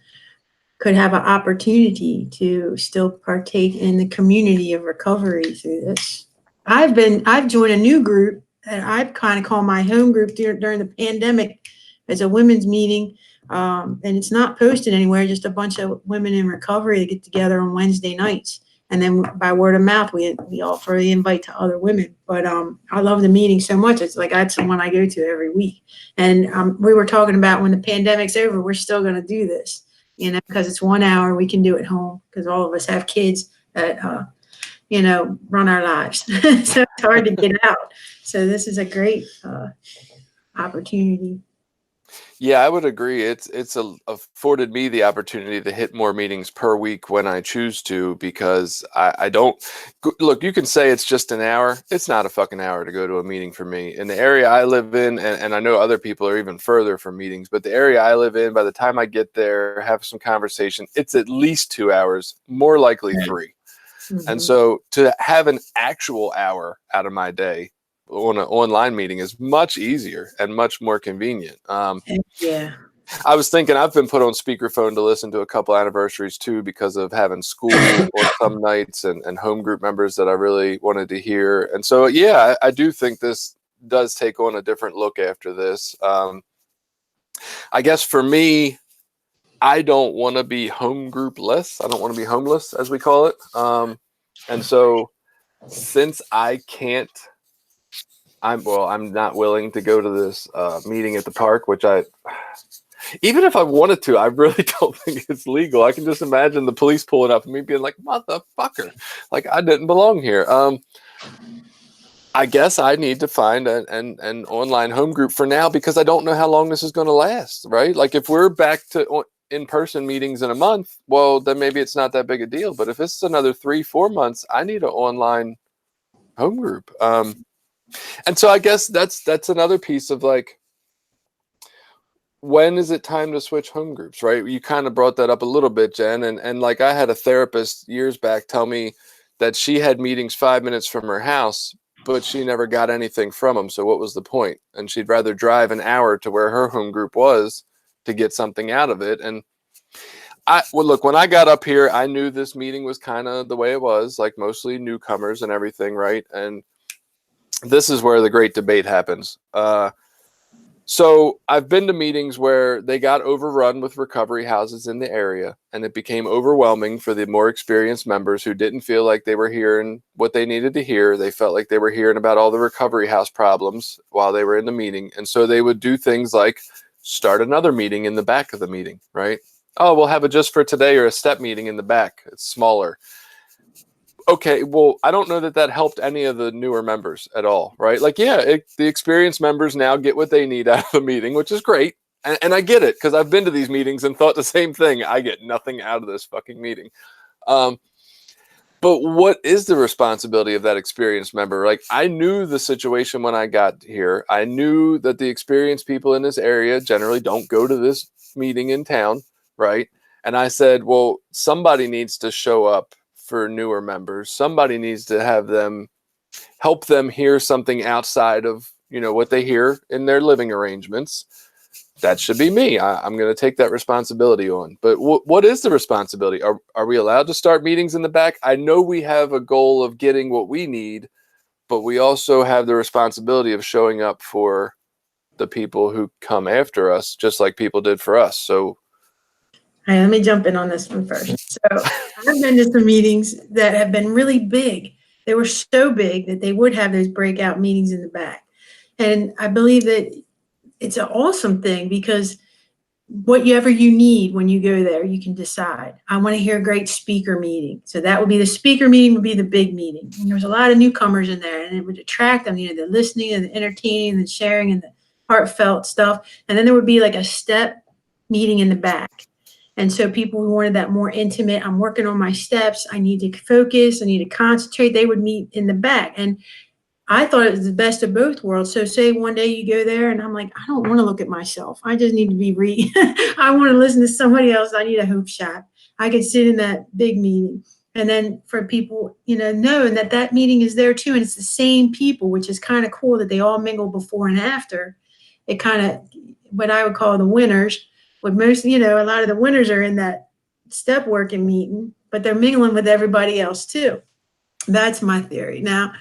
could have an opportunity to still partake in the community of recovery through this. I've joined a new group that I've kind of called my home group during the pandemic, as a women's meeting. And it's not posted anywhere, just a bunch of women in recovery that get together on Wednesday nights. And then by word of mouth, we offer the invite to other women. But I love the meeting so much. It's like that's the one I go to every week. And we were talking about, when the pandemic's over, we're still going to do this, because it's 1 hour. We can do it home, because all of us have kids that, run our lives. So it's hard to get out. So this is a great opportunity. Yeah, I would agree. It's afforded me the opportunity to hit more meetings per week when I choose to, because I don't look. You can say it's just an hour. It's not a fucking hour to go to a meeting for me. In the area I live in, and I know other people are even further from meetings, but the area I live in, by the time I get there, have some conversation, it's at least 2 hours, more likely 3. Mm-hmm. And so to have an actual hour out of my day on an online meeting is much easier and much more convenient. Yeah. I was thinking, I've been put on speakerphone to listen to a couple anniversaries too, because of having school on some nights and home group members that I really wanted to hear. And so, yeah, I do think this does take on a different look after this. I guess for me, I don't want to be home group-less. I don't want to be homeless, as we call it. And so since I can't, I'm not willing to go to this meeting at the park, which Even if I wanted to, I really don't think it's legal. I can just imagine the police pulling up and me being like, motherfucker, like I didn't belong here. I guess I need to find an online home group for now, because I don't know how long this is going to last, right? Like if we're back to in-person meetings in a month, well, then maybe it's not that big a deal. But if it's another 3-4 months, I need an online home group. And so I guess that's another piece of like, when is it time to switch home groups, right? You kind of brought that up a little bit, Jen. And like I had a therapist years back tell me that she had meetings 5 minutes from her house, but she never got anything from them. So what was the point? And she'd rather drive an hour to where her home group was to get something out of it. And look, when I got up here, I knew this meeting was kind of the way it was, like mostly newcomers and everything, right? And this is where the great debate happens. So I've been to meetings where they got overrun with recovery houses in the area, and it became overwhelming for the more experienced members who didn't feel like they were hearing what they needed to hear. They felt like they were hearing about all the recovery house problems while they were in the meeting. And so they would do things like start another meeting in the back of the meeting, right? Oh, we'll have a just for today or a step meeting in the back. It's smaller. Okay, well, I don't know that that helped any of the newer members at all, right? Like, yeah, the experienced members now get what they need out of the meeting, which is great. And I get it, because I've been to these meetings and thought the same thing. I get nothing out of this fucking meeting. But what is the responsibility of that experienced member? Like, I knew the situation when I got here. I knew that the experienced people in this area generally don't go to this meeting in town, right? And I said, well, somebody needs to show up for newer members. Somebody needs to have them help them hear something outside of, what they hear in their living arrangements. That should be me. I'm going to take that responsibility on. But what is the responsibility? Are we allowed to start meetings in the back? I know we have a goal of getting what we need, but we also have the responsibility of showing up for the people who come after us, just like people did for us. So all right, let me jump in on this one first. So I've been to some meetings that have been really big. They were so big that they would have those breakout meetings in the back. And I believe that it's an awesome thing, because whatever you need when you go there, you can decide. I want to hear a great speaker meeting. So that would be the speaker meeting, would be the big meeting. And there's a lot of newcomers in there, and it would attract them, the listening and the entertaining and the sharing and the heartfelt stuff. And then there would be like a step meeting in the back. And so people who wanted that more intimate, I'm working on my steps, I need to focus, I need to concentrate, they would meet in the back. And I thought it was the best of both worlds. So say one day you go there and I'm like, I don't want to look at myself. I just need to be I want to listen to somebody else. I need a hope shot. I could sit in that big meeting. And then for people, knowing that meeting is there too. And it's the same people, which is kind of cool that they all mingle before and after. It kind of, what I would call the winners. With most, a lot of the winners are in that step working meeting, but they're mingling with everybody else too. That's my theory. Now,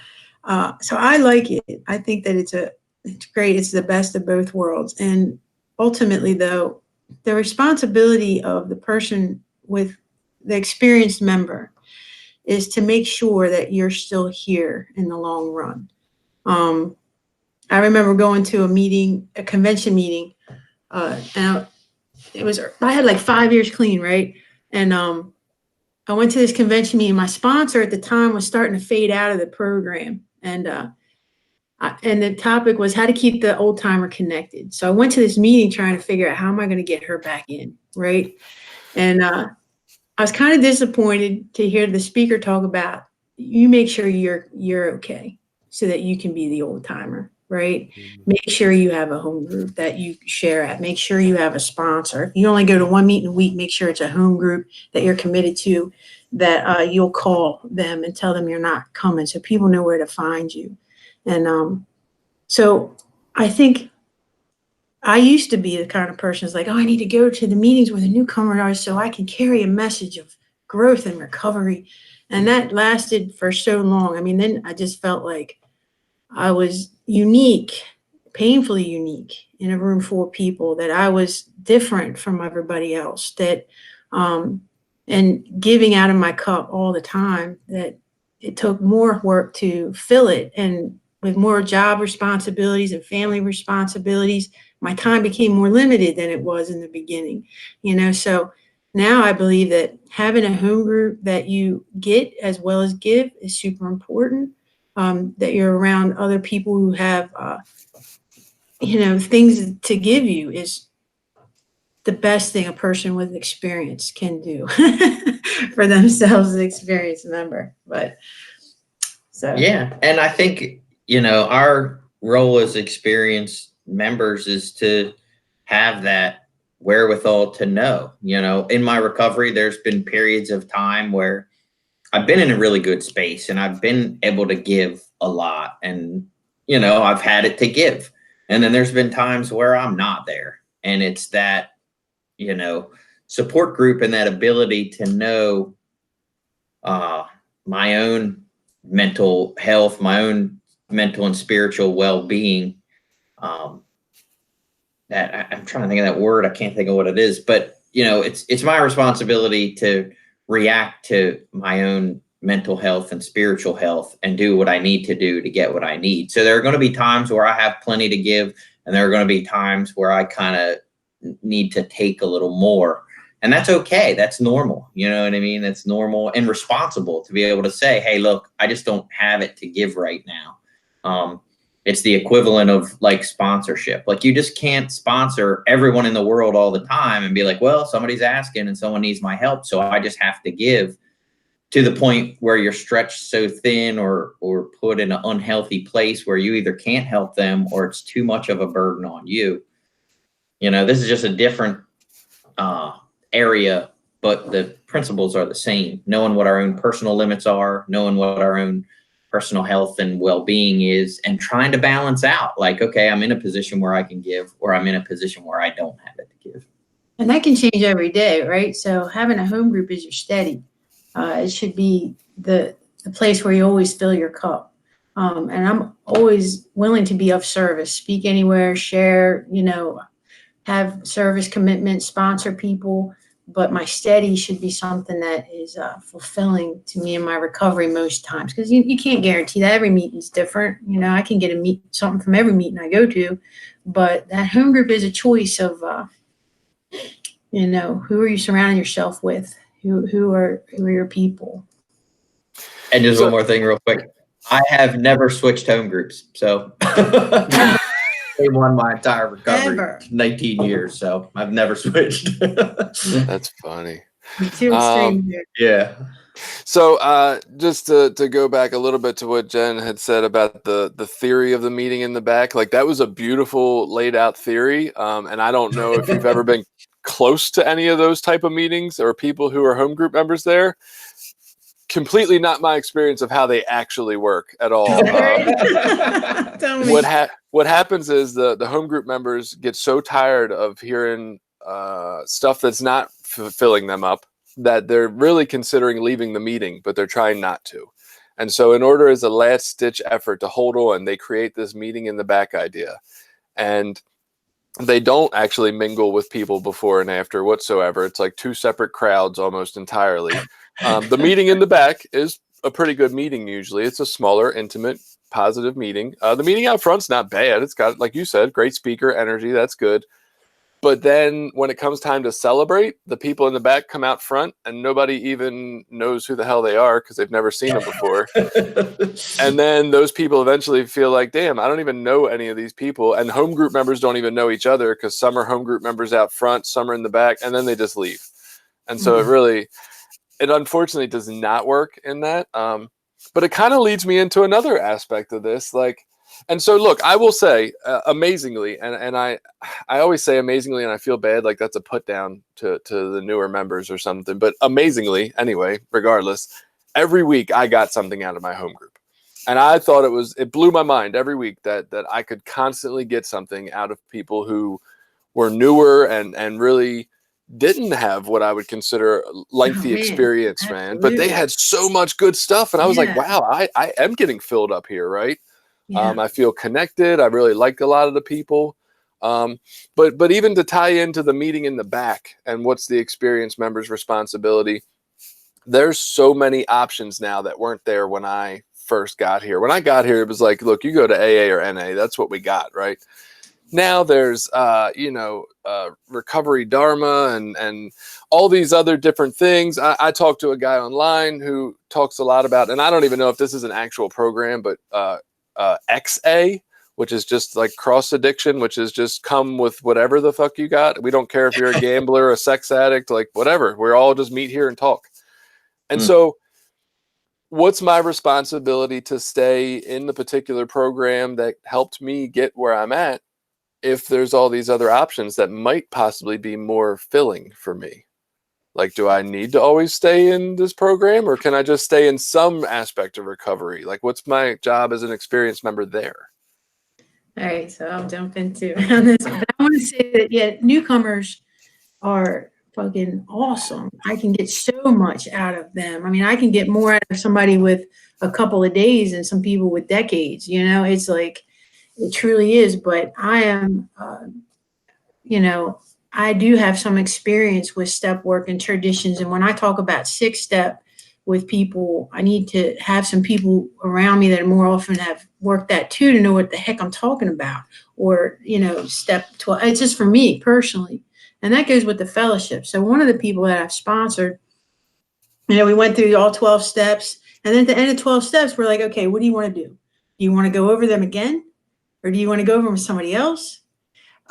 so I like it. I think that it's great. It's the best of both worlds. And ultimately, though, the responsibility of the person with the experienced member is to make sure that you're still here in the long run. I remember going to a convention meeting, and I had like 5 years clean, right? And I went to this convention meeting. My sponsor at the time was starting to fade out of the program. And the topic was how to keep the old timer connected. So I went to this meeting trying to figure out how am I going to get her back in, right? And I was kind of disappointed to hear the speaker talk about, you make sure you're okay so that you can be the old timer. Right? Make sure you have a home group that you share at. Make sure you have a sponsor. If you only go to one meeting a week, make sure it's a home group that you're committed to, that you'll call them and tell them you're not coming so people know where to find you. And so I think I used to be the kind of person who's like, I need to go to the meetings where the newcomer are so I can carry a message of growth and recovery. And that lasted for so long. I mean, then I just felt like I was unique, painfully unique in a room full of people, that I was different from everybody else, that and giving out of my cup all the time, that it took more work to fill it, and with more job responsibilities and family responsibilities, my time became more limited than it was in the beginning, so now I believe that having a home group that you get as well as give is super important. That you're around other people who have, things to give you is the best thing a person with experience can do for themselves as an experienced member. But so yeah, and I think our role as experienced members is to have that wherewithal to know. In my recovery, there's been periods of time where I've been in a really good space and I've been able to give a lot, and I've had it to give. And then there's been times where I'm not there, and it's that support group and that ability to know my own mental health, my own mental and spiritual well-being. That I'm trying to think of that word. I can't think of what it is, but it's my responsibility to react to my own mental health and spiritual health and do what I need to do to get what I need. So there are going to be times where I have plenty to give, and there are going to be times where I kind of need to take a little more. And that's okay. That's normal. You know what I mean? That's normal and responsible to be able to say, hey, look, I just don't have it to give right now. It's the equivalent of like sponsorship. Like you just can't sponsor everyone in the world all the time and be like, well, somebody's asking and someone needs my help, so I just have to give, to the point where you're stretched so thin or put in an unhealthy place where you either can't help them or it's too much of a burden on you. This is just a different area, but the principles are the same. Knowing what our own personal limits are, knowing what our own personal health and well-being is, and trying to balance out like, okay, I'm in a position where I can give, or I'm in a position where I don't have it to give. And that can change every day, right? So having a home group is your steady. It should be the place where you always fill your cup. And I'm always willing to be of service, speak anywhere, share, have service commitment, sponsor people. But my steady should be something that is fulfilling to me in my recovery most times, because you can't guarantee that. Every meeting's different. I can get something from every meeting I go to, but that home group is a choice of, who are you surrounding yourself with? Who are your people? And just one more thing real quick. I have never switched home groups. So they won my entire recovery, ever. 19 years. So I've never switched. That's funny. Too extreme here. Yeah. So just to go back a little bit to what Jen had said about the theory of the meeting in the back, like that was a beautiful laid out theory. And I don't know if you've ever been close to any of those type of meetings or people who are home group members there. Completely not my experience of how they actually work at all. What happens is the home group members get so tired of hearing stuff that's not filling them up that they're really considering leaving the meeting, but they're trying not to. And so in order as a last ditch effort to hold on, they create this meeting in the back idea. And they don't actually mingle with people before and after whatsoever. It's like two separate crowds almost entirely. The meeting in the back is a pretty good meeting usually. It's a smaller, intimate, positive meeting. The meeting out front's not bad. It's got, like you said, great speaker energy. That's good. But then when it comes time to celebrate, the people in the back come out front and nobody even knows who the hell they are because they've never seen them before. And then those people eventually feel like, damn, I don't even know any of these people. And home group members don't even know each other because some are home group members out front, some are in the back, and then they just leave. And so it unfortunately does not work in that. But it kind of leads me into another aspect of this. And so, look, I will say amazingly, and I always say amazingly, and I feel bad, like that's a put down to the newer members or something. But amazingly, anyway, regardless, every week I got something out of my home group. And I thought it blew my mind every week that I could constantly get something out of people who were newer and really didn't have what I would consider lengthy experience, absolutely. Man. But they had so much good stuff. And I was like, wow, I am getting filled up here, right? Yeah. I feel connected. I really like a lot of the people. But even to tie into the meeting in the back and what's the experienced member's responsibility, there's so many options now that weren't there when I first got here. When I got here, it was like, look, you go to AA or NA. That's what we got, right? now there's, recovery Dharma and all these other different things. I talked to a guy online who talks a lot about, and I don't even know if this is an actual program, but XA, which is just like cross addiction, which is just come with whatever the fuck you got. We don't care if you're a gambler, a sex addict, like whatever. We're all just meet here and talk. And so what's my responsibility to stay in the particular program that helped me get where I'm at if there's all these other options that might possibly be more filling for me? Like, do I need to always stay in this program, or can I just stay in some aspect of recovery? Like, what's my job as an experienced member there? All right, so I'll jump into this. But I want to say that, yeah, newcomers are fucking awesome. I can get so much out of them. I mean, I can get more out of somebody with a couple of days than some people with decades. It's like, it truly is. But I am, I do have some experience with step work and traditions. And when I talk about 6-step with people, I need to have some people around me that more often have worked that too, to know what the heck I'm talking about. Or, step 12. It's just for me personally. And that goes with the fellowship. So one of the people that I've sponsored, we went through all 12 steps. And then at the end of 12 steps, we're like, okay, what do you want to do? Do you want to go over them again? Or do you want to go over them with somebody else?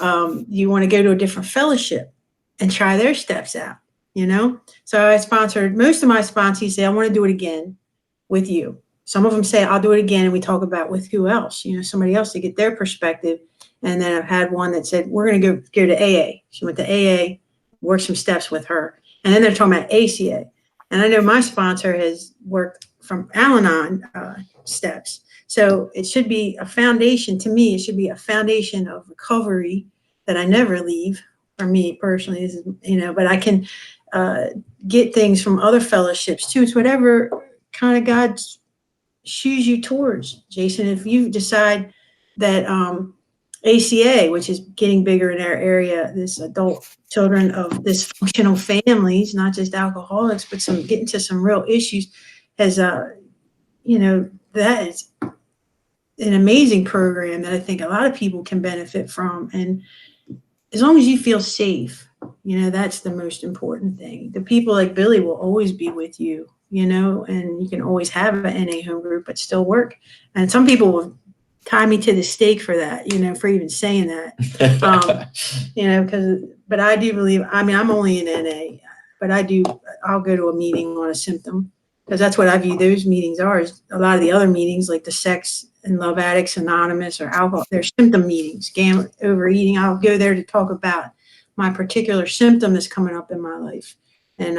You want to go to a different fellowship and try their steps out, So I sponsored, most of my sponsees say, I want to do it again with you. Some of them say, I'll do it again. And we talk about with who else, somebody else to get their perspective. And then I've had one that said, we're going to go to AA. She went to AA, worked some steps with her. And then they're talking about ACA. And I know my sponsor has worked from Al-Anon steps. So it should be a foundation. To me, it should be a foundation of recovery that I never leave. For me personally, but I can get things from other fellowships too. It's whatever kind of God shoes you towards, Jason. If you decide that ACA, which is getting bigger in our area, this adult children of dysfunctional families, not just alcoholics, but getting to some real issues, has that is an amazing program that I think a lot of people can benefit from. And as long as you feel safe, that's the most important thing. The people like Billy will always be with you, and you can always have an NA home group, but still work. And some people will tie me to the stake for that, for even saying that, but I do believe, I'm only in NA, but I'll go to a meeting on a symptom, because that's what I view those meetings are. Is a lot of the other meetings, like the Sex and Love Addicts Anonymous or alcohol, they're symptom meetings, overeating. I'll go there to talk about my particular symptom that's coming up in my life. And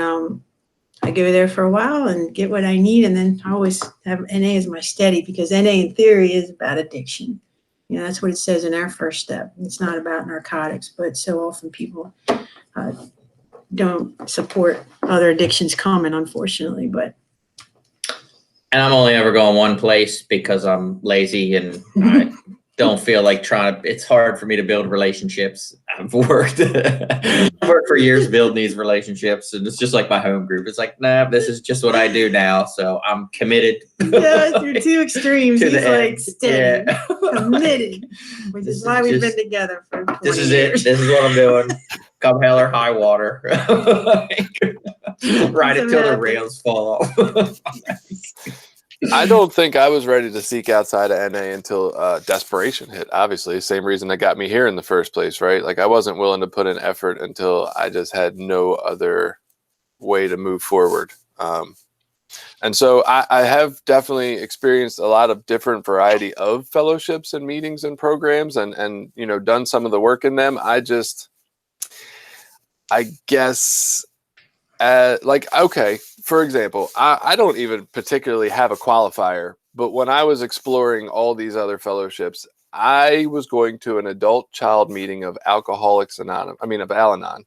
I go there for a while and get what I need. And then I always have NA as my steady, because NA in theory is about addiction. That's what it says in our first step. It's not about narcotics, but so often people don't support other addictions coming, unfortunately. And I'm only ever going one place because I'm lazy and I don't feel like it's hard for me to build relationships. I've worked for years building these relationships, and it's just like my home group. It's like, nah, this is just what I do now. So I'm committed. Yeah, you're two extremes. He's like steady, committed, which is why we've been together for 20 This is years. it. This is what I'm doing. Come hell or high water. Ride it till the rails fall off. I don't think I was ready to seek outside of NA until desperation hit. Obviously, same reason that got me here in the first place, right? Like, I wasn't willing to put in effort until I just had no other way to move forward. And so I have definitely experienced a lot of different variety of fellowships and meetings and programs, and done some of the work in them. I guess, okay, for example, I don't even particularly have a qualifier, but when I was exploring all these other fellowships, I was going to an adult child meeting of Al-Anon,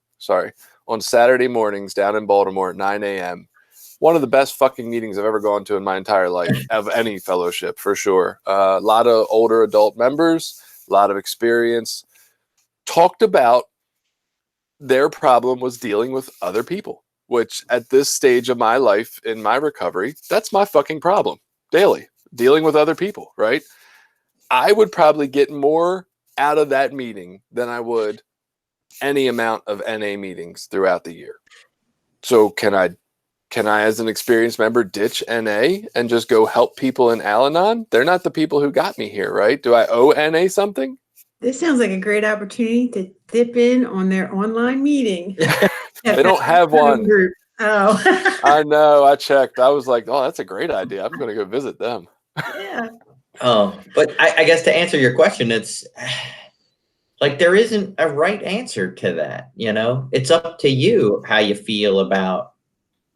on Saturday mornings down in Baltimore at 9 a.m. One of the best fucking meetings I've ever gone to in my entire life, of any fellowship, for sure. A lot of older adult members, a lot of experience, talked about their problem was dealing with other people, which at this stage of my life in my recovery, that's my fucking problem daily, dealing with other people, right? I would probably get more out of that meeting than I would any amount of NA meetings throughout the year. So can I, as an experienced member, ditch NA and just go help people in Al-Anon? They're not the people who got me here, right? Do I owe NA something? This sounds like a great opportunity to dip in on their online meeting. They don't have one. Group. Oh. I know. I checked. I was like, oh, that's a great idea. I'm going to go visit them. Yeah. Oh, but I guess to answer your question, it's like there isn't a right answer to that. It's up to you how you feel about.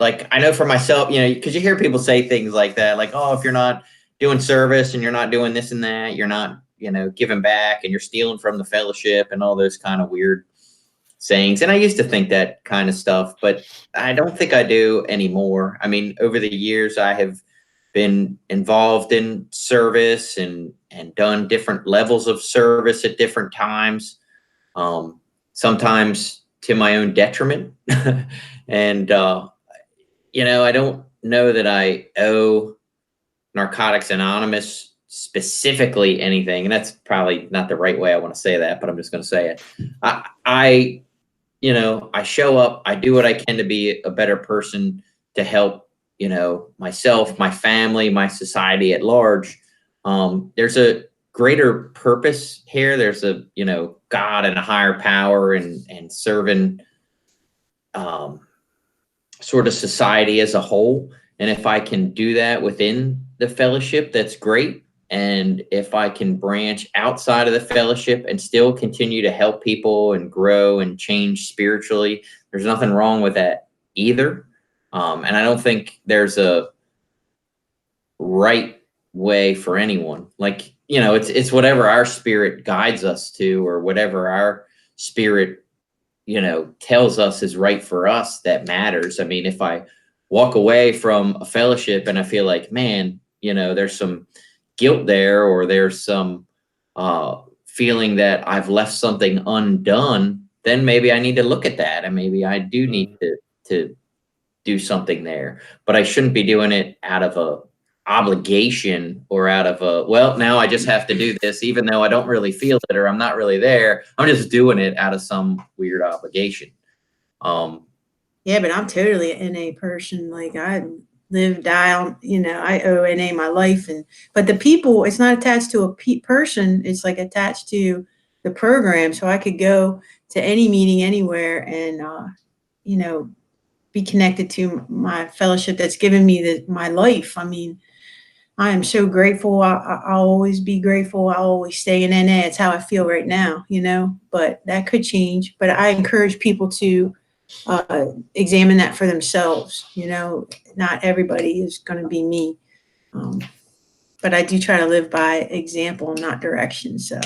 Like, I know for myself, because you hear people say things like that, like, oh, if you're not doing service and you're not doing this and that, you're not, giving back and you're stealing from the fellowship and all those kind of weird sayings. And I used to think that kind of stuff, but I don't think I do anymore. I mean, over the years, I have been involved in service and done different levels of service at different times, sometimes to my own detriment. And, I don't know that I owe Narcotics Anonymous specifically anything. And that's probably not the right way I want to say that, but I'm just going to say it. I show up, I do what I can to be a better person, to help, myself, my family, my society at large. There's a greater purpose here. There's a, God and a higher power and serving, sort of society as a whole. And if I can do that within the fellowship, that's great. And if I can branch outside of the fellowship and still continue to help people and grow and change spiritually, there's nothing wrong with that either. And I don't think there's a right way for anyone. Like, it's whatever our spirit guides us to, or whatever our spirit tells us is right for us, that matters. I mean, if I walk away from a fellowship and I feel like, man, there's some guilt there, or there's some feeling that I've left something undone, then maybe I need to look at that, and maybe I do need to do something there. But I shouldn't be doing it out of a obligation, or out of a, well, now I just have to do this, even though I don't really feel it, or I'm not really there. I'm just doing it out of some weird obligation. Yeah, but I'm totally an NA person. Like, I live, die on, I owe NA my life. But the people, it's not attached to a person. It's like attached to the program. So I could go to any meeting anywhere and, be connected to my fellowship that's given me my life. I mean, I am so grateful. I'll always be grateful. I'll always stay in NA. It's how I feel right now, but that could change. But I encourage people to examine that for themselves. Not everybody is going to be me. But I do try to live by example, not direction. So,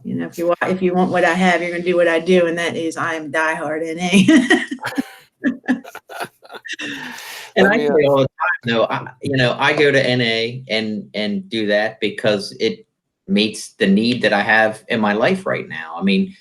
if you want what I have, you're going to do what I do. And that is, I am diehard NA. And I say all the time, though, I go to NA and do that because it meets the need that I have in my life right now. I mean,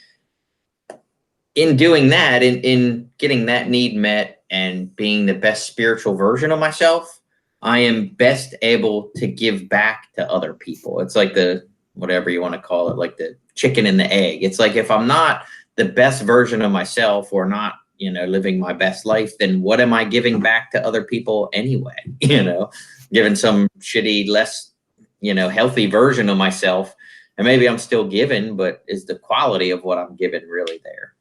in doing that, in getting that need met and being the best spiritual version of myself, I am best able to give back to other people. It's like the, whatever you want to call it, like the chicken and the egg. It's like, if I'm not the best version of myself, or not, living my best life, then what am I giving back to other people anyway? Giving some shitty, less, healthy version of myself. And maybe I'm still giving, but is the quality of what I'm giving really there?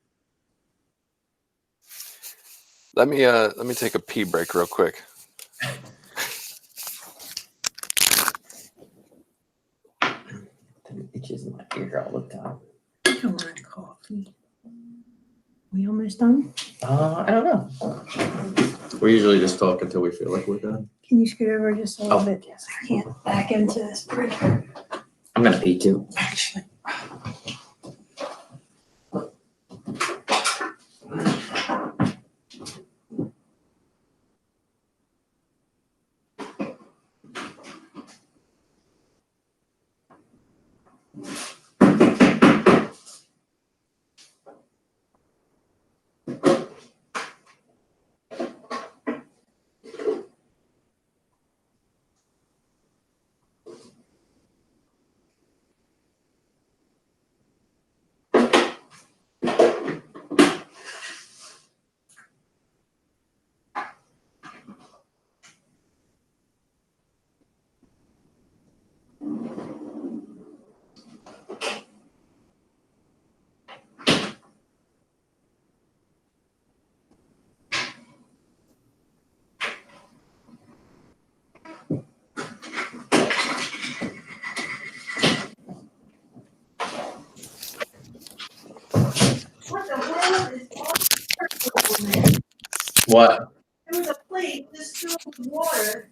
Let me take a pee break real quick. It itches in my ear all the time. I don't want coffee. We almost done? I don't know. We usually just talk until we feel like we're done. Can you scoot over just a little bit? Yes, I can't back into this bridge. I'm gonna pee too. Actually. What? There was a plate just filled with water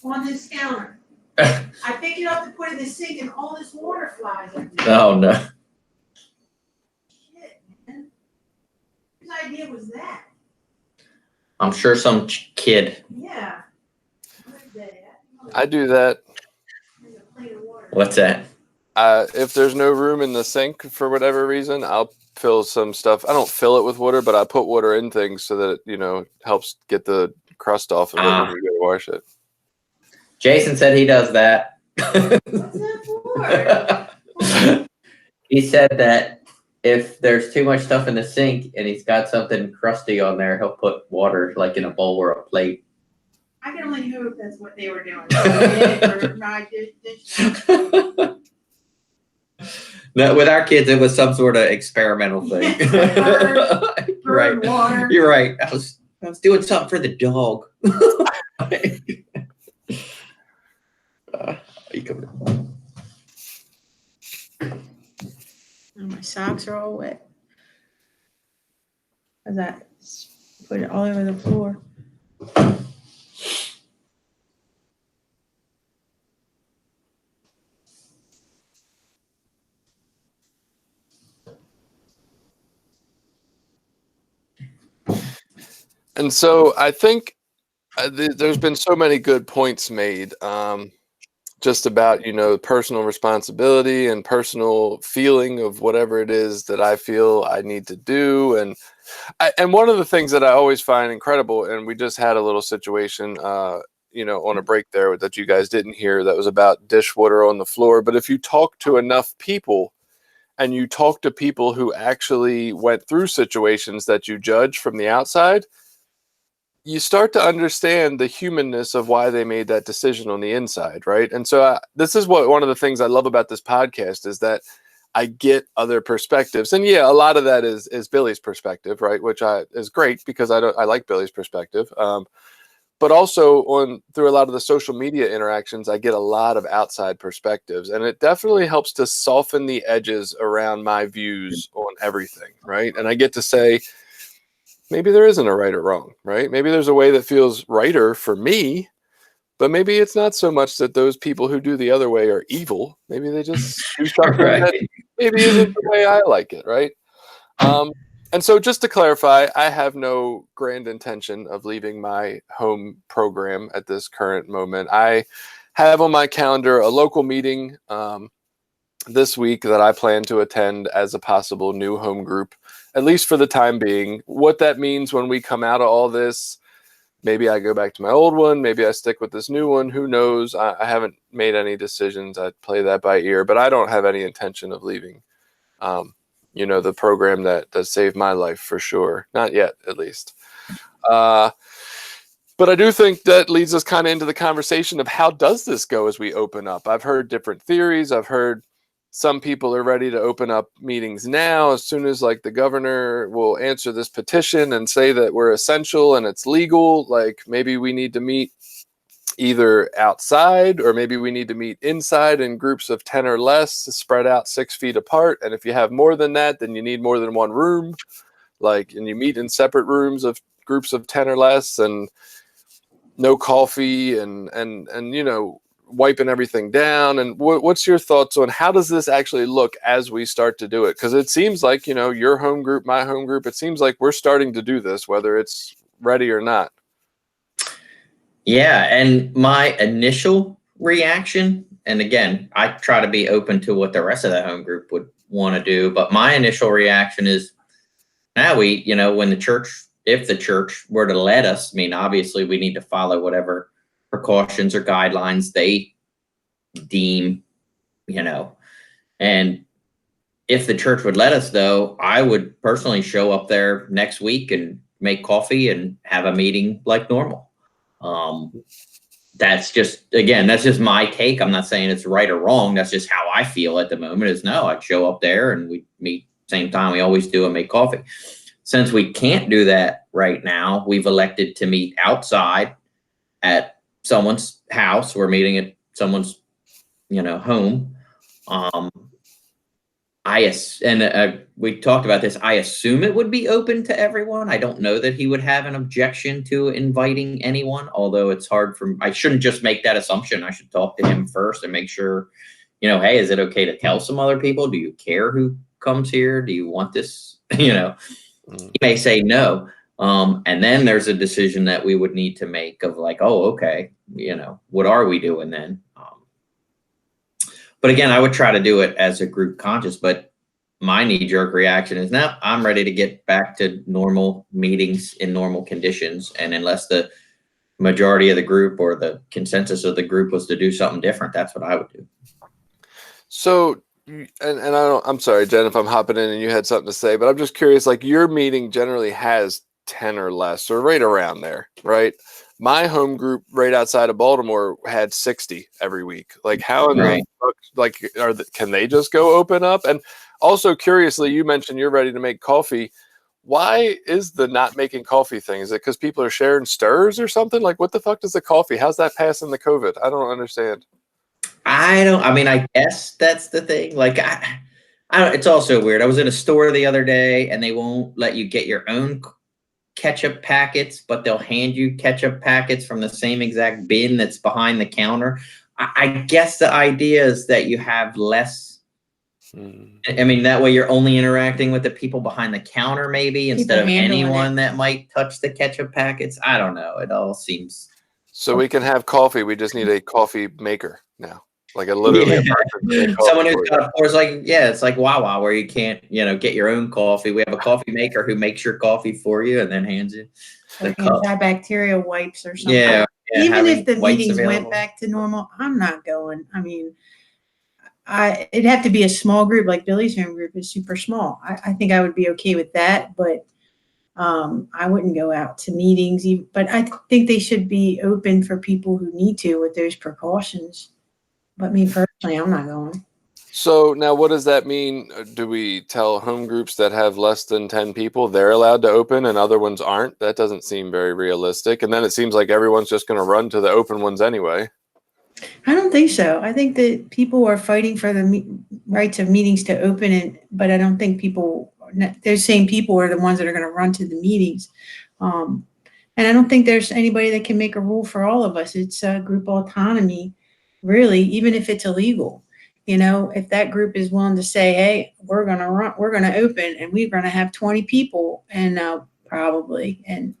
on this counter. I pick it up to put it in the sink and all this water flies everywhere. Oh, no. Shit, man. Whose idea was that? I'm sure some kid. Yeah. I do that. What's that? If there's no room in the sink for whatever reason, I'll fill some stuff. I don't fill it with water, but I put water in things so that it, helps get the crust off of it when you go to wash it. Jason said he does that. What's that for? He said that if there's too much stuff in the sink and he's got something crusty on there, he'll put water like in a bowl or a plate. I can only hope that's what they were doing. No, with our kids, it was some sort of experimental thing. Right. Water. You're right. I was doing something for the dog. You come Oh, my socks are all wet. How's that? Put it all over the floor. And so I think there's been so many good points made just about, personal responsibility and personal feeling of whatever it is that I feel I need to do. And one of the things that I always find incredible, and we just had a little situation, on a break there that you guys didn't hear, that was about dishwater on the floor. But if you talk to enough people, and you talk to people who actually went through situations that you judge from the outside, you start to understand the humanness of why they made that decision on the inside, right? And so this is one of the things I love about this podcast is that I get other perspectives. And yeah, a lot of that is Billy's perspective, right? Which is great because I like Billy's perspective. But also through a lot of the social media interactions, I get a lot of outside perspectives, and it definitely helps to soften the edges around my views on everything, right? And I get to say, maybe there isn't a right or wrong, right? Maybe there's a way that feels righter for me, but maybe it's not so much that those people who do the other way are evil. Maybe they just do something that maybe isn't the way I like it, right? And so just to clarify, I have no grand intention of leaving my home program at this current moment. I have on my calendar a local meeting this week that I plan to attend as a possible new home group, at least for the time being. What that means when we come out of all this, maybe I go back to my old one, maybe I stick with this new one, who knows? I haven't made any decisions. I play that by ear, but I don't have any intention of leaving the program that saved my life, for sure. Not yet, at least. But I do think that leads us kind of into the conversation of how does this go as we open up? I've heard different theories. I've heard some people are ready to open up meetings now as soon as the governor will answer this petition and say that we're essential and it's legal. Like maybe we need to meet either outside or maybe we need to meet inside in groups of 10 or less, spread out 6 feet apart. And if you have more than that, then you need more than one room, and you meet in separate rooms of groups of 10 or less, and no coffee and wiping everything down. And what's your thoughts on how does this actually look as we start to do it? Because it seems like, your home group, my home group, it seems like we're starting to do this, whether it's ready or not. Yeah, and my initial reaction, and again, I try to be open to what the rest of the home group would want to do, but my initial reaction is now when if the church were to let us, obviously we need to follow whatever precautions or guidelines they deem, and if the church would let us, though, I would personally show up there next week and make coffee and have a meeting like normal. That's just my take. I'm not saying it's right or wrong. That's just how I feel at the moment is no, I'd show up there and we meet same time we always do and make coffee. Since we can't do that right now, we've elected to meet outside at someone's house. We're meeting at someone's, home. we talked about this. I assume it would be open to everyone. I don't know that he would have an objection to inviting anyone, although it's hard I shouldn't just make that assumption. I should talk to him first and make sure, hey, is it okay to tell some other people? Do you care who comes here? Do you want this? He may say no. And then there's a decision that we would need to make of like, oh, okay, what are we doing then? But again, I would try to do it as a group conscious, but my knee-jerk reaction is now I'm ready to get back to normal meetings in normal conditions. And unless the majority of the group or the consensus of the group was to do something different, that's what I would do. So, I'm sorry, Jen, if I'm hopping in and you had something to say, but I'm just curious, like your meeting generally has 10 or less or right around there, right? My home group right outside of Baltimore had 60 every week. Like how in the fuck, like can they just go open up? And also curiously, you mentioned you're ready to make coffee. Why is the not making coffee thing? Is it because people are sharing stirs or something? Like what the fuck does the coffee? How's that passing the COVID? I don't understand. I guess that's the thing. Like it's also weird. I was in a store the other day and they won't let you get your own ketchup packets, but they'll hand you ketchup packets from the same exact bin that's behind the counter. I guess the idea is that you have less. I mean, that way you're only interacting with the people behind the counter, maybe instead of anyone that might touch the ketchup packets. I don't know. It all seems. So we can have coffee. We just need a coffee maker now. Like literally someone who's got a pour. It's like Wawa where you can't, get your own coffee. We have a coffee maker who makes your coffie for you and then hands you the cup. Antibacterial wipes or something. Yeah. Even if the meetings went back to normal, I'm not going. I mean, it'd have to be a small group, like Billy's home group is super small. I think I would be okay with that, but I wouldn't go out to meetings. But I think they should be open for people who need to with those precautions. But me personally, I'm not going. So now what does that mean? Do we tell home groups that have less than 10 people they're allowed to open and other ones aren't? That doesn't seem very realistic. And then it seems like everyone's just going to run to the open ones anyway. I don't think so. I think that people are fighting for the rights of meetings to open, but I don't think those same people are the ones that are going to run to the meetings. And I don't think there's anybody that can make a rule for all of us. It's group autonomy. Really, even if it's illegal, if that group is willing to say, hey, we're going to open and we're going to have 20 people and probably, and,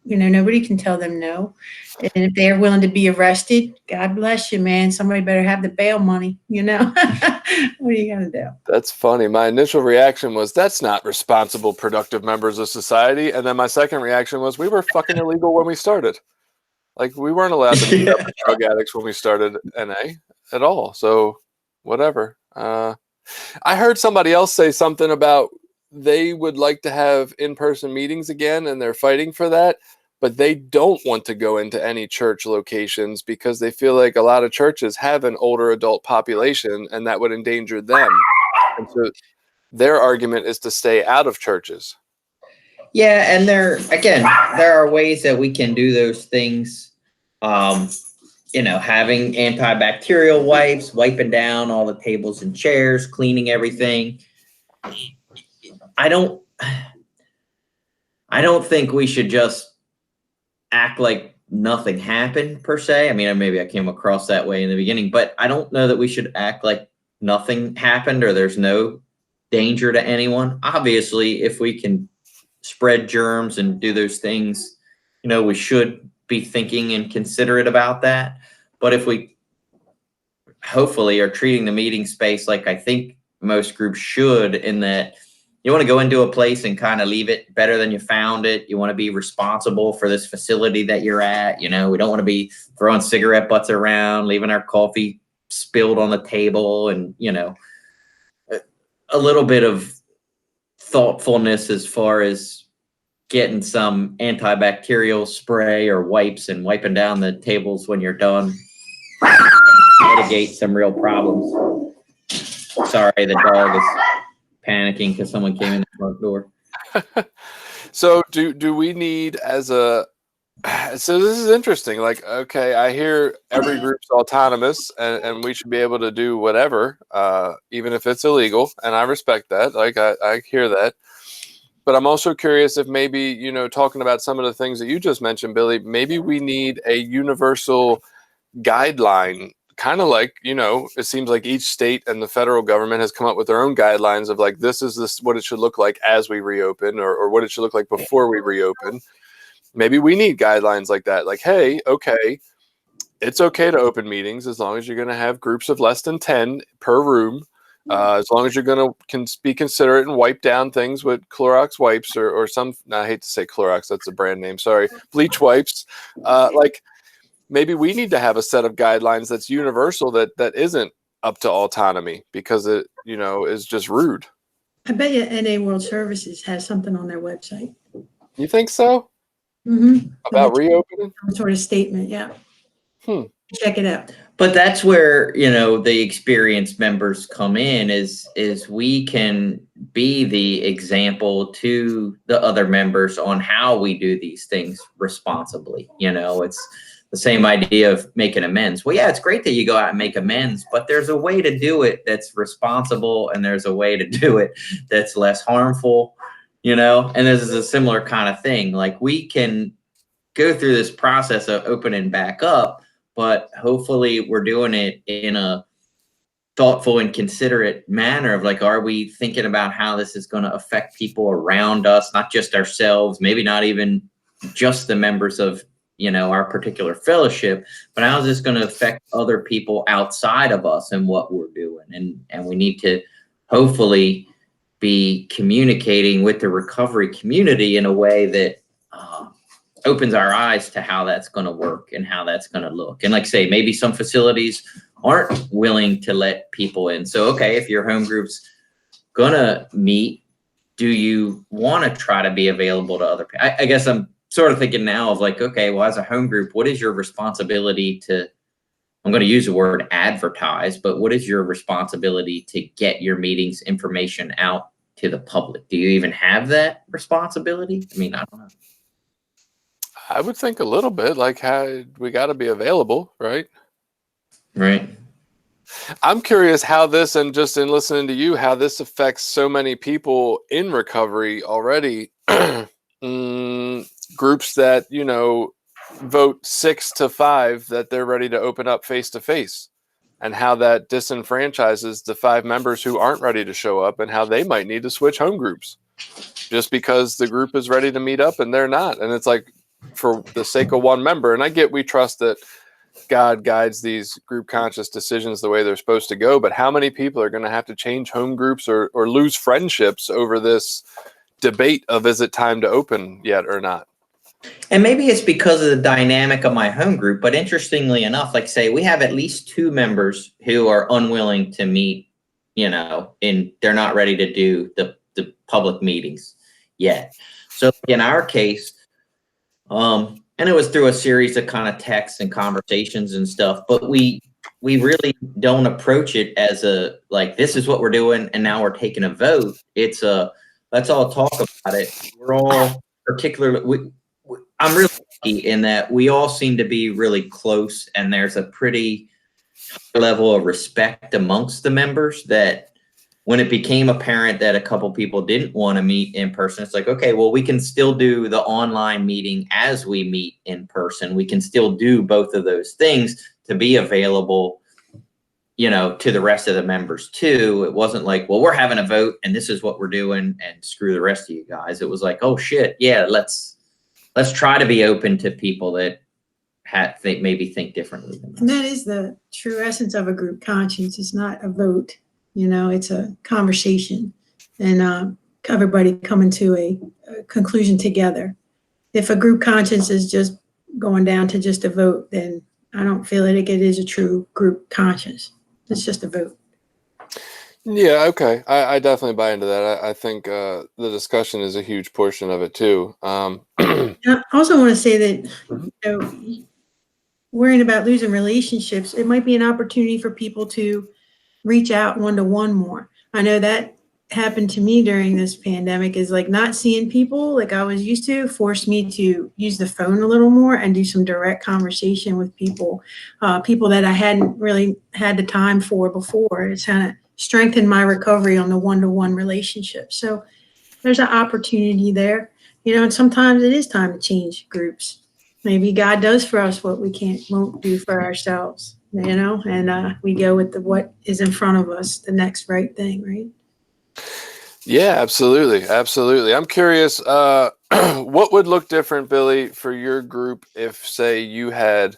nobody can tell them no. And if they're willing to be arrested, God bless you, man. Somebody better have the bail money, What are you going to do? That's funny. My initial reaction was, that's not responsible, productive members of society. And then my second reaction was, we were fucking illegal when we started. Like we weren't allowed to meet up with drug addicts when we started NA at all. So whatever. I heard somebody else say something about they would like to have in-person meetings again and they're fighting for that, but they don't want to go into any church locations because they feel like a lot of churches have an older adult population and that would endanger them. And so their argument is to stay out of churches. Yeah, and there are ways that we can do those things. Having antibacterial wipes, wiping down all the tables and chairs, cleaning everything. I don't think we should just act like nothing happened per se. I mean, maybe I came across that way in the beginning, but I don't know that we should act like nothing happened or there's no danger to anyone. Obviously, if we can spread germs and do those things, we should be thinking and considerate about that. But if we hopefully are treating the meeting space like I think most groups should, in that you want to go into a place and kind of leave it better than you found it. You want to be responsible for this facility that you're at. We don't want to be throwing cigarette butts around, leaving our coffee spilled on the table, and a little bit of thoughtfulness as far as getting some antibacterial spray or wipes and wiping down the tables when you're done. Mitigate some real problems. Sorry, the dog is panicking because someone came in the front door. So do we need, as a So this is interesting. Like, okay, I hear every group's autonomous and we should be able to do whatever, even if it's illegal. And I respect that. Like, I hear that. But I'm also curious if maybe, you know, talking about some of the things that you just mentioned, Billy, maybe we need a universal guideline, kind of like, you know, it seems like each state and the federal government has come up with their own guidelines of like, this is what it should look like as we reopen, or what it should look like before we reopen. Maybe we need guidelines like that. Like, hey, okay, it's okay to open meetings as long as you're going to have groups of less than 10 per room. As long as you're going to be considerate and wipe down things with Clorox wipes or some, I hate to say Clorox, that's a brand name, sorry, bleach wipes. Like, maybe we need to have a set of guidelines that's universal, that isn't up to autonomy, because it, you know, is just rude. I bet you NA World Services has something on their website. You think so? Mm-hmm. About reopening? Some sort of statement, yeah. Check it out. But that's where, you know, the experienced members come in, is we can be the example to the other members on how we do these things responsibly. You know, it's the same idea of making amends. Well, yeah, it's great that you go out and make amends, but there's a way to do it that's responsible, and there's a way to do it that's less harmful, you know, and this is a similar kind of thing. Like, we can go through this process of opening back up, but hopefully we're doing it in a thoughtful and considerate manner of like, are we thinking about how this is going to affect people around us, not just ourselves, maybe not even just the members of, you know, our particular fellowship, but how is this going to affect other people outside of us and what we're doing? And we need to hopefully be communicating with the recovery community in a way that opens our eyes to how that's going to work and how that's going to look. And like I say, maybe some facilities aren't willing to let people in. So, okay, if your home group's going to meet, do you want to try to be available to other people? I guess I'm sort of thinking now of like, okay, well, as a home group, what is your responsibility to, I'm going to use the word advertise, but what is your responsibility to get your meetings information out to the public? Do you even have that responsibility? I mean, I don't know. I would think a little bit, like, how we got to be available, right? Right. I'm curious how this, and just in listening to you, how this affects so many people in recovery already. Groups that, you know, vote 6-5 that they're ready to open up face to face, and how that disenfranchises the 5 members who aren't ready to show up, and how they might need to switch home groups just because the group is ready to meet up and they're not. And it's like, for the sake of one member, and I get, we trust that God guides these group conscious decisions the way they're supposed to go, but how many people are going to have to change home groups or lose friendships over this debate of, is it time to open yet or not? And maybe it's because of the dynamic of my home group, but interestingly enough, like say, we have at least 2 members who are unwilling to meet, you know, and they're not ready to do the public meetings yet. So in our case, and it was through a series of kind of texts and conversations and stuff, but we really don't approach it as a, like, this is what we're doing and now we're taking a vote. It's a, let's all talk about it. We're all particularly, I'm really lucky in that we all seem to be really close, and there's a pretty high level of respect amongst the members that when it became apparent that a couple people didn't want to meet in person, it's like, okay, well, we can still do the online meeting as we meet in person. We can still do both of those things to be available, you know, to the rest of the members too. It wasn't like, well, we're having a vote and this is what we're doing and screw the rest of you guys. It was like, oh shit, yeah, let's try to be open to people that maybe think differently than us. And that is the true essence of a group conscience. It's not a vote. You know, it's a conversation, and everybody coming to a conclusion together. If a group conscience is just going down to just a vote, then I don't feel like it is a true group conscience. It's just a vote. Yeah, okay. I definitely buy into that. I think the discussion is a huge portion of it too. I also want to say that, you know, worrying about losing relationships, it might be an opportunity for people to reach out one-to-one more. I know that happened to me during this pandemic is like not seeing people like I was used to forced me to use the phone a little more and do some direct conversation with people, people that I hadn't really had the time for before. It's kind of strengthened my recovery on the one-to-one relationship. So there's an opportunity there, and sometimes it is time to change groups. Maybe God does for us what we won't do for ourselves, and we go with what is in front of us, the next right thing, right? Yeah, absolutely. Absolutely. I'm curious, what would look different, Billy, for your group if, say, you had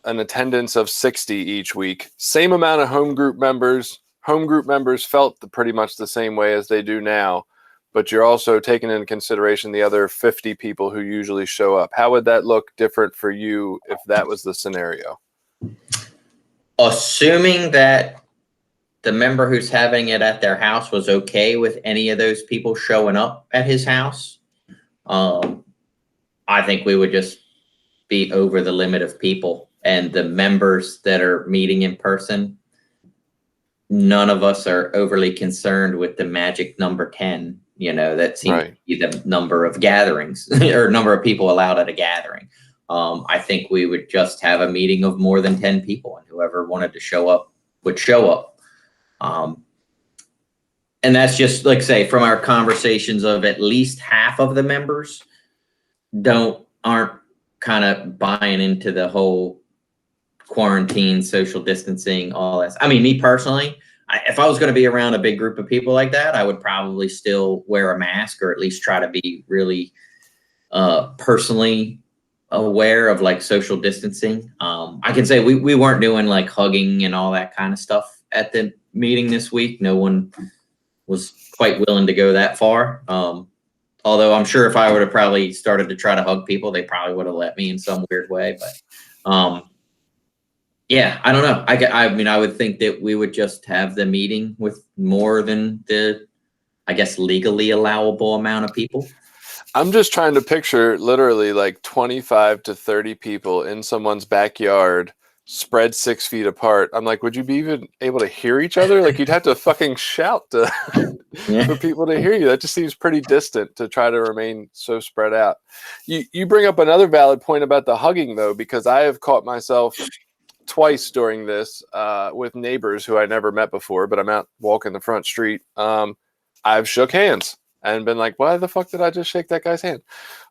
an attendance of 60 each week, same amount of home group members felt pretty much the same way as they do now, but you're also taking into consideration the other 50 people who usually show up. How would that look different for you if that was the scenario? Assuming that the member who's having it at their house was okay with any of those people showing up at his house, I think we would just be over the limit of people. And the members that are meeting in person, none of us are overly concerned with the magic number 10. That seems to be the number of gatherings or number of people allowed at a gathering. I think we would just have a meeting of more than 10 people, and whoever wanted to show up would show up. And that's just, like, say, from our conversations of at least half of the members aren't kind of buying into the whole quarantine, social distancing, all that. I mean, me personally, if I was going to be around a big group of people like that, I would probably still wear a mask, or at least try to be really personally aware of like social distancing. I can say we weren't doing like hugging and all that kind of stuff at the meeting this week. No one was quite willing to go that far. Although I'm sure if I would have probably started to try to hug people, they probably would have let me in some weird way. But yeah, I don't know. I mean, I would think that we would just have the meeting with more than the, I guess, legally allowable amount of people. I'm just trying to picture literally like 25 to 30 people in someone's backyard, spread 6 feet apart. I'm like, would you be even able to hear each other? Like, you'd have to fucking shout for people to hear you. That just seems pretty distant to try to remain so spread out. You bring up another valid point about the hugging, though, because I have caught myself twice during this with neighbors who I never met before, but I'm out walking the front street. I've shook hands and been like, why the fuck did I just shake that guy's hand?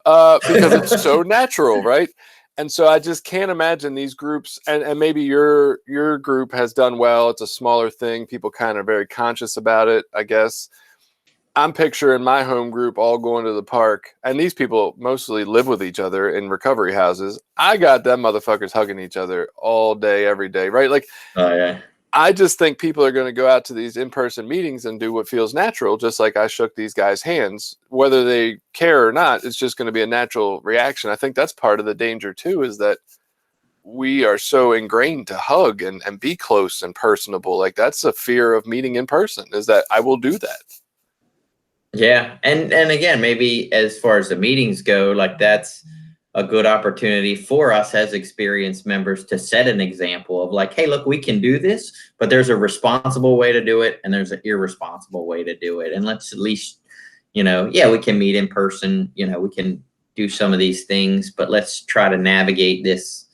Because it's so natural, right? And so I just can't imagine these groups, and maybe your group has done well. It's a smaller thing. People kind of very conscious about it, I guess. I'm picturing my home group all going to the park, and these people mostly live with each other in recovery houses. I got them motherfuckers hugging each other all day, every day, right? Like, oh yeah. I just think people are going to go out to these in-person meetings and do what feels natural, just like I shook these guys' hands. Whether they care or not, it's just going to be a natural reaction. I think that's part of the danger, too, is that we are so ingrained to hug and be close and personable. Like, that's a fear of meeting in person, is that I will do that. Yeah. And again, maybe as far as the meetings go, like that's a good opportunity for us as experienced members to set an example of like, hey, look, we can do this, but there's a responsible way to do it and there's an irresponsible way to do it. And let's at least, yeah, we can meet in person, we can do some of these things, but let's try to navigate this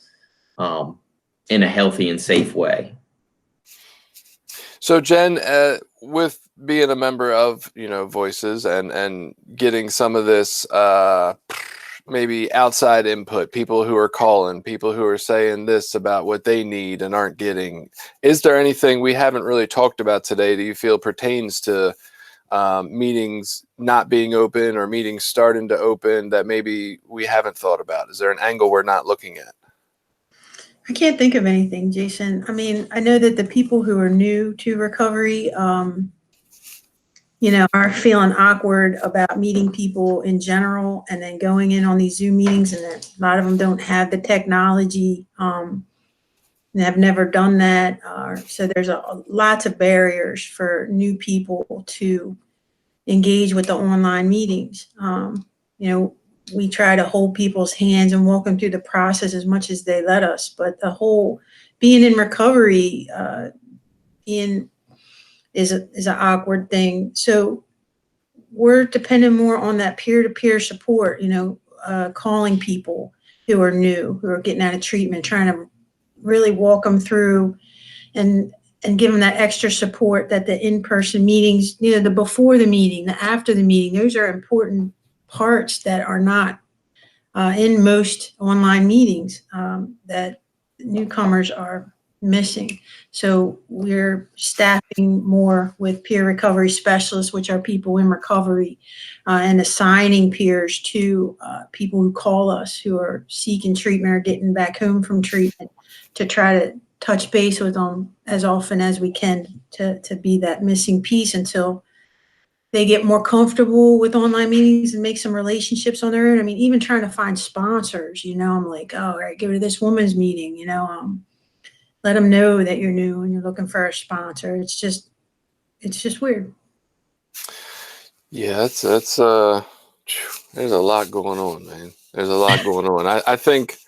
in a healthy and safe way. So Jen, with being a member of, Voices and getting some of this, maybe outside input, people who are calling, people who are saying this about what they need and aren't getting. Is there anything we haven't really talked about today that you feel pertains to meetings not being open or meetings starting to open that maybe we haven't thought about? Is there an angle we're not looking at? I can't think of anything, Jason. I mean, I know that the people who are new to recovery, are feeling awkward about meeting people in general and then going in on these Zoom meetings, and a lot of them don't have the technology and have never done that. So there's lots of barriers for new people to engage with the online meetings. We try to hold people's hands and walk them through the process as much as they let us, but the whole being in recovery, being is an awkward thing. So we're depending more on that peer-to-peer support, calling people who are new, who are getting out of treatment, trying to really walk them through and give them that extra support that the in-person meetings, the before the meeting, the after the meeting, those are important parts that are not in most online meetings that newcomers are missing. So we're staffing more with peer recovery specialists, which are people in recovery, and assigning peers to people who call us who are seeking treatment or getting back home from treatment, to try to touch base with them as often as we can to be that missing piece until they get more comfortable with online meetings and make some relationships on their own. I mean, even trying to find sponsors, I'm like, oh, all right, go to this women's meeting, let them know that you're new and you're looking for a sponsor. It's just weird. Yeah, that's there's a lot going on, man. There's a lot going on. I think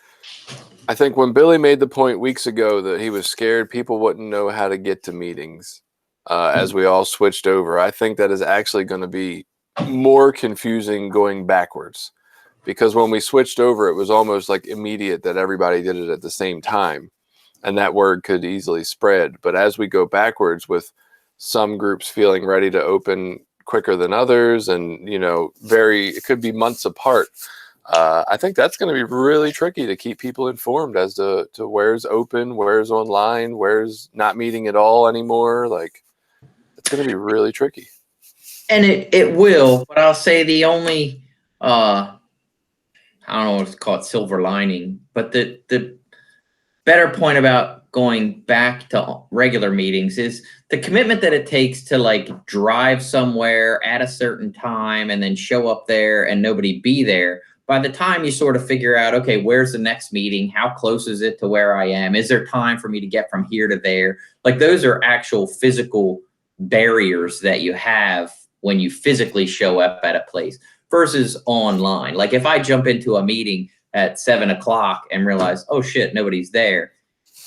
when Billy made the point weeks ago that he was scared people wouldn't know how to get to meetings as we all switched over, I think that is actually going to be more confusing going backwards, because when we switched over, it was almost like immediate that everybody did it at the same time, and that word could easily spread. But as we go backwards, with some groups feeling ready to open quicker than others, and it could be months apart, I think that's going to be really tricky to keep people informed as to where's open, where's online, where's not meeting at all anymore. Like, it's going to be really tricky. And it will, but I'll say the only I don't know what to call it, silver lining, but the better point about going back to regular meetings is the commitment that it takes to like drive somewhere at a certain time and then show up there and nobody be there. By the time you sort of figure out, okay, where's the next meeting? How close is it to where I am? Is there time for me to get from here to there? Like, those are actual physical barriers that you have when you physically show up at a place versus online. Like, if I jump into a meeting at 7 o'clock and realize, oh shit, nobody's there,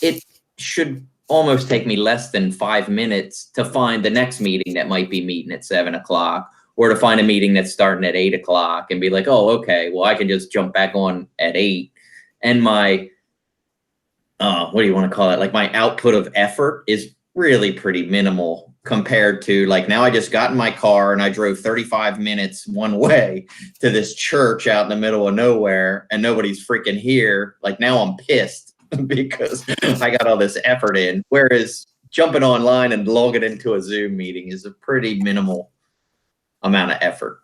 it should almost take me less than 5 minutes to find the next meeting that might be meeting at 7 o'clock, or to find a meeting that's starting at 8 o'clock and be like, oh, okay, well, I can just jump back on at 8. And my, what do you want to call it? Like, my output of effort is really pretty minimal compared to, like, now I just got in my car and I drove 35 minutes one way to this church out in the middle of nowhere and nobody's freaking here. Like, now I'm pissed because I got all this effort in. Whereas jumping online and logging into a Zoom meeting is a pretty minimal amount of effort.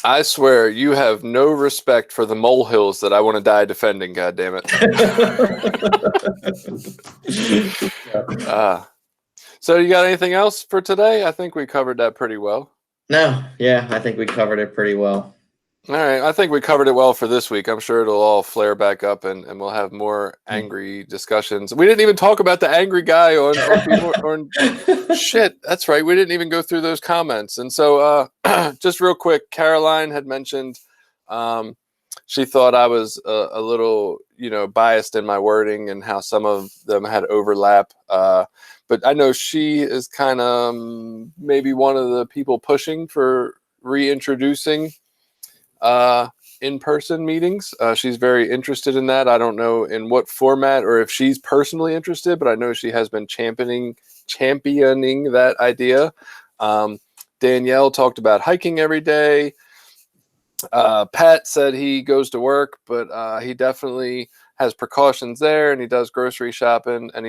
I swear you have no respect for the molehills that I want to die defending. God damn it. So you got anything else for today? I think we covered that pretty well. No, yeah, I think we covered it pretty well. All right, I think we covered it well for this week. I'm sure it'll all flare back up and we'll have more angry discussions. We didn't even talk about the angry guy on shit. That's right. We didn't even go through those comments. And so just real quick, Caroline had mentioned she thought I was a little, biased in my wording and how some of them had overlap. But I know she is kind of maybe one of the people pushing for reintroducing in-person meetings. She's very interested in that. I don't know in what format or if she's personally interested, but I know she has been championing that idea. Danielle talked about hiking every day. Pat said he goes to work, but he definitely has precautions there, and he does grocery shopping, and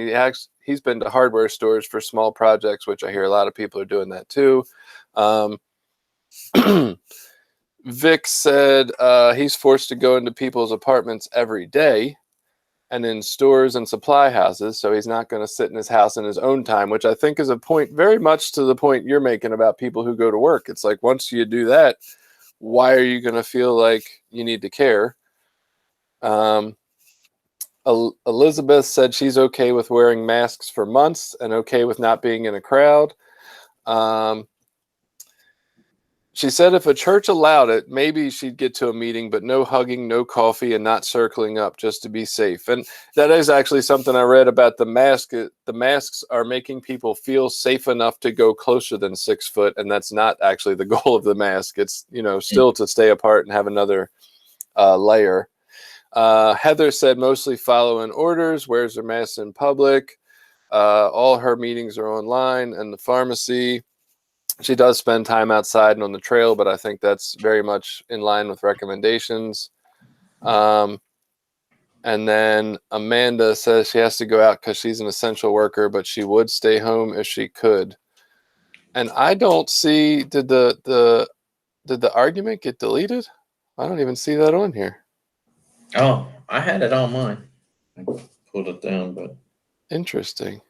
he's been to hardware stores for small projects, which I hear a lot of people are doing that too. Vic said he's forced to go into people's apartments every day and in stores and supply houses, so he's not going to sit in his house in his own time, which I think is a point very much to the point you're making about people who go to work. It's like, once you do that, why are you going to feel like you need to care? Elizabeth said she's okay with wearing masks for months and okay with not being in a crowd. She said if a church allowed it, maybe she'd get to a meeting, but no hugging, no coffee, and not circling up just to be safe. And that is actually something I read about the mask. The masks are making people feel safe enough to go closer than 6 foot, and that's not actually the goal of the mask. It's, still to stay apart and have another layer. Heather said mostly following orders, wears her mask in public. All her meetings are online and the pharmacy. She does spend time outside and on the trail, but I think that's very much in line with recommendations. And then Amanda says she has to go out because she's an essential worker, but she would stay home if she could. And I don't see, did the argument get deleted? I don't even see that on here. Oh, I had it on mine. I pulled it down, but interesting.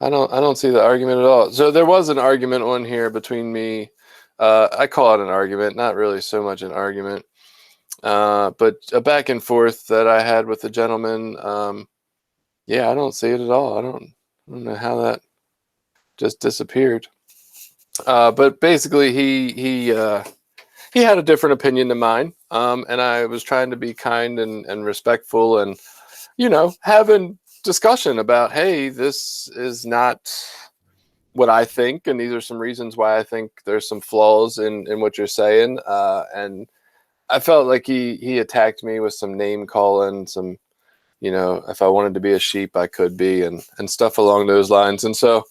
I don't see the argument at all. So there was an argument on here between me. I call it an argument, not really so much an argument, but a back and forth that I had with the gentleman. Yeah, I don't see it at all. I don't know how that just disappeared. But basically, he had a different opinion than mine, and I was trying to be kind and respectful, and having discussion about, hey, this is not what I think, and these are some reasons why I think there's some flaws in what you're saying. And I felt like he attacked me with some name calling, some, if I wanted to be a sheep, I could be, and stuff along those lines. And so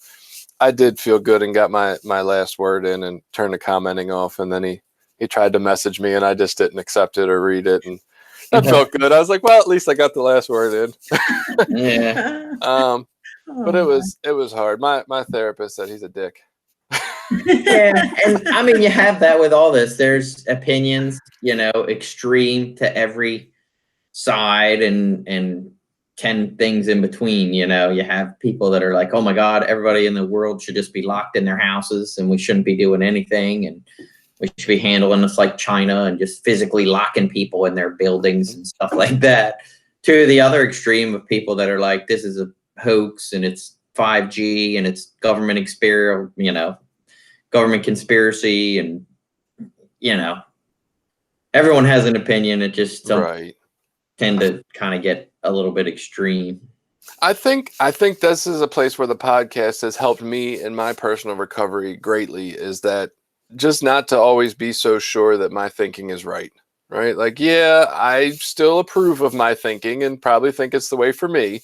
I did feel good and got my last word in and turned the commenting off. And then he tried to message me, and I just didn't accept it or read it. And that felt good. I was like, well, at least I got the last word in. Yeah. But it was hard. My therapist said he's a dick. Yeah, and I mean, you have that with all this. There's opinions, extreme to every side, and 10 things in between. You have people that are like, oh my God, everybody in the world should just be locked in their houses, and we shouldn't be doing anything, and we should be handling this like China and just physically locking people in their buildings and stuff like that. To the other extreme of people that are like, this is a hoax and it's 5G and it's government conspiracy, and everyone has an opinion. It just tend to kind of get a little bit extreme. I think this is a place where the podcast has helped me in my personal recovery greatly, is that just not to always be so sure that my thinking is right. Like, yeah, I still approve of my thinking and probably think it's the way for me,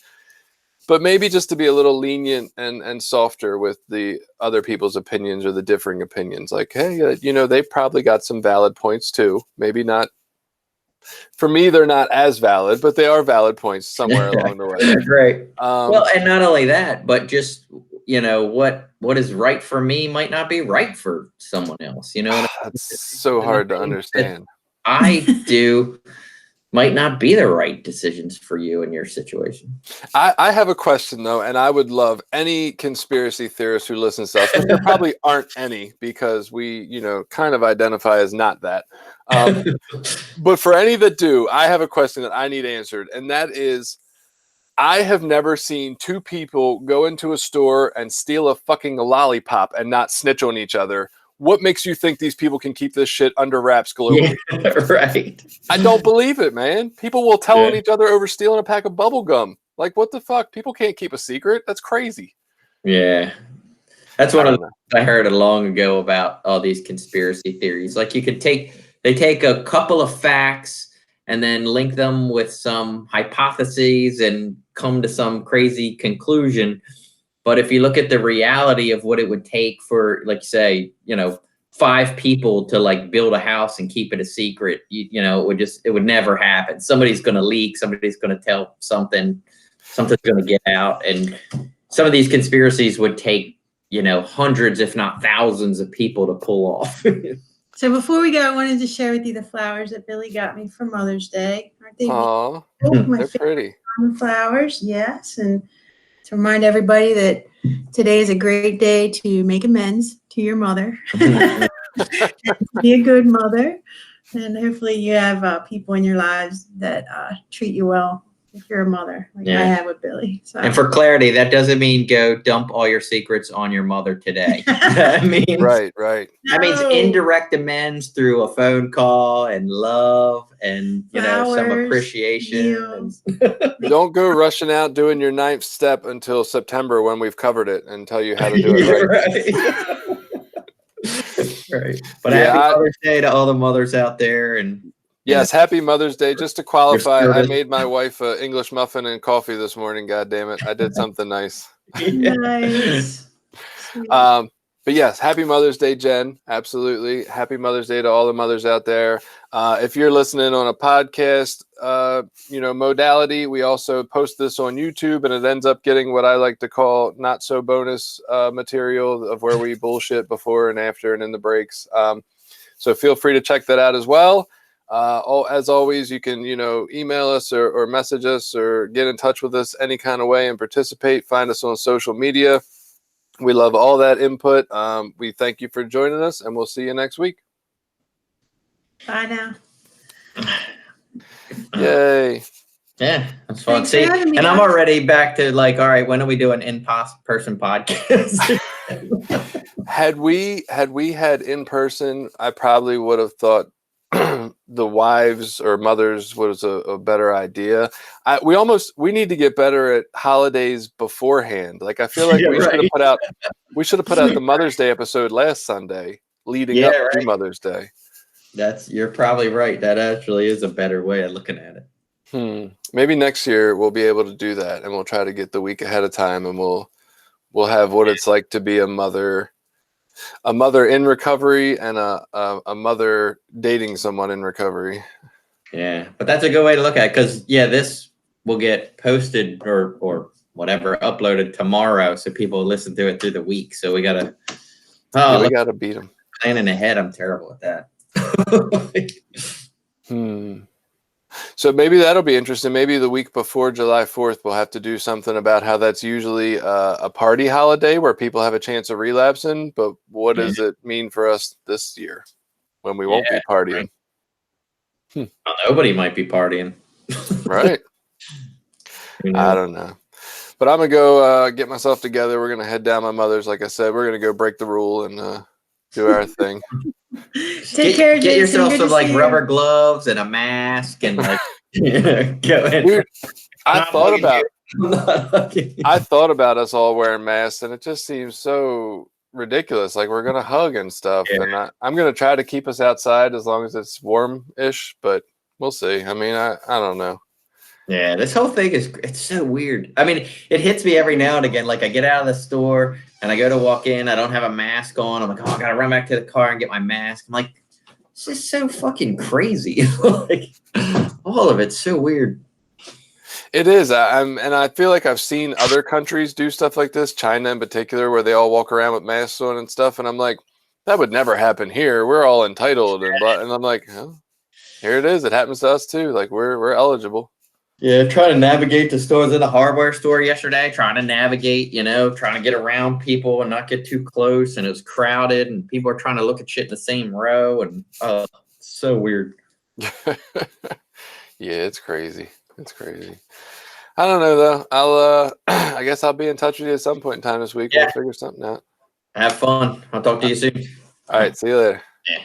but maybe just to be a little lenient and softer with the other people's opinions or the differing opinions. Like, hey, they probably got some valid points too. Maybe not. For me, they're not as valid, but they are valid points somewhere along the way. Right. Well, and not only that, but just, what is right for me might not be right for someone else. It's so hard to understand. I do might not be the right decisions for you in your situation. I have a question though, and I would love any conspiracy theorists who listen to us, but there probably aren't any, because we, kind of identify as not that. But for any that do, I have a question that I need answered, and that is, I have never seen two people go into a store and steal a fucking lollipop and not snitch on each other. What makes you think these people can keep this shit under wraps globally? Yeah, right. I don't believe it, man. People will tell on each other over stealing a pack of bubble gum. Like, what the fuck? People can't keep a secret. That's crazy. Yeah. That's what I heard long ago about all these conspiracy theories. Like, they take a couple of facts and then link them with some hypotheses and come to some crazy conclusion. But if you look at the reality of what it would take for, like, say, 5 people to like build a house and keep it a secret, it would never happen. Somebody's going to leak. Somebody's going to tell something's going to get out. And some of these conspiracies would take, hundreds, if not thousands of people to pull off. So before we go, I wanted to share with you the flowers that Billy got me for Mother's Day. Aren't they? Aww, they're pretty. Flowers, yes. And to remind everybody that today is a great day to make amends to your mother. Be a good mother. And hopefully you have people in your lives that treat you well if you're a mother, like I have with Billy. So. And for clarity, that doesn't mean go dump all your secrets on your mother today. That means right. That means indirect amends through a phone call and love and some appreciation. Don't go rushing out doing your 9th step until September when we've covered it and tell you how to do it right. Right. But happy Mother's Day to all the mothers out there. And yes, happy Mother's Day. Just to qualify, I made my wife an English muffin and coffee this morning. God damn it. I did something nice. Nice. But yes, happy Mother's Day, Jen. Absolutely. Happy Mother's Day to all the mothers out there. If you're listening on a podcast, modality, we also post this on YouTube, and it ends up getting what I like to call not so bonus material of where we bullshit before and after and in the breaks. So feel free to check that out as well. As always, you can, email us or message us or get in touch with us any kind of way and participate. Find us on social media. We love all that input. We thank you for joining us, and we'll see you next week. Bye now. Yay. Yeah, that's fun. See, and I'm already back to all right, when are we doing in-person podcast? Had we had in person, I probably would have thought the wives or mothers was a better idea. We need to get better at holidays beforehand. I feel like we should have put out the Mother's Day episode last Sunday leading up to Mother's Day. You're probably right. That actually is a better way of looking at it. Maybe next year we'll be able to do that, and we'll try to get the week ahead of time, and we'll have what it's like to be a mother in recovery and a mother dating someone in recovery. Yeah, but that's a good way to look at it, because this will get posted or whatever uploaded tomorrow, so people listen to it through the week. So we gotta beat them. Planning ahead, I'm terrible at that. So maybe that'll be interesting. Maybe the week before July 4th, we'll have to do something about how that's usually a party holiday where people have a chance of relapsing. But what does it mean for us this year when we won't be partying? Well, nobody might be partying. Right. I don't know. But I'm going to go get myself together. We're going to head down my mother's. Like I said, we're going to go break the rule and do our thing. Take care. Get yourself some rubber gloves and a mask and go in. Dude, I thought about us all wearing masks, and it just seems so ridiculous. We're gonna hug and stuff, and I'm gonna try to keep us outside as long as it's warm-ish, but we'll see. I mean, I don't know. Yeah, this whole thing it's so weird. I mean, it hits me every now and again. I get out of the store and I go to walk in, I don't have a mask on. I'm like, oh, I gotta run back to the car and get my mask. I'm like, this is so fucking crazy. All of it's so weird. It is. And I feel like I've seen other countries do stuff like this, China in particular, where they all walk around with masks on and stuff. And I'm like, that would never happen here. We're all entitled. And I'm like, oh, here it is. It happens to us too. We're eligible. Yeah, trying to navigate the stores in the hardware store yesterday, trying to navigate, trying to get around people and not get too close. And it was crowded and people are trying to look at shit in the same row. And it's so weird. Yeah, it's crazy. It's crazy. I don't know, though. I guess I'll be in touch with you at some point in time this week. We'll figure something out. Have fun. I'll talk to you soon. All right. See you later. Yeah.